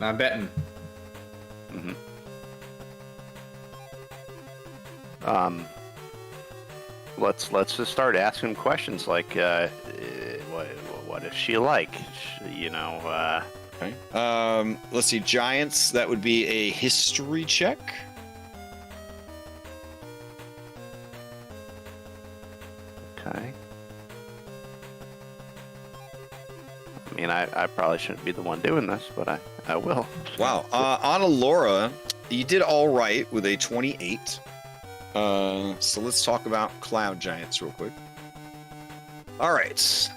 [SPEAKER 8] I'm betting.
[SPEAKER 3] Mm-hmm. Let's just start asking questions like, what is she like?
[SPEAKER 1] Okay. Let's see, giants. That would be a history check.
[SPEAKER 3] Okay. I mean, I probably shouldn't be the one doing this, but I will.
[SPEAKER 1] Wow. On Alora, you did all right with a 28. So let's talk about cloud giants real quick. All right.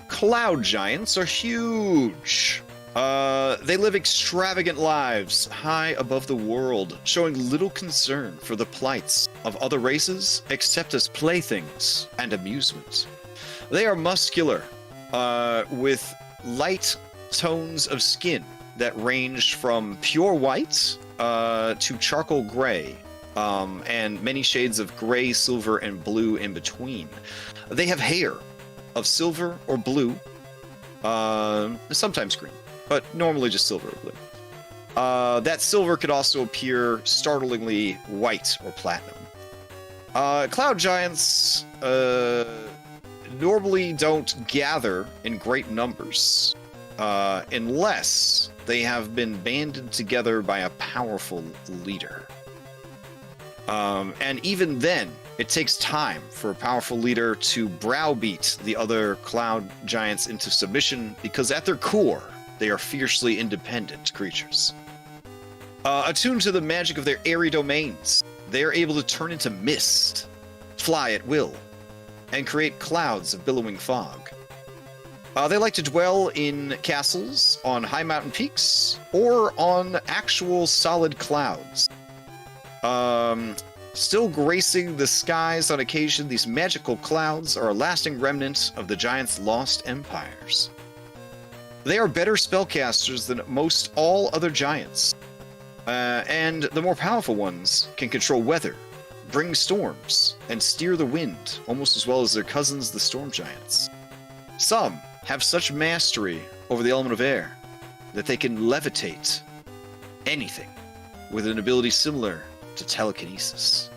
[SPEAKER 1] Cloud giants are huge. They live extravagant lives high above the world, showing little concern for the plights of other races except as playthings and amusement. They are muscular, with light tones of skin that range from pure white to charcoal gray, and many shades of gray, silver, and blue in between. They have hair of silver or blue, sometimes green, but normally just silver or blue. That silver could also appear startlingly white or platinum. Cloud giants normally don't gather in great numbers unless they have been banded together by a powerful leader. And even then, it takes time for a powerful leader to browbeat the other cloud giants into submission because at their core, they are fiercely independent creatures. Attuned to the magic of their airy domains, they are able to turn into mist, fly at will, and create clouds of billowing fog. They like to dwell in castles on high mountain peaks or on actual solid clouds. Still gracing the skies on occasion, these magical clouds are a lasting remnant of the giants' lost empires. They are better spellcasters than most all other giants. And the more powerful ones can control weather, bring storms, and steer the wind almost as well as their cousins, the storm giants. Some have such mastery over the element of air that they can levitate anything with an ability similar to telekinesis.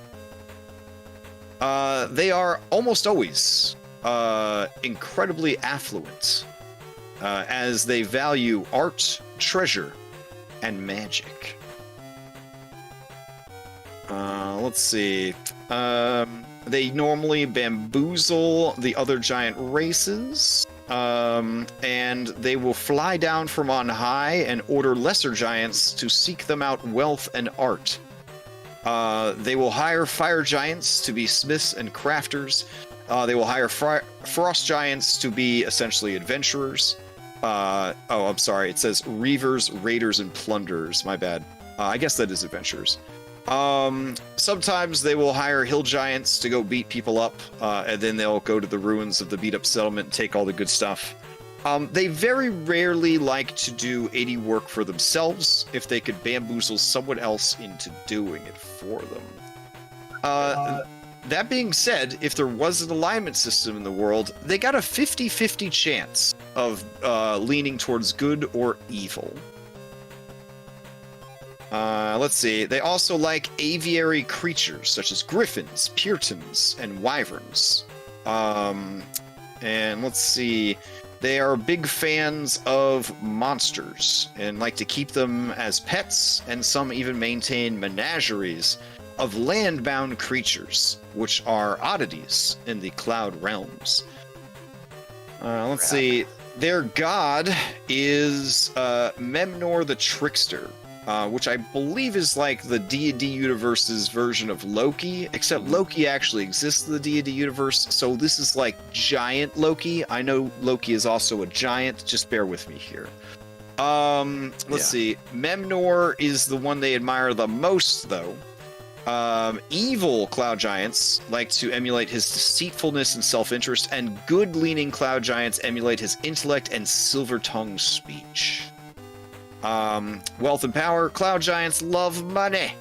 [SPEAKER 1] They are almost always incredibly affluent, as they value art, treasure, and magic. Let's see. They normally bamboozle the other giant races, and they will fly down from on high and order lesser giants to seek them out wealth and art. They will hire fire giants to be smiths and crafters. They will hire frost giants to be essentially adventurers. I'm sorry. It says reavers, raiders, and plunderers. My bad. I guess that is adventurers. Sometimes they will hire hill giants to go beat people up, and then they'll go to the ruins of the beat-up settlement and take all the good stuff. They very rarely like to do 80 work for themselves if they could bamboozle someone else into doing it for them. That being said, if there was an alignment system in the world, they got a 50-50 chance of leaning towards good or evil. Let's see. They also like aviary creatures such as griffins, puritans, and wyverns. And let's see. They are big fans of monsters and like to keep them as pets, and some even maintain menageries of land-bound creatures, which are oddities in the cloud realms. Let's see. Their god is Memnor the Trickster, which I believe is like the D&D universe's version of Loki, except Loki actually exists in the D&D universe, so this is like giant Loki. I know Loki is also a giant, just bear with me here. Let's see. Memnor is the one they admire the most, though. Evil cloud giants like to emulate his deceitfulness and self-interest, and good-leaning cloud giants emulate his intellect and silver-tongued speech. Wealth and power, cloud giants love money,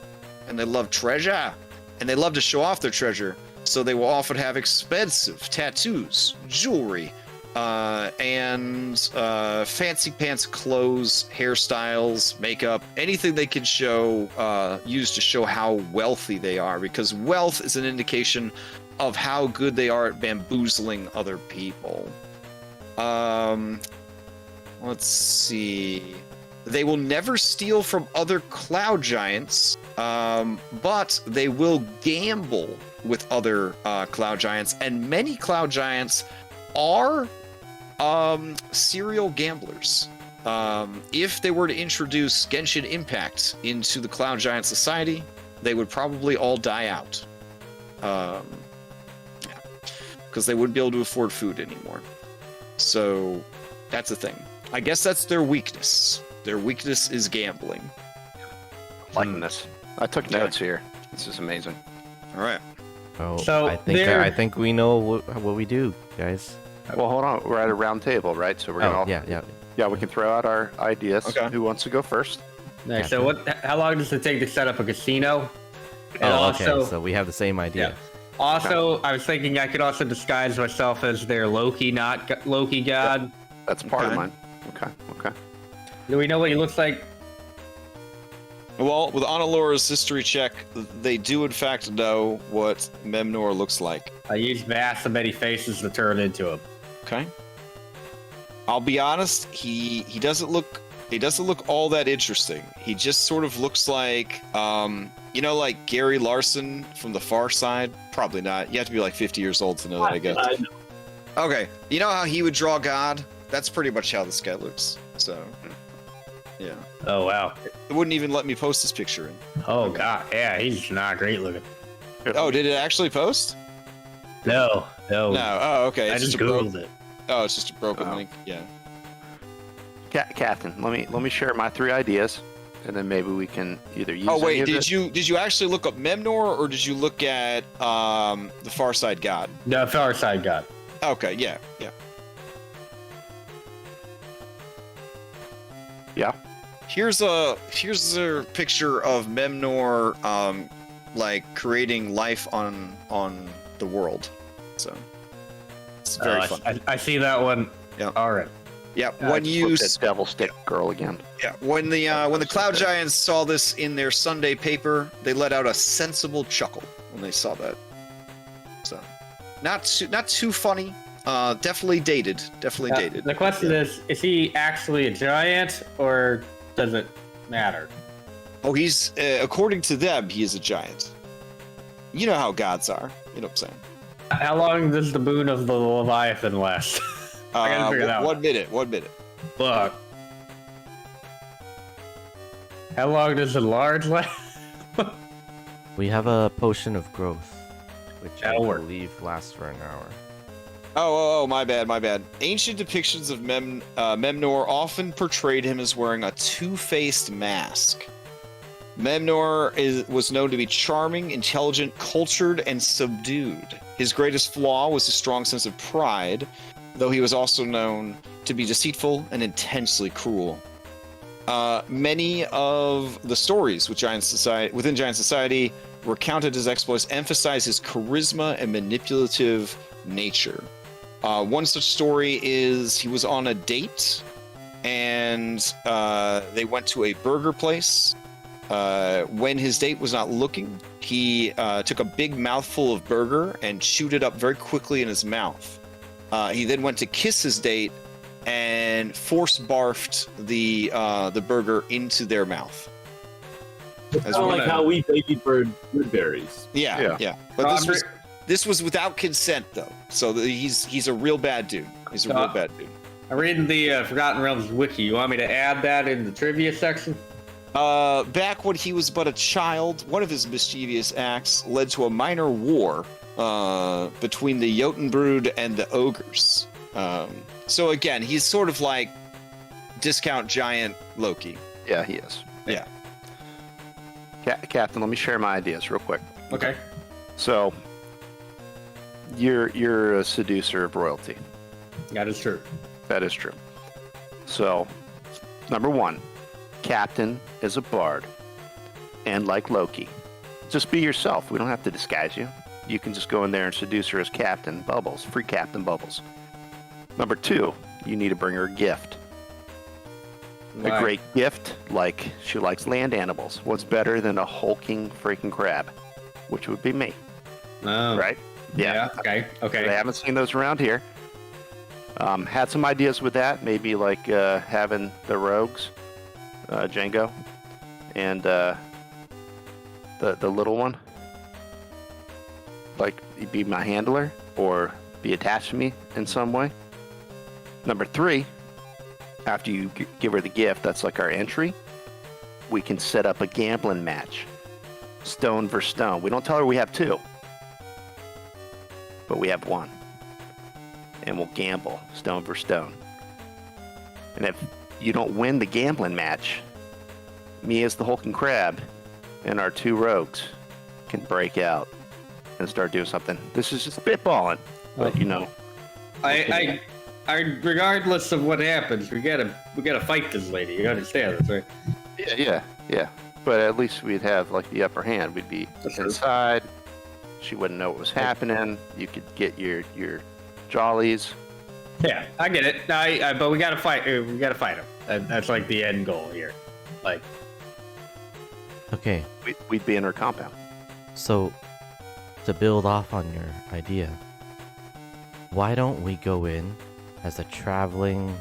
[SPEAKER 1] and they love treasure, and they love to show off their treasure, so they will often have expensive tattoos, jewelry, and fancy pants clothes, hairstyles, makeup, anything they can show, use to show how wealthy they are, because wealth is an indication of how good they are at bamboozling other people. Let's see. They will never steal from other cloud giants, but they will gamble with other cloud giants, and many cloud giants are serial gamblers. If they were to introduce Genshin Impact into the cloud giant society, they would probably all die out. Because they wouldn't be able to afford food anymore. So that's the thing. I guess that's their weakness. Their weakness is gambling.
[SPEAKER 3] Liking this. I took notes here. This is amazing.
[SPEAKER 1] All right.
[SPEAKER 6] Oh,
[SPEAKER 8] So
[SPEAKER 6] I think we know what we do, guys.
[SPEAKER 3] Well, hold on. We're at a round table, right? So we're gonna all...
[SPEAKER 6] yeah.
[SPEAKER 3] We can throw out our ideas.
[SPEAKER 1] Okay.
[SPEAKER 3] Who wants to go first?
[SPEAKER 8] Right, so how long does it take to set up a casino? And
[SPEAKER 6] Okay. So we have the same idea.
[SPEAKER 8] Also, I was thinking I could also disguise myself as their Loki god.
[SPEAKER 3] That's part of
[SPEAKER 1] Okay.
[SPEAKER 3] mine. Okay.
[SPEAKER 8] Do we know what he looks like?
[SPEAKER 1] Well, with Analora's history check, they do in fact know what Memnor looks like.
[SPEAKER 8] I used mass of many faces to turn into him.
[SPEAKER 1] Okay. I'll be honest, he doesn't look all that interesting. He just sort of looks like like Gary Larson from The Far Side? Probably not. You have to be like 50 years old to know that, I guess.
[SPEAKER 5] I know.
[SPEAKER 1] Okay. You know how he would draw God? That's pretty much how this guy looks. So, yeah.
[SPEAKER 8] Oh wow.
[SPEAKER 1] It wouldn't even let me post this picture in.
[SPEAKER 8] Oh god. Yeah, he's not great looking.
[SPEAKER 1] Oh, did it actually post?
[SPEAKER 8] No.
[SPEAKER 1] No. Oh, okay.
[SPEAKER 8] I
[SPEAKER 1] It's
[SPEAKER 8] just
[SPEAKER 1] a broke-
[SPEAKER 8] googled it.
[SPEAKER 1] Oh, it's just a broken
[SPEAKER 3] Oh.
[SPEAKER 1] link. Yeah.
[SPEAKER 3] Captain, let me share my 3 ideas, and then maybe we can either use.
[SPEAKER 1] Oh wait,
[SPEAKER 3] any of
[SPEAKER 1] did you actually look up Memnor, or did you look at the Far Side God?
[SPEAKER 8] No, Far Side God.
[SPEAKER 1] Okay, yeah.
[SPEAKER 3] Yeah.
[SPEAKER 1] Here's a picture of Memnor, like creating life on the world. So it's very fun.
[SPEAKER 8] I see that one.
[SPEAKER 1] Yeah.
[SPEAKER 8] All right.
[SPEAKER 1] Yeah,
[SPEAKER 3] I
[SPEAKER 1] when
[SPEAKER 3] just
[SPEAKER 1] you
[SPEAKER 3] looked at Devil Stick Girl again.
[SPEAKER 1] when the Cloud Giants saw this in their Sunday paper, they let out a sensible chuckle when they saw that. So, not too funny. Definitely dated. Dated.
[SPEAKER 8] The question is he actually a giant or does it matter?
[SPEAKER 1] Oh, he's according to them, he is a giant. You know how gods are. You know what I'm saying?
[SPEAKER 8] How long does the boon of the Leviathan last? I gotta figure that
[SPEAKER 1] one
[SPEAKER 8] out.
[SPEAKER 1] 1 minute.
[SPEAKER 8] Look. How long does the large last?
[SPEAKER 6] We have a potion of growth, which I
[SPEAKER 8] Hour.
[SPEAKER 6] believe lasts for an hour.
[SPEAKER 1] Oh, my bad. Ancient depictions of Memnor often portrayed him as wearing a two-faced mask. Memnor was known to be charming, intelligent, cultured, and subdued. His greatest flaw was his strong sense of pride, though he was also known to be deceitful and intensely cruel. Many of the stories within Giant Society recounted his exploits emphasize his charisma and manipulative nature. One such story is he was on a date, and they went to a burger place. When his date was not looking, he took a big mouthful of burger and chewed it up very quickly in his mouth. He then went to kiss his date and force barfed the burger into their mouth.
[SPEAKER 5] It's kind of like how we baby bird good berries.
[SPEAKER 1] Yeah. But this was without consent, though. So he's a real bad dude. He's a real bad dude.
[SPEAKER 8] I'm reading the Forgotten Realms wiki. You want me to add that in the trivia section?
[SPEAKER 1] Back when he was but a child, one of his mischievous acts led to a minor war between the Jotunbrood and the ogres. So again, he's sort of like discount giant Loki.
[SPEAKER 3] Yeah, he is.
[SPEAKER 1] Yeah.
[SPEAKER 3] Captain, let me share my ideas real quick.
[SPEAKER 8] Okay.
[SPEAKER 3] So, you're a seducer of royalty.
[SPEAKER 8] That is true.
[SPEAKER 3] That is true. So, number 1, Captain is a bard, and like Loki, just be yourself. We don't have to disguise you. You can just go in there and seduce her as Captain Bubbles, free Captain Bubbles. Number 2, you need to bring her a gift.
[SPEAKER 8] Right.
[SPEAKER 3] A great gift, like she likes land animals. What's better than a hulking freaking crab? Which would be me,
[SPEAKER 8] Oh.
[SPEAKER 3] right?
[SPEAKER 8] Yeah. Okay.
[SPEAKER 3] I haven't seen those around here. Had some ideas with that, maybe like having the rogues, Django, and the little one, like be my handler or be attached to me in some way. Number 3, after you give her the gift, that's like our entry, we can set up a gambling match, stone versus stone. We don't tell her we have 2, but we have 1. And we'll gamble, stone versus stone. And if you don't win the gambling match, me as the hulking crab and our 2 rogues can break out and start doing something. This is just spitballing, but you know.
[SPEAKER 8] I regardless of what happens, we gotta fight this lady. You understand this, right?
[SPEAKER 3] Yeah. But at least we'd have like the upper hand. We'd be inside. She wouldn't know what was happening. You could get your jollies,
[SPEAKER 8] Yeah, I get it. No, but we gotta fight. We gotta fight him. That's like the end goal here. Like,
[SPEAKER 6] Okay,
[SPEAKER 3] We'd be in her compound.
[SPEAKER 6] so to build off on your idea, why don't we go in as a traveling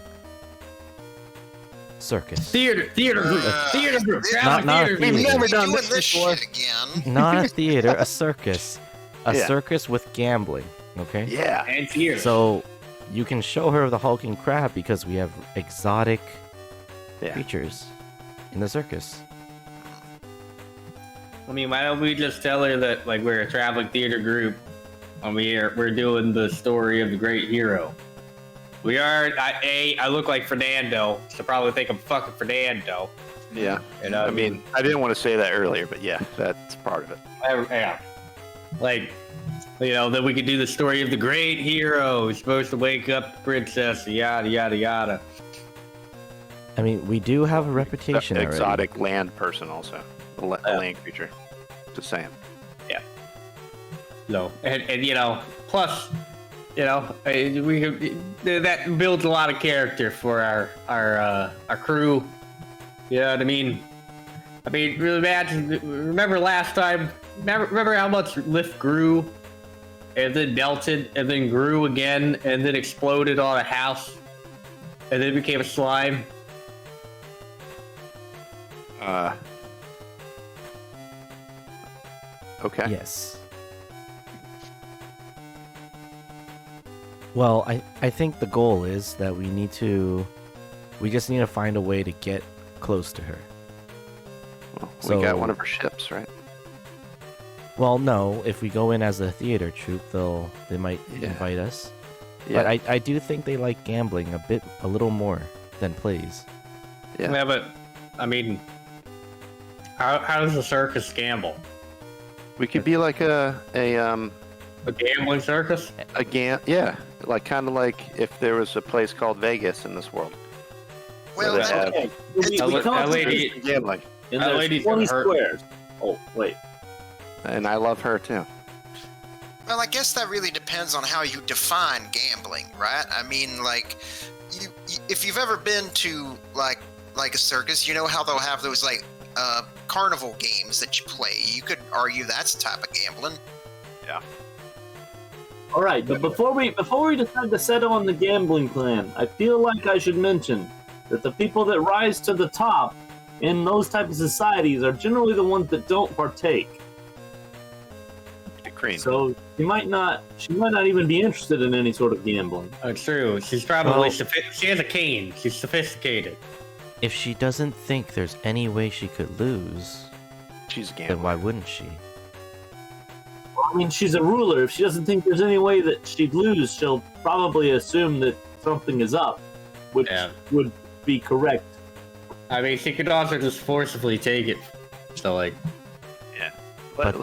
[SPEAKER 6] circus?
[SPEAKER 8] theater group, theater group,
[SPEAKER 6] Not
[SPEAKER 8] traveling
[SPEAKER 6] a
[SPEAKER 8] theater
[SPEAKER 6] theater.
[SPEAKER 8] group.
[SPEAKER 4] Never
[SPEAKER 3] We've
[SPEAKER 4] done
[SPEAKER 3] doing
[SPEAKER 4] this shit again.
[SPEAKER 6] Not a theater, a circus. A
[SPEAKER 3] Yeah.
[SPEAKER 6] circus with gambling, okay?
[SPEAKER 3] Yeah.
[SPEAKER 8] And theater.
[SPEAKER 6] So you can show her the hulking crab because we have exotic
[SPEAKER 3] Yeah.
[SPEAKER 6] creatures in the circus.
[SPEAKER 8] I mean, why don't we just tell her that like we're a traveling theater group, and we're doing the story of the great hero. We are. I look like Fernando, so probably think I'm fucking Fernando.
[SPEAKER 3] Yeah.
[SPEAKER 8] You know,
[SPEAKER 3] I mean, I didn't want to say that earlier, but yeah, that's part of it.
[SPEAKER 8] yeah. Like, you know, then we could do the story of the great hero who's supposed to wake up the princess, yada yada yada.
[SPEAKER 6] I mean, we do have a reputation already.
[SPEAKER 3] Exotic land person also. A land creature. Just saying.
[SPEAKER 8] No, and you know, plus, you know, we could, that builds a lot of character for our crew. You know what I mean? I mean, really imagine. Remember last time? Remember how much Lift grew, and then melted, and then grew again, and then exploded on a house, and then became a slime.
[SPEAKER 3] Okay.
[SPEAKER 6] Yes. Well, I think the goal is that we just need to find a way to get close to her.
[SPEAKER 3] Well,
[SPEAKER 6] So-
[SPEAKER 3] we got one of her ships, right?
[SPEAKER 6] Well, no, if we go in as a theater troupe, they might
[SPEAKER 3] Yeah.
[SPEAKER 6] invite us.
[SPEAKER 3] Yeah.
[SPEAKER 6] But I do think they like gambling a little more than plays.
[SPEAKER 3] Yeah.
[SPEAKER 8] Yeah, but I mean, how does a circus gamble?
[SPEAKER 3] We could be like a
[SPEAKER 8] A gambling circus?
[SPEAKER 3] yeah, like kind of like if there was a place called Vegas in this world.
[SPEAKER 4] Well,
[SPEAKER 3] they
[SPEAKER 4] that,
[SPEAKER 3] have
[SPEAKER 5] Okay. We
[SPEAKER 8] That
[SPEAKER 5] come
[SPEAKER 8] lady-
[SPEAKER 5] to
[SPEAKER 3] gambling,
[SPEAKER 5] and
[SPEAKER 8] that
[SPEAKER 5] there's
[SPEAKER 8] lady's
[SPEAKER 5] 20
[SPEAKER 8] gonna hurt.
[SPEAKER 5] squares. Oh, wait.
[SPEAKER 3] and I love her too.
[SPEAKER 4] well, I guess that really depends on how you define gambling, right? I mean, like, you if you've ever been to like a circus, you know how they'll have those like carnival games that you play. You could argue that's a type of gambling.
[SPEAKER 5] All right, but before we decide to settle on the gambling plan, I feel like I should mention that the people that rise to the top in those type of societies are generally the ones that don't partake.
[SPEAKER 3] Cream.
[SPEAKER 5] So she might not even be interested in any sort of gambling.
[SPEAKER 8] It's true. She's probably
[SPEAKER 6] Well-
[SPEAKER 8] she has a cane. She's sophisticated.
[SPEAKER 6] If she doesn't think there's any way she could lose,
[SPEAKER 3] She's a
[SPEAKER 6] then
[SPEAKER 3] gambler.
[SPEAKER 6] why wouldn't she?
[SPEAKER 5] I mean, she's a ruler. If she doesn't think there's any way that she'd lose, she'll probably assume that something is up, which
[SPEAKER 8] Yeah.
[SPEAKER 5] would be correct.
[SPEAKER 8] I mean, she could also just forcibly take it. So like,
[SPEAKER 6] But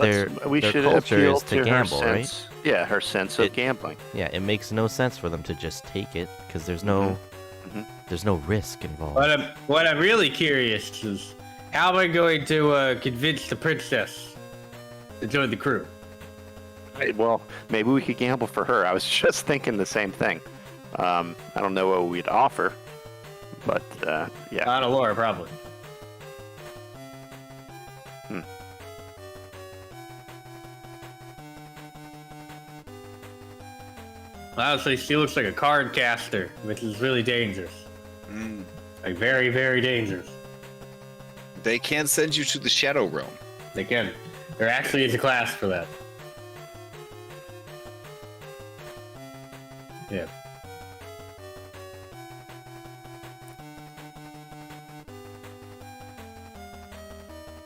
[SPEAKER 3] we
[SPEAKER 6] their
[SPEAKER 3] should
[SPEAKER 6] culture
[SPEAKER 3] appeal
[SPEAKER 6] is to
[SPEAKER 3] her
[SPEAKER 6] gamble, right?
[SPEAKER 3] sense. Yeah, her sense of
[SPEAKER 6] It-
[SPEAKER 3] gambling.
[SPEAKER 6] Yeah, it makes no sense for them to just take it because there's no there's no risk involved.
[SPEAKER 8] what I'm really curious is how am I going to convince the princess to join the crew?
[SPEAKER 3] Well, maybe we could gamble for her. I was just thinking the same thing. I don't know what we'd offer, but yeah.
[SPEAKER 8] Not a Laura, probably. Honestly, she looks like a card caster, which is really dangerous.
[SPEAKER 1] Mm.
[SPEAKER 8] Like very, very dangerous.
[SPEAKER 1] They can send you to the Shadow Realm.
[SPEAKER 8] They can. There actually is a class for that. Yeah.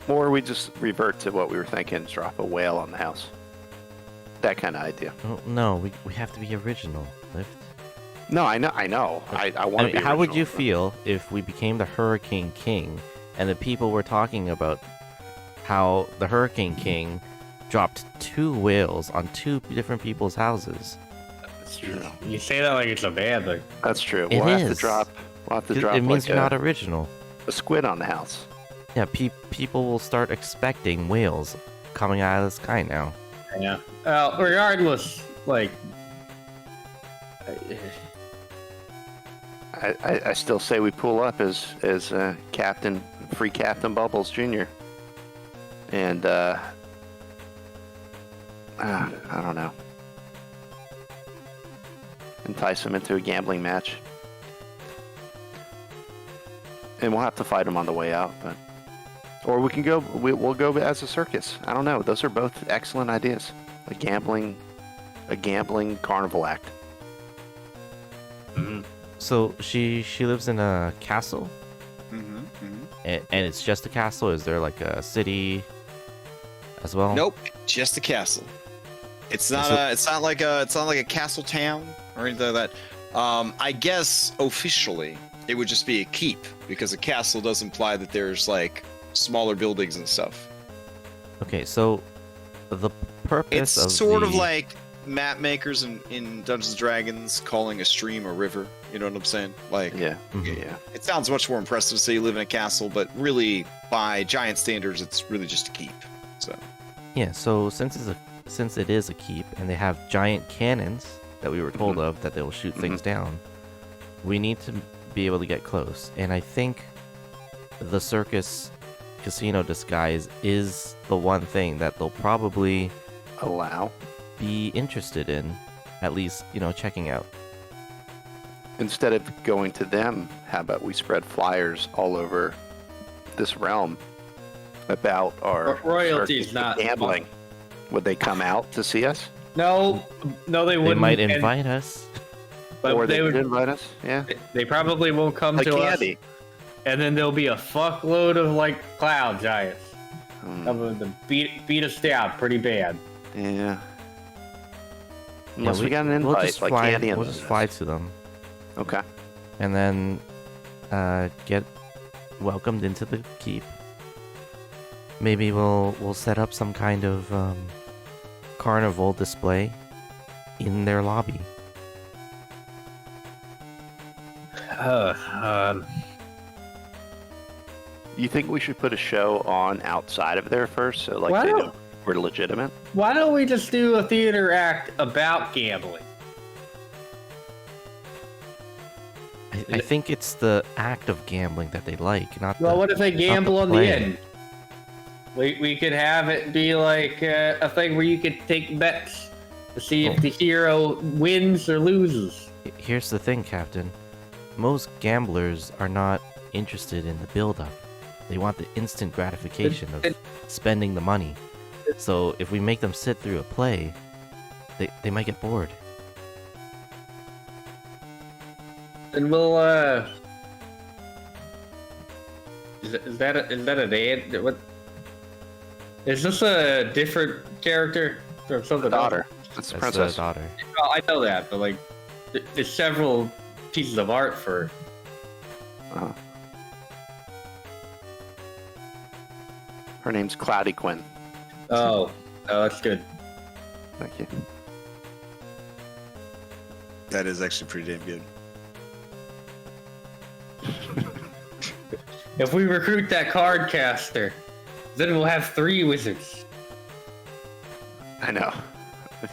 [SPEAKER 3] Or we just revert to what we were thinking, drop a whale on the house. That kind of idea.
[SPEAKER 6] Oh, no, we have to be original. Lift.
[SPEAKER 3] No, I know. I want to be.
[SPEAKER 6] How would
[SPEAKER 3] original,
[SPEAKER 6] you
[SPEAKER 3] but-
[SPEAKER 6] feel if we became the Hurricane King and the people were talking about how the Hurricane King dropped 2 whales on 2 different people's houses?
[SPEAKER 8] That's true. You say that like it's a bad thing.
[SPEAKER 3] That's true.
[SPEAKER 6] It
[SPEAKER 3] We'll have to
[SPEAKER 6] is.
[SPEAKER 3] drop. We'll have to
[SPEAKER 6] 'Cause
[SPEAKER 3] drop
[SPEAKER 6] it means
[SPEAKER 3] like
[SPEAKER 6] you're not original.
[SPEAKER 3] a squid on the house.
[SPEAKER 6] Yeah, people will start expecting whales coming out of the sky now.
[SPEAKER 8] Yeah. Regardless, like,
[SPEAKER 3] I still say we pull up as Captain Free Captain Bubbles Jr. And I don't know. Entice him into a gambling match. And we'll have to fight him on the way out, but or we can go. We'll go as a circus. I don't know. Those are both excellent ideas. A gambling carnival act.
[SPEAKER 2] Mhm.
[SPEAKER 6] So she lives in a castle, and it's just a castle. Is there like a city as well?
[SPEAKER 1] Nope, just a castle. It's not it's not like a castle town or anything like that. I guess officially it would just be a keep, because a castle does imply that there's like smaller buildings and stuff.
[SPEAKER 6] Okay, so the purpose
[SPEAKER 1] It's
[SPEAKER 6] of
[SPEAKER 1] sort of
[SPEAKER 6] the-
[SPEAKER 1] like map makers in Dungeons and Dragons calling a stream a river. You know what I'm saying? Like,
[SPEAKER 3] Yeah.
[SPEAKER 6] Mhm.
[SPEAKER 3] Yeah.
[SPEAKER 1] it sounds much more impressive to say you live in a castle, but really, by giant standards, it's really just a keep. So,
[SPEAKER 6] Yeah, so since it is a keep and they have giant cannons that we were told of that they will shoot things down, we need to be able to get close. And I think the circus casino disguise is the one thing that they'll probably
[SPEAKER 3] Allow.
[SPEAKER 6] be interested in, at least, checking out.
[SPEAKER 3] Instead of going to them, how about we spread flyers all over this realm about our
[SPEAKER 8] Royalty's
[SPEAKER 3] circus
[SPEAKER 8] not
[SPEAKER 3] gambling? Would they come out to see us?
[SPEAKER 8] No, they
[SPEAKER 6] They
[SPEAKER 8] wouldn't.
[SPEAKER 6] might
[SPEAKER 8] and-
[SPEAKER 6] invite us.
[SPEAKER 8] but
[SPEAKER 3] Or they
[SPEAKER 8] would.
[SPEAKER 3] would invite us? Yeah.
[SPEAKER 8] They probably won't come
[SPEAKER 3] Like
[SPEAKER 8] to
[SPEAKER 3] candy.
[SPEAKER 8] us. And then there'll be a fuckload of like cloud giants
[SPEAKER 3] Hmm,
[SPEAKER 8] coming to beat us down pretty bad.
[SPEAKER 3] yeah. Unless
[SPEAKER 6] Yeah,
[SPEAKER 3] we got an
[SPEAKER 6] we'll
[SPEAKER 3] invite,
[SPEAKER 6] just
[SPEAKER 3] like
[SPEAKER 6] fly,
[SPEAKER 3] candy.
[SPEAKER 6] we'll just fly to them
[SPEAKER 3] Okay.
[SPEAKER 6] and then get welcomed into the keep. Maybe we'll set up some kind of carnival display in their lobby.
[SPEAKER 3] You think we should put a show on outside of there first, so like
[SPEAKER 8] Why
[SPEAKER 3] they
[SPEAKER 8] don't-
[SPEAKER 3] know we're legitimate?
[SPEAKER 8] Why don't we just do a theater act about gambling?
[SPEAKER 6] I think it's the act of gambling that they like, not
[SPEAKER 8] Well,
[SPEAKER 6] the.
[SPEAKER 8] what if they
[SPEAKER 6] not the
[SPEAKER 8] gamble on the
[SPEAKER 6] play.
[SPEAKER 8] end? We could have it be like a thing where you could take bets to see if the hero wins or loses.
[SPEAKER 6] Here's the thing, Captain. Most gamblers are not interested in the build-up. They want the instant gratification of spending the money. So if we make them sit through a play, they might get bored.
[SPEAKER 8] And we'll is that an ad? What? Is this a different character from something
[SPEAKER 3] Daughter.
[SPEAKER 8] else?
[SPEAKER 3] That's the
[SPEAKER 6] That's
[SPEAKER 3] princess.
[SPEAKER 6] the daughter.
[SPEAKER 8] Well, I know that, but like, there's several pieces of art for.
[SPEAKER 3] Uh-huh. Her name's Cloudy Quinn.
[SPEAKER 8] Oh, that's good.
[SPEAKER 3] Thank you.
[SPEAKER 1] that is actually pretty damn good.
[SPEAKER 8] If we recruit that card caster, then we'll have 3 wizards.
[SPEAKER 3] I know.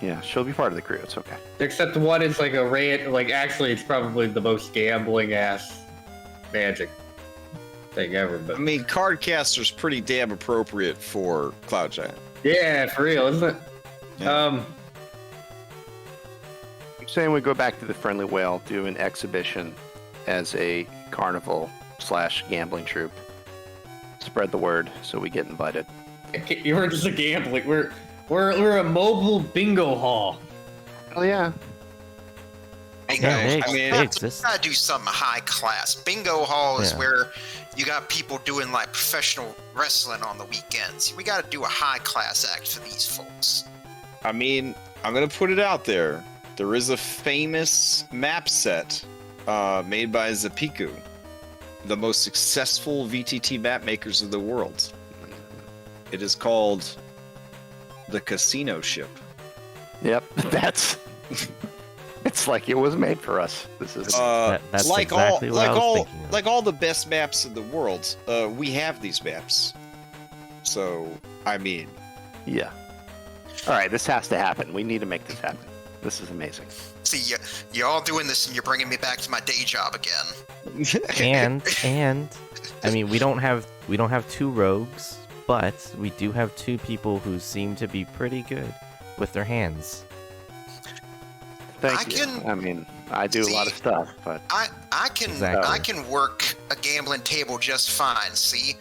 [SPEAKER 3] Yeah, she'll be part of the crew. It's okay.
[SPEAKER 8] Except one is like a rant. Like, actually, it's probably the most gambling ass magic thing ever.
[SPEAKER 1] I
[SPEAKER 8] But
[SPEAKER 1] mean, Cardcaster's pretty damn appropriate for Cloud Giant.
[SPEAKER 8] yeah, for real, isn't it?
[SPEAKER 1] Yeah.
[SPEAKER 3] I'm saying we go back to the Friendly Whale, do an exhibition as a carnival / gambling troupe. Spread the word so we get invited.
[SPEAKER 8] You're just a gambling. We're a mobile bingo hall.
[SPEAKER 3] Oh yeah.
[SPEAKER 4] Bingo.
[SPEAKER 6] Yeah, they,
[SPEAKER 1] I mean,
[SPEAKER 6] they
[SPEAKER 4] You
[SPEAKER 6] exist.
[SPEAKER 4] gotta do something high class. Bingo hall is
[SPEAKER 6] Yeah.
[SPEAKER 4] where you got people doing like professional wrestling on the weekends. We gotta do a high class act for these folks.
[SPEAKER 1] I mean, I'm gonna put it out there. There is a famous map set made by Zapiku, the most successful VTT map makers of the world. It is called the Casino Ship.
[SPEAKER 3] Yep. That's. It's like it was made for us. This is.
[SPEAKER 6] That's
[SPEAKER 1] like
[SPEAKER 6] exactly
[SPEAKER 1] all,
[SPEAKER 6] what I
[SPEAKER 1] like
[SPEAKER 6] was
[SPEAKER 1] all,
[SPEAKER 6] thinking of.
[SPEAKER 1] like all the best maps in the world. We have these maps. So, I mean,
[SPEAKER 3] Yeah. All right. This has to happen. We need to make this happen. This is amazing.
[SPEAKER 4] See, you're all doing this, and you're bringing me back to my day job again.
[SPEAKER 6] And I mean, we don't have 2 rogues, but we do have 2 people who seem to be pretty good with their hands.
[SPEAKER 3] Thank you. I mean, I do a lot of stuff, but
[SPEAKER 4] I can work a gambling table just fine. See,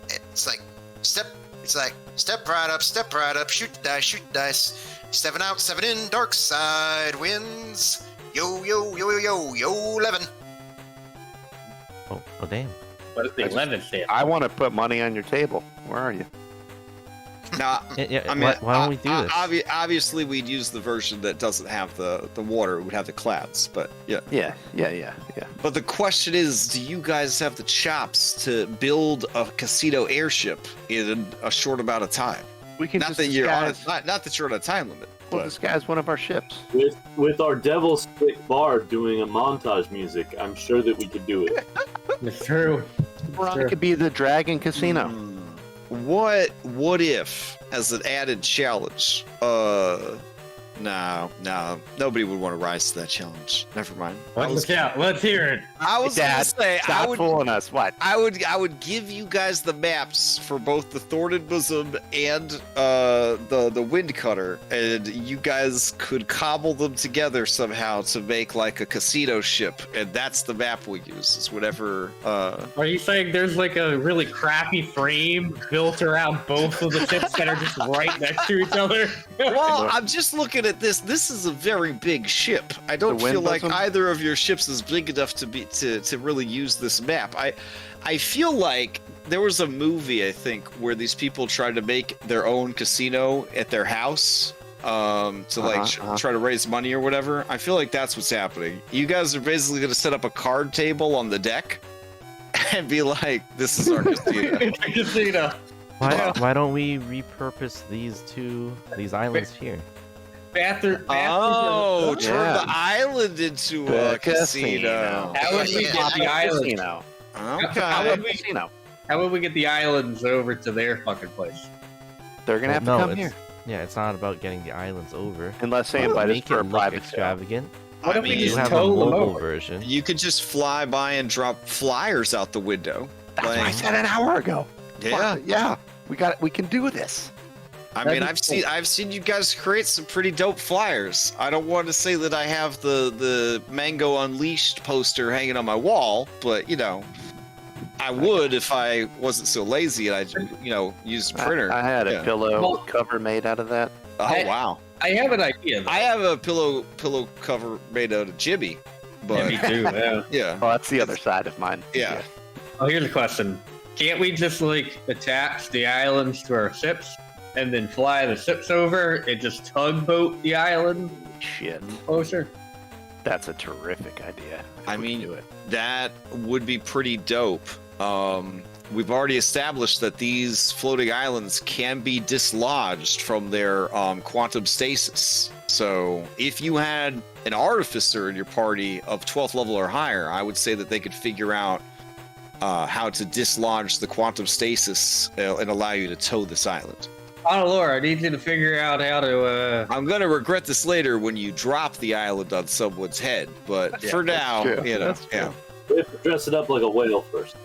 [SPEAKER 4] it's like step right up, shoot the dice, 7 out, 7 in, dark side wins. Yo, 11.
[SPEAKER 6] Oh damn.
[SPEAKER 8] What is the 11th stand?
[SPEAKER 3] I want to put money on your table. Where are you?
[SPEAKER 1] No,
[SPEAKER 6] Yeah,
[SPEAKER 1] I mean,
[SPEAKER 6] why don't we do this?
[SPEAKER 1] Obviously, we'd use the version that doesn't have the water. It would have the clouds, but yeah.
[SPEAKER 3] Yeah.
[SPEAKER 1] But the question is, do you guys have the chops to build a casino airship in a short amount of time?
[SPEAKER 3] We can
[SPEAKER 1] Not
[SPEAKER 3] just
[SPEAKER 1] that you're on
[SPEAKER 3] disguise-
[SPEAKER 1] not that you're on a time limit.
[SPEAKER 3] We'll
[SPEAKER 1] But
[SPEAKER 3] disguise one of our ships.
[SPEAKER 5] With our devil stick bard doing a montage music, I'm sure that we could do it.
[SPEAKER 8] It's true.
[SPEAKER 3] It could be the Dragon Casino.
[SPEAKER 1] What if, as an added challenge, no, nobody would want to rise to that challenge. Never mind.
[SPEAKER 8] Let's hear it.
[SPEAKER 1] I was gonna
[SPEAKER 3] Dad,
[SPEAKER 1] say
[SPEAKER 3] stop fooling us. What?
[SPEAKER 1] I would give you guys the maps for both the Thorned Bosom and the Wind Cutter, and you guys could cobble them together somehow to make like a casino ship, and that's the map we use. Is whatever.
[SPEAKER 8] Are you saying there's like a really crappy frame built around both of the ships that are just right next to each other?
[SPEAKER 1] Well, I'm just looking at this. This is a very big ship. I don't
[SPEAKER 3] The Wind
[SPEAKER 1] feel like
[SPEAKER 3] Bosom?
[SPEAKER 1] either of your ships is big enough to really use this map. I feel like there was a movie, I think, where these people tried to make their own casino at their house to try to raise money or whatever. I feel like that's what's happening. You guys are basically going to set up a card table on the deck and be like, "This is our casino."
[SPEAKER 8] It's a casino.
[SPEAKER 6] Why don't we repurpose these islands here?
[SPEAKER 1] Oh, turn
[SPEAKER 3] Yeah.
[SPEAKER 1] the island into
[SPEAKER 3] The
[SPEAKER 1] a casino.
[SPEAKER 8] How would we get the islands?
[SPEAKER 3] Casino.
[SPEAKER 1] Okay.
[SPEAKER 8] How would we get the islands over to their fucking place?
[SPEAKER 3] They're gonna have to
[SPEAKER 6] No,
[SPEAKER 3] come
[SPEAKER 6] it's-
[SPEAKER 3] here
[SPEAKER 6] Yeah, it's not about getting the islands over.
[SPEAKER 3] unless they invite us
[SPEAKER 6] Make
[SPEAKER 3] for
[SPEAKER 6] it
[SPEAKER 3] a
[SPEAKER 6] look
[SPEAKER 3] private sale.
[SPEAKER 6] extravagant.
[SPEAKER 8] What
[SPEAKER 1] I
[SPEAKER 8] if we
[SPEAKER 1] mean,
[SPEAKER 6] You
[SPEAKER 8] just
[SPEAKER 6] have a
[SPEAKER 8] tow them
[SPEAKER 6] mobile
[SPEAKER 8] over?
[SPEAKER 6] version.
[SPEAKER 1] You could just fly by and drop flyers out the window.
[SPEAKER 3] That's what I
[SPEAKER 1] Like,
[SPEAKER 3] said an hour ago.
[SPEAKER 1] yeah.
[SPEAKER 3] Yeah. We can do this.
[SPEAKER 1] I mean,
[SPEAKER 8] That'd be
[SPEAKER 1] I've seen you guys create some pretty dope flyers. I don't want to say that I have the Mango Unleashed poster hanging on my wall, but you know, I would if I wasn't so lazy and I used a printer.
[SPEAKER 3] I had a
[SPEAKER 1] Yeah.
[SPEAKER 3] pillow
[SPEAKER 8] Well-
[SPEAKER 3] cover made out of that.
[SPEAKER 1] Oh wow!
[SPEAKER 8] I have an idea. Though.
[SPEAKER 1] I have a pillow cover made out of Jimmy, but
[SPEAKER 8] Me too. Yeah.
[SPEAKER 1] yeah,
[SPEAKER 3] Oh, that's the other side of mine.
[SPEAKER 1] yeah.
[SPEAKER 8] Oh, here's a question. Can't we just like attach the islands to our ships and then fly the ships over and just tugboat the island
[SPEAKER 3] Shit.
[SPEAKER 8] closer?
[SPEAKER 3] That's a terrific idea.
[SPEAKER 1] I
[SPEAKER 3] We can
[SPEAKER 1] mean,
[SPEAKER 3] do it.
[SPEAKER 1] that would be pretty dope. We've already established that these floating islands can be dislodged from their quantum stasis. So if you had an artificer in your party of 12th level or higher, I would say that they could figure out how to dislodge the quantum stasis and allow you to tow this island.
[SPEAKER 8] Oh, Laura, I need you to figure out how to.
[SPEAKER 1] I'm gonna regret this later when you drop the island on someone's head, but for now,
[SPEAKER 3] true.
[SPEAKER 1] That's
[SPEAKER 5] We have to dress it up like a whale first.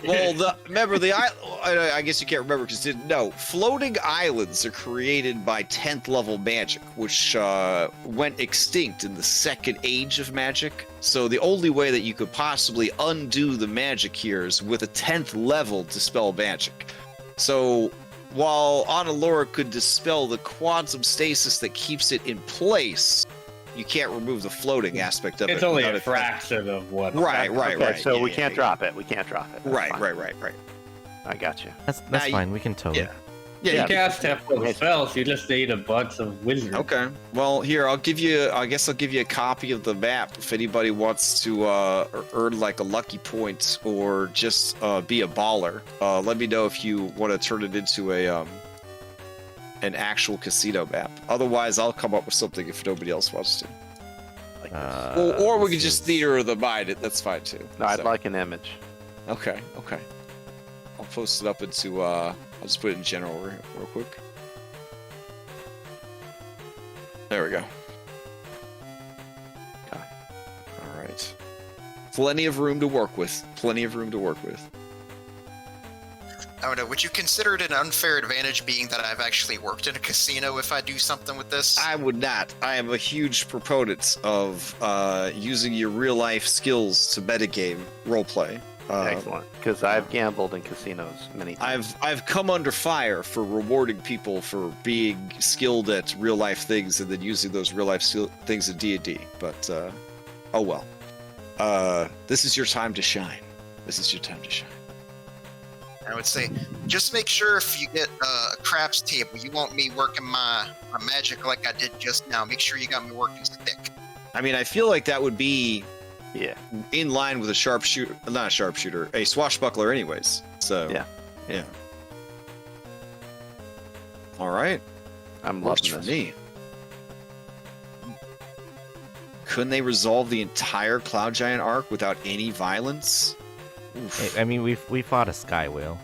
[SPEAKER 1] Well, remember the island. I guess you can't remember because you didn't know. Floating islands are created by 10th level magic, which went extinct in the second age of magic. So the only way that you could possibly undo the magic here is with a 10th level dispel magic. So while Analora could dispel the quantum stasis that keeps it in place, you can't remove the floating aspect of it.
[SPEAKER 8] It's only
[SPEAKER 1] without
[SPEAKER 8] a fraction of what.
[SPEAKER 1] Right.
[SPEAKER 3] Okay, so
[SPEAKER 1] Yeah,
[SPEAKER 3] we
[SPEAKER 1] yeah,
[SPEAKER 3] can't
[SPEAKER 1] yeah.
[SPEAKER 3] drop it. We can't drop it. That's
[SPEAKER 1] Right.
[SPEAKER 3] fine. I got you.
[SPEAKER 6] That's
[SPEAKER 1] Now you-
[SPEAKER 6] fine. We can tow
[SPEAKER 1] Yeah.
[SPEAKER 6] it.
[SPEAKER 1] Yeah,
[SPEAKER 8] You
[SPEAKER 1] you
[SPEAKER 8] cast half spells. You just need a bunch of wizards.
[SPEAKER 1] Okay. Well, here I'll give you. I guess I'll give you a copy of the map if anybody wants to earn like a lucky point or just be a baller. Let me know if you want to turn it into an actual casino map. Otherwise, I'll come up with something if nobody else wants to. Or we
[SPEAKER 6] this
[SPEAKER 1] could just
[SPEAKER 6] is-
[SPEAKER 1] theater of the mind it. That's fine too.
[SPEAKER 3] No, I'd
[SPEAKER 1] So-
[SPEAKER 3] like an image.
[SPEAKER 1] Okay. I'll post it up into. I'll just put it in general real quick. There we go. Plenty of room to work with. Plenty of room to work with.
[SPEAKER 4] I don't know. Would you consider it an unfair advantage being that I've actually worked in a casino if I do something with this?
[SPEAKER 1] I would not. I am a huge proponent of using your real life skills to metagame roleplay.
[SPEAKER 3] Excellent, because I've gambled in casinos many times.
[SPEAKER 1] I've come under fire for rewarding people for being skilled at real life things and then using those real life things in D&D. But oh well. This is your time to shine. This is your time to shine.
[SPEAKER 4] I would say, just make sure if you get a craps table, you want me working my magic like I did just now. Make sure you got me working stick.
[SPEAKER 1] I mean, I feel like that would be
[SPEAKER 3] in
[SPEAKER 1] line with a sharpshooter, not a sharpshooter, a swashbuckler anyways. So, yeah. All right.
[SPEAKER 3] I'm
[SPEAKER 1] Works
[SPEAKER 3] loving
[SPEAKER 1] for
[SPEAKER 3] this.
[SPEAKER 1] me. Couldn't they resolve the entire Cloud Giant arc without any violence? Oof.
[SPEAKER 6] I mean, we fought a sky whale.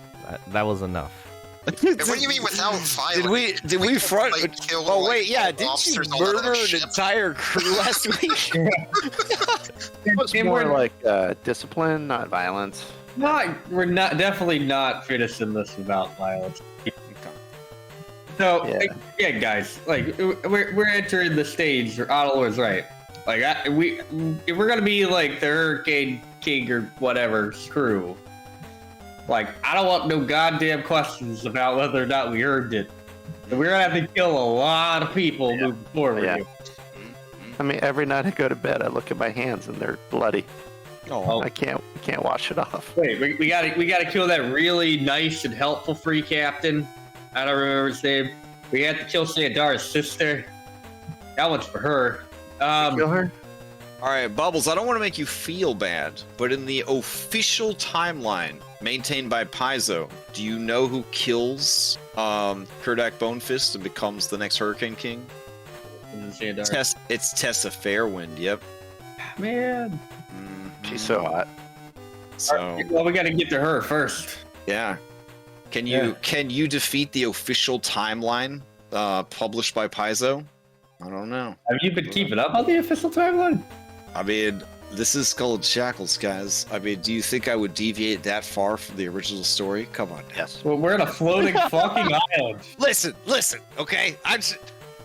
[SPEAKER 6] That was enough.
[SPEAKER 4] What do you mean without violence?
[SPEAKER 1] Did we front?
[SPEAKER 4] Kill,
[SPEAKER 1] Oh wait, yeah. Didn't you murder an
[SPEAKER 4] ship?
[SPEAKER 1] entire crew last week?
[SPEAKER 3] It was more like discipline, not violence.
[SPEAKER 8] We're definitely not finishing this without violence. So, guys, like we're entering the stage. Otto was right. Like if we're gonna be like the Hurricane King or whatever crew, like I don't want no goddamn questions about whether or not we earned it. We're gonna have to kill a lot of people moving forward.
[SPEAKER 3] Yeah. I mean, every night I go to bed, I look at my hands and they're bloody.
[SPEAKER 1] Oh,
[SPEAKER 3] I can't wash it off.
[SPEAKER 8] Wait, we gotta kill that really nice and helpful free captain. I don't remember his name. We had to kill Sandara's sister. That one's for her.
[SPEAKER 3] Kill her?
[SPEAKER 1] all right, Bubbles. I don't want to make you feel bad, but in the official timeline maintained by Paizo, do you know who kills Kurdak Bonefist and becomes the next Hurricane King? It's Tessa Fairwind. Yep.
[SPEAKER 8] Man,
[SPEAKER 3] She's so hot.
[SPEAKER 1] So
[SPEAKER 8] well, we gotta get to her first.
[SPEAKER 1] yeah. Can you defeat the official timeline published by Paizo? I don't know.
[SPEAKER 8] Have you been keeping up on the official timeline?
[SPEAKER 1] I mean, this is Skull Shackles, guys. I mean, do you think I would deviate that far from the original story? Come on.
[SPEAKER 3] Yes.
[SPEAKER 8] Well, we're in a floating fucking island.
[SPEAKER 1] Listen, okay?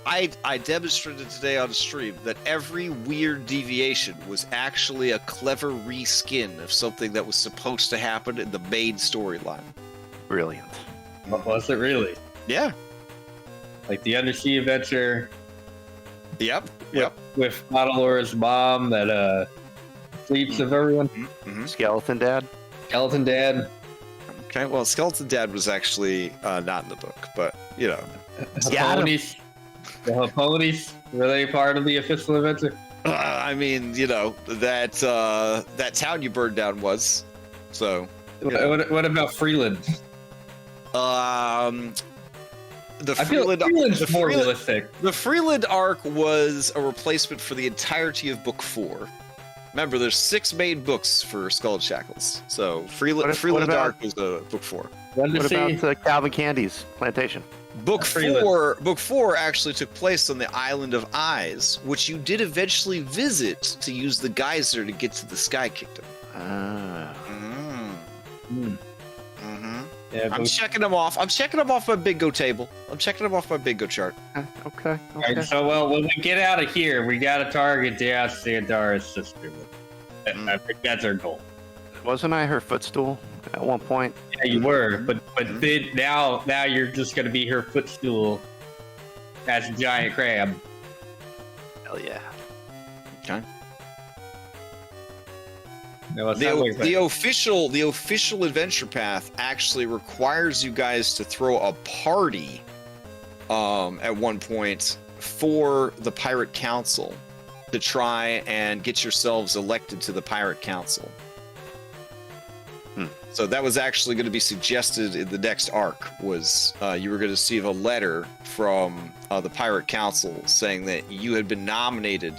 [SPEAKER 1] I demonstrated today on the stream that every weird deviation was actually a clever reskin of something that was supposed to happen in the main storyline.
[SPEAKER 3] Brilliant.
[SPEAKER 8] What was it really?
[SPEAKER 1] Yeah.
[SPEAKER 8] Like the undersea adventure
[SPEAKER 1] Yep.
[SPEAKER 8] with Madalora's mom that sleeps with everyone.
[SPEAKER 1] Mm-hmm.
[SPEAKER 3] Skeleton Dad?
[SPEAKER 8] Skeleton Dad.
[SPEAKER 1] Okay, well, Skeleton Dad was actually not in the book, but, you know.
[SPEAKER 8] Ponies. The ponies. Were they part of the official adventure?
[SPEAKER 1] I mean, you know, that town you burned down was. So. Yeah.
[SPEAKER 8] What about Freeland? Freeland's more realistic.
[SPEAKER 1] The Freeland arc was a replacement for the entirety of Book 4. Remember, there's 6 main books for Skull Shackles, so Freeland arc was Book 4.
[SPEAKER 3] What about Calvin Candy's plantation?
[SPEAKER 1] Book 4 actually took place on the Island of Eyes, which you did eventually visit to use the geyser to get to the Sky Kingdom.
[SPEAKER 8] Yeah,
[SPEAKER 1] I'm checking them off. I'm checking them off my bingo table. I'm checking them off my bingo chart.
[SPEAKER 3] Okay.
[SPEAKER 8] Right, so, when we get out of here, we got to target Sandara's sister. I think that's our goal.
[SPEAKER 3] Wasn't I her footstool at one point?
[SPEAKER 8] Yeah, you were, but then now you're just going to be her footstool as a giant crab.
[SPEAKER 3] Hell yeah.
[SPEAKER 1] Okay.
[SPEAKER 8] No,
[SPEAKER 1] the official adventure path actually requires you guys to throw a party at one point for the Pirate Council to try and get yourselves elected to the Pirate Council. So that was actually going to be suggested in the next arc, was you were going to receive a letter from the Pirate Council saying that you had been nominated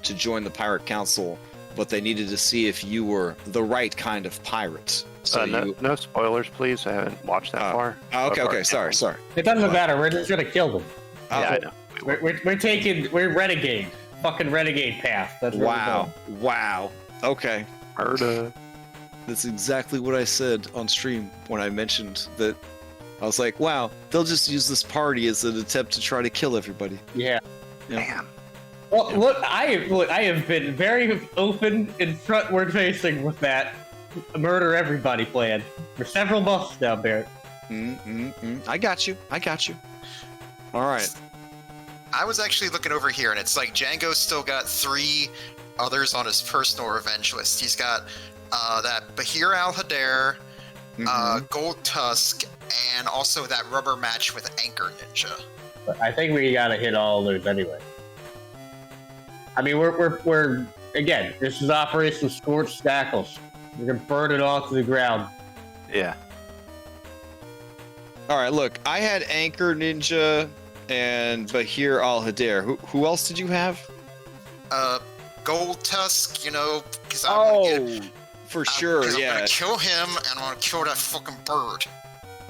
[SPEAKER 1] to join the Pirate Council, but they needed to see if you were the right kind of pirate. So
[SPEAKER 3] no spoilers, please. I haven't watched that far.
[SPEAKER 1] Okay. Sorry.
[SPEAKER 8] It doesn't matter. We're just gonna kill them.
[SPEAKER 3] Yeah, I know.
[SPEAKER 8] We're renegade. Fucking renegade path. That's where
[SPEAKER 1] wow. Okay.
[SPEAKER 3] Murder.
[SPEAKER 1] That's exactly what I said on stream when I mentioned that. I was like, wow, they'll just use this party as an attempt to try to kill everybody.
[SPEAKER 8] Yeah.
[SPEAKER 3] Man.
[SPEAKER 8] Well, look, I have been very open and frontward facing with that murder everybody plan for several months now, Barrett.
[SPEAKER 1] I got you. All right.
[SPEAKER 4] I was actually looking over here, and it's like Django's still got 3 others on his personal revenge list. He's got that Bahir al-Hader, Gold Tusk, and also that rubber match with Anchor Ninja.
[SPEAKER 8] But I think we gotta hit all those anyway. I mean, we're again. This is Operation Scorched Shackles. We're gonna burn it all to the ground.
[SPEAKER 3] Yeah.
[SPEAKER 1] All right, look, I had Anchor Ninja and Bahir al-Hader. Who else did you have?
[SPEAKER 4] Gold Tusk, you know, because
[SPEAKER 1] for sure,
[SPEAKER 4] I'm
[SPEAKER 1] yeah.
[SPEAKER 4] gonna kill him, and I'm gonna kill that fucking bird.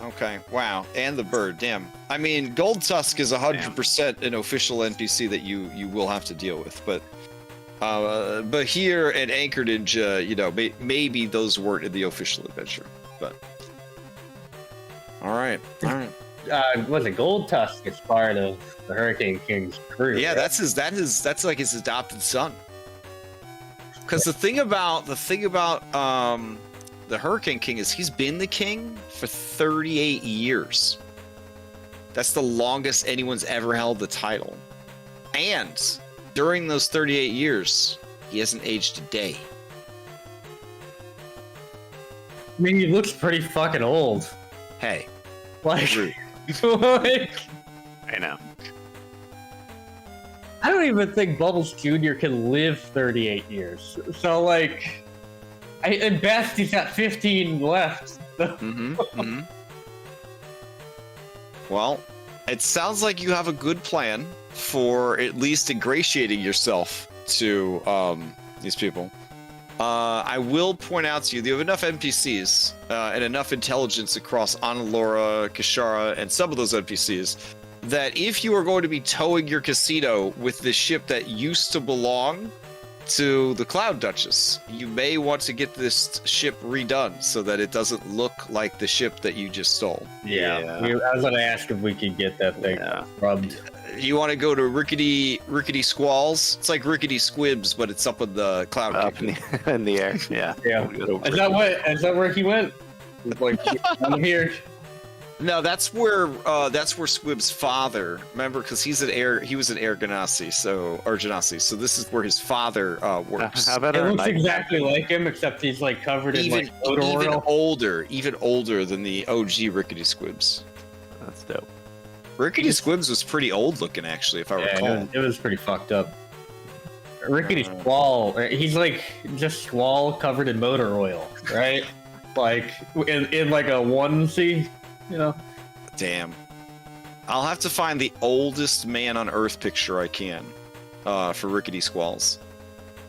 [SPEAKER 1] Okay, wow, and the bird, damn. I mean, Gold Tusk is 100% an official NPC that you will have to deal with, but Bahir and Anchor Ninja, you know, maybe those weren't in the official adventure, but. All right.
[SPEAKER 8] Was it Gold Tusk is part of the Hurricane King's crew?
[SPEAKER 1] Yeah,
[SPEAKER 8] right?
[SPEAKER 1] that's like his adopted son. Because the thing about the Hurricane King is he's been the king for 38 years. That's the longest anyone's ever held the title. And during those 38 years, he hasn't aged a day.
[SPEAKER 8] I mean, he looks pretty fucking old.
[SPEAKER 1] Hey.
[SPEAKER 8] Like,
[SPEAKER 3] I know.
[SPEAKER 8] I don't even think Bubbles Jr. can live 38 years. So, like, at best, he's got 15 left.
[SPEAKER 1] Well, it sounds like you have a good plan for at least ingratiating yourself to these people. I will point out to you, you have enough NPCs and enough intelligence across Anilora, Kishara, and some of those NPCs that if you are going to be towing your casino with the ship that used to belong to the Cloud Duchess, you may want to get this ship redone so that it doesn't look like the ship that you just stole.
[SPEAKER 8] Yeah. I was going to ask if we could get that thing rubbed.
[SPEAKER 1] You want to go to Rickety Squalls? It's like Rickety Squibs, but it's up in the cloud.
[SPEAKER 3] Up in the air, yeah.
[SPEAKER 8] Yeah. Is that where he went? Like, I'm here.
[SPEAKER 1] No, that's where Squib's father. Remember, because he was an Air Ganassi, so this is where his father works.
[SPEAKER 3] How about
[SPEAKER 8] it looks exactly like him, except he's like covered in like
[SPEAKER 1] even older than the OG Rickety Squibs.
[SPEAKER 3] That's dope.
[SPEAKER 1] Rickety Squibs was pretty old looking, actually, if I recall.
[SPEAKER 8] It was pretty fucked up. Rickety Squall, he's like just Squall covered in motor oil, right? Like in like a onesie, you know?
[SPEAKER 1] Damn. I'll have to find the oldest man on Earth picture I can for Rickety Squalls,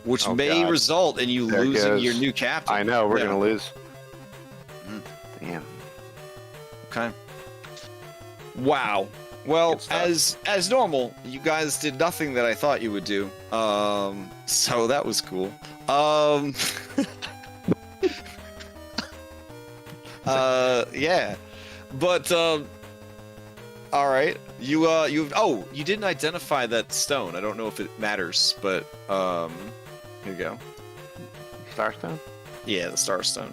[SPEAKER 1] which may result in you losing your new captain.
[SPEAKER 3] I know, we're gonna lose. Damn.
[SPEAKER 1] Okay. Wow. Well, as normal, you guys did nothing that I thought you would do. So that was cool. Yeah. But all right. You didn't identify that stone. I don't know if it matters, but here you go.
[SPEAKER 3] Starstone?
[SPEAKER 1] Yeah, the Starstone.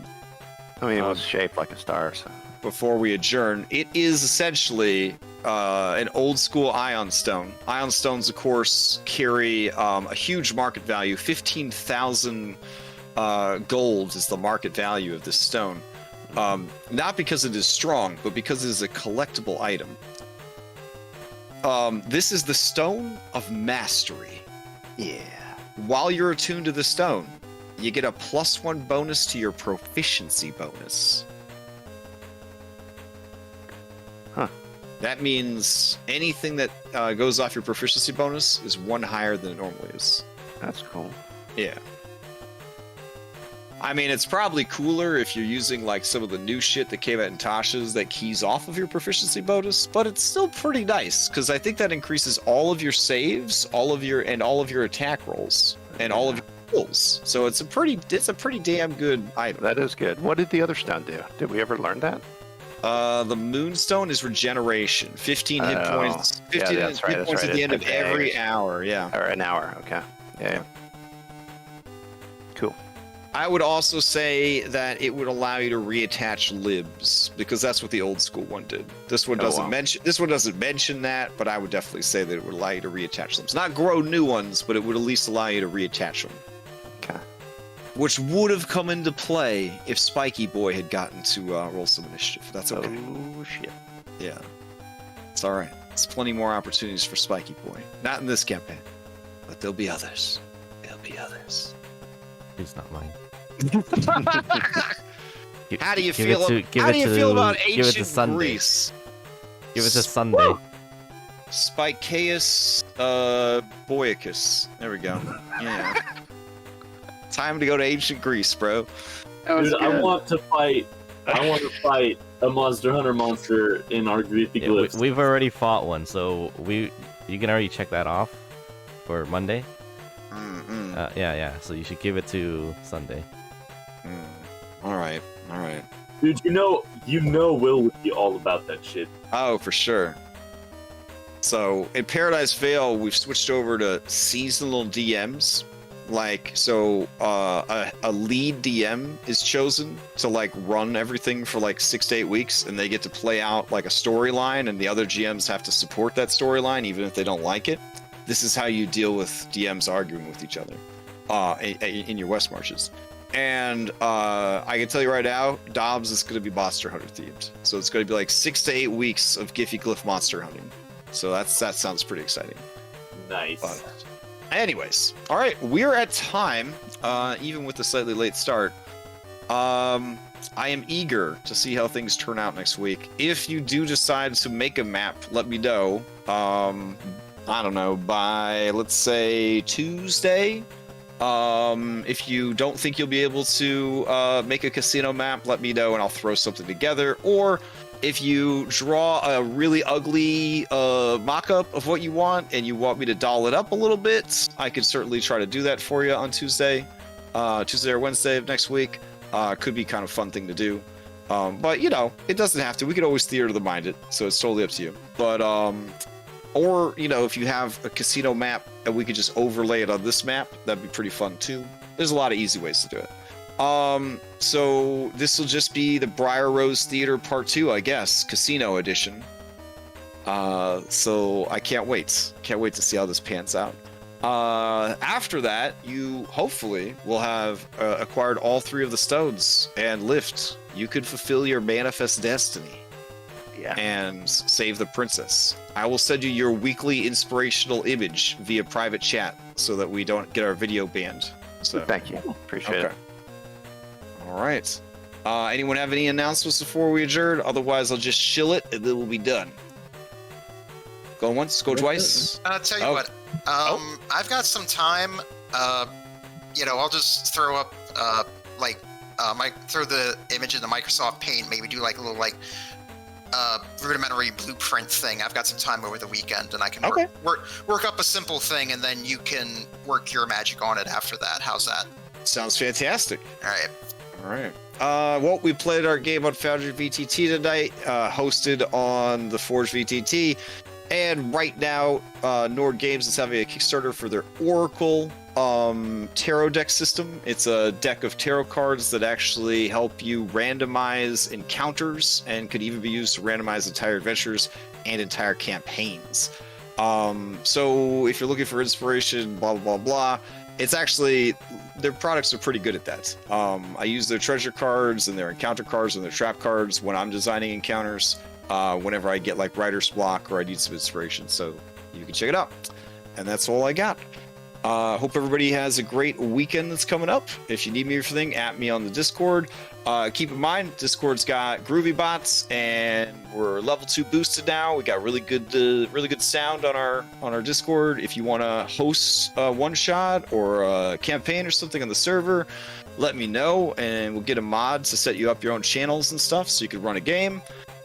[SPEAKER 3] I mean, it was shaped like a star, so.
[SPEAKER 1] Before we adjourn, it is essentially an old school ion stone. Ion stones, of course, carry a huge market value. 15,000 gold is the market value of this stone. Not because it is strong, but because it is a collectible item. This is the Stone of Mastery.
[SPEAKER 3] Yeah.
[SPEAKER 1] While you're attuned to the stone, you get a +1 bonus to your proficiency bonus.
[SPEAKER 3] Huh.
[SPEAKER 1] That means anything that goes off your proficiency bonus is 1 higher than it normally is.
[SPEAKER 3] That's cool.
[SPEAKER 1] Yeah. I mean, it's probably cooler if you're using like some of the new shit that came out in Tasha's that keys off of your proficiency bonus, but it's still pretty nice because I think that increases all of your saves, all of your attack rolls, and all of your skills, so it's a pretty damn good item.
[SPEAKER 3] That is good. What did the other stone do? Did we ever learn that?
[SPEAKER 1] The Moonstone is regeneration. 15 hit points. 15
[SPEAKER 3] that's
[SPEAKER 1] hit points at the end of every hour. Yeah.
[SPEAKER 3] Or an hour. Okay. Yeah. Cool.
[SPEAKER 1] I would also say that it would allow you to reattach libs because that's what the old school one did. This one doesn't mention. This one doesn't mention that, but I would definitely say that it would allow you to reattach limbs. Not grow new ones, but it would at least allow you to reattach them.
[SPEAKER 3] Okay.
[SPEAKER 1] Which would have come into play if Spiky Boy had gotten to roll some initiative. That's okay.
[SPEAKER 3] Oh shit.
[SPEAKER 1] Yeah. It's all right. There's plenty more opportunities for Spiky Boy. Not in this campaign, but there'll be others. There'll be others.
[SPEAKER 6] He's not mine.
[SPEAKER 1] How do you
[SPEAKER 6] Give
[SPEAKER 1] feel?
[SPEAKER 6] it to-
[SPEAKER 1] How do you feel about
[SPEAKER 6] give it to
[SPEAKER 1] ancient
[SPEAKER 6] Sunday.
[SPEAKER 1] Greece?
[SPEAKER 6] Give it to Sunday.
[SPEAKER 1] Spikeus Boyicus. There we go. Yeah. Time to go to ancient Greece, bro.
[SPEAKER 5] Dude, I want to fight a Monster Hunter monster in our Greek
[SPEAKER 6] Yeah,
[SPEAKER 5] glyphs.
[SPEAKER 6] we've already fought one, so you can already check that off for Monday.
[SPEAKER 1] Mm-hmm.
[SPEAKER 6] Yeah. So you should give it to Sunday.
[SPEAKER 1] All right.
[SPEAKER 5] Dude, you know Will would be all about that shit.
[SPEAKER 1] Oh, for sure. So in Paradise Vale, we've switched over to seasonal DMs. Like, so a lead DM is chosen to like run everything for like 6 to 8 weeks, and they get to play out like a storyline, and the other GMs have to support that storyline even if they don't like it. This is how you deal with DMs arguing with each other in your West Marches. And I can tell you right now, Dobbs is going to be Monster Hunter themed. So it's going to be like 6 to 8 weeks of Giphy Glyph monster hunting. So that sounds pretty exciting.
[SPEAKER 5] Nice.
[SPEAKER 1] Anyways, all right, we're at time, even with the slightly late start. I am eager to see how things turn out next week. If you do decide to make a map, let me know. I don't know, by, let's say, Tuesday. If you don't think you'll be able to make a casino map, let me know and I'll throw something together. Or if you draw a really ugly mock-up of what you want and you want me to doll it up a little bit, I could certainly try to do that for you on Tuesday or Wednesday of next week. Could be kind of fun thing to do. But, you know, it doesn't have to. We could always theater the mind it, so it's totally up to you. But, or, you know, if you have a casino map and we could just overlay it on this map, that'd be pretty fun too. There's a lot of easy ways to do it. So this will just be the Briar Rose Theater Part 2, I guess, Casino Edition. So I can't wait. Can't wait to see how this pans out. After that, you hopefully will have acquired all 3 of the stones and lift. You could fulfill your manifest destiny.
[SPEAKER 3] Yeah.
[SPEAKER 1] And save the princess. I will send you your weekly inspirational image via private chat so that we don't get our video banned. So
[SPEAKER 3] Thank you. Appreciate it.
[SPEAKER 1] All right. Anyone have any announcements before we adjourn? Otherwise, I'll just shill it and then we'll be done. Go once, go twice.
[SPEAKER 4] I'll tell you what. I've got some time. You know, I'll just throw up throw the image into Microsoft Paint. Maybe do like a little rudimentary blueprint thing. I've got some time over the weekend, and I can work up a simple thing, and then you can work your magic on it after that. How's that?
[SPEAKER 1] Sounds fantastic.
[SPEAKER 4] All right.
[SPEAKER 1] All right. Well, we played our game on FoundryVTT tonight, hosted on the ForgeVTT, and right now, Nord Games is having a Kickstarter for their Oracle tarot deck system. It's a deck of tarot cards that actually help you randomize encounters and could even be used to randomize entire adventures and entire campaigns. So if you're looking for inspiration, blah, blah, blah, it's actually, their products are pretty good at that. I use their treasure cards and their encounter cards and their trap cards when I'm designing encounters, whenever I get like writer's block or I need some inspiration. So you can check it out. And that's all I got. Hope everybody has a great weekend that's coming up. If you need me for anything, at me on the Discord. Keep in mind, Discord's got groovy bots, and we're level 2 boosted now. We got really good sound on our Discord. If you want to host a one shot or a campaign or something on the server, let me know, and we'll get a mod to set you up your own channels and stuff, so you can run a game.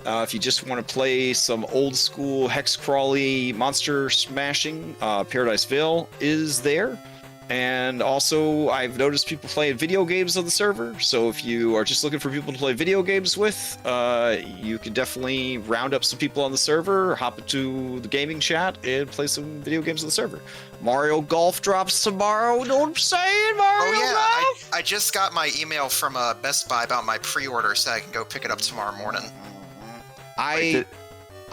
[SPEAKER 1] If you just want to play some old school hex crawly monster smashing, Paradise Vale is there. And also, I've noticed people playing video games on the server. So if you are just looking for people to play video games with, you can definitely round up some people on the server, hop into the gaming chat, and play some video games on the server. Mario Golf drops tomorrow. Know what I'm saying? Mario Golf?
[SPEAKER 4] I just got my email from Best Buy about my pre-order, so I can go pick it up tomorrow morning.
[SPEAKER 1] I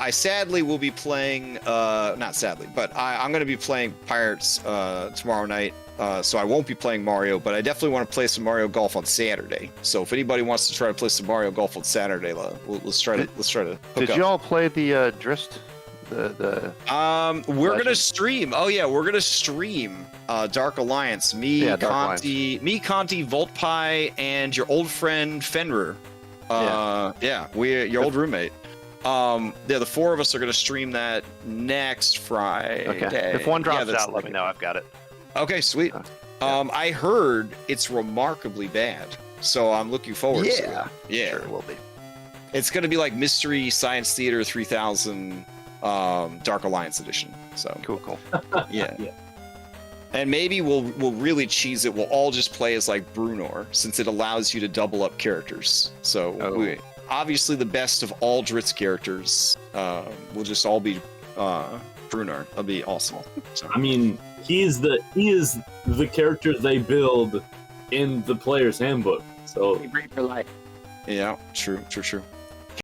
[SPEAKER 1] sadly will be playing, not sadly, but I'm going to be playing Pirates tomorrow night. So I won't be playing Mario, but I definitely want to play some Mario Golf on Saturday. So if anybody wants to try to play some Mario Golf on Saturday, let's try to hook
[SPEAKER 3] Did
[SPEAKER 1] up.
[SPEAKER 3] y'all play the Drist?
[SPEAKER 1] We're gonna stream. Oh yeah, we're gonna stream Dark Alliance. Me, Conti, Voltpie, and your old friend Fenrir. We're your old roommate. The four of us are gonna stream that next Friday.
[SPEAKER 3] Okay. If one drops out, let me know. I've got it.
[SPEAKER 1] Okay, sweet. I heard it's remarkably bad, so I'm looking forward to it. Yeah,
[SPEAKER 3] Sure it will be.
[SPEAKER 1] It's gonna be like Mystery Science Theater 3000 Dark Alliance edition. So
[SPEAKER 3] cool.
[SPEAKER 1] Yeah. And maybe we'll really cheese it. We'll all just play as like Brunor, since it allows you to double up characters. So obviously the best of all Drit's characters will just all be Brunor. That'll be awesome. So.
[SPEAKER 5] I mean, he is the character they build in the player's handbook. So
[SPEAKER 2] Great for life.
[SPEAKER 1] Yeah, true.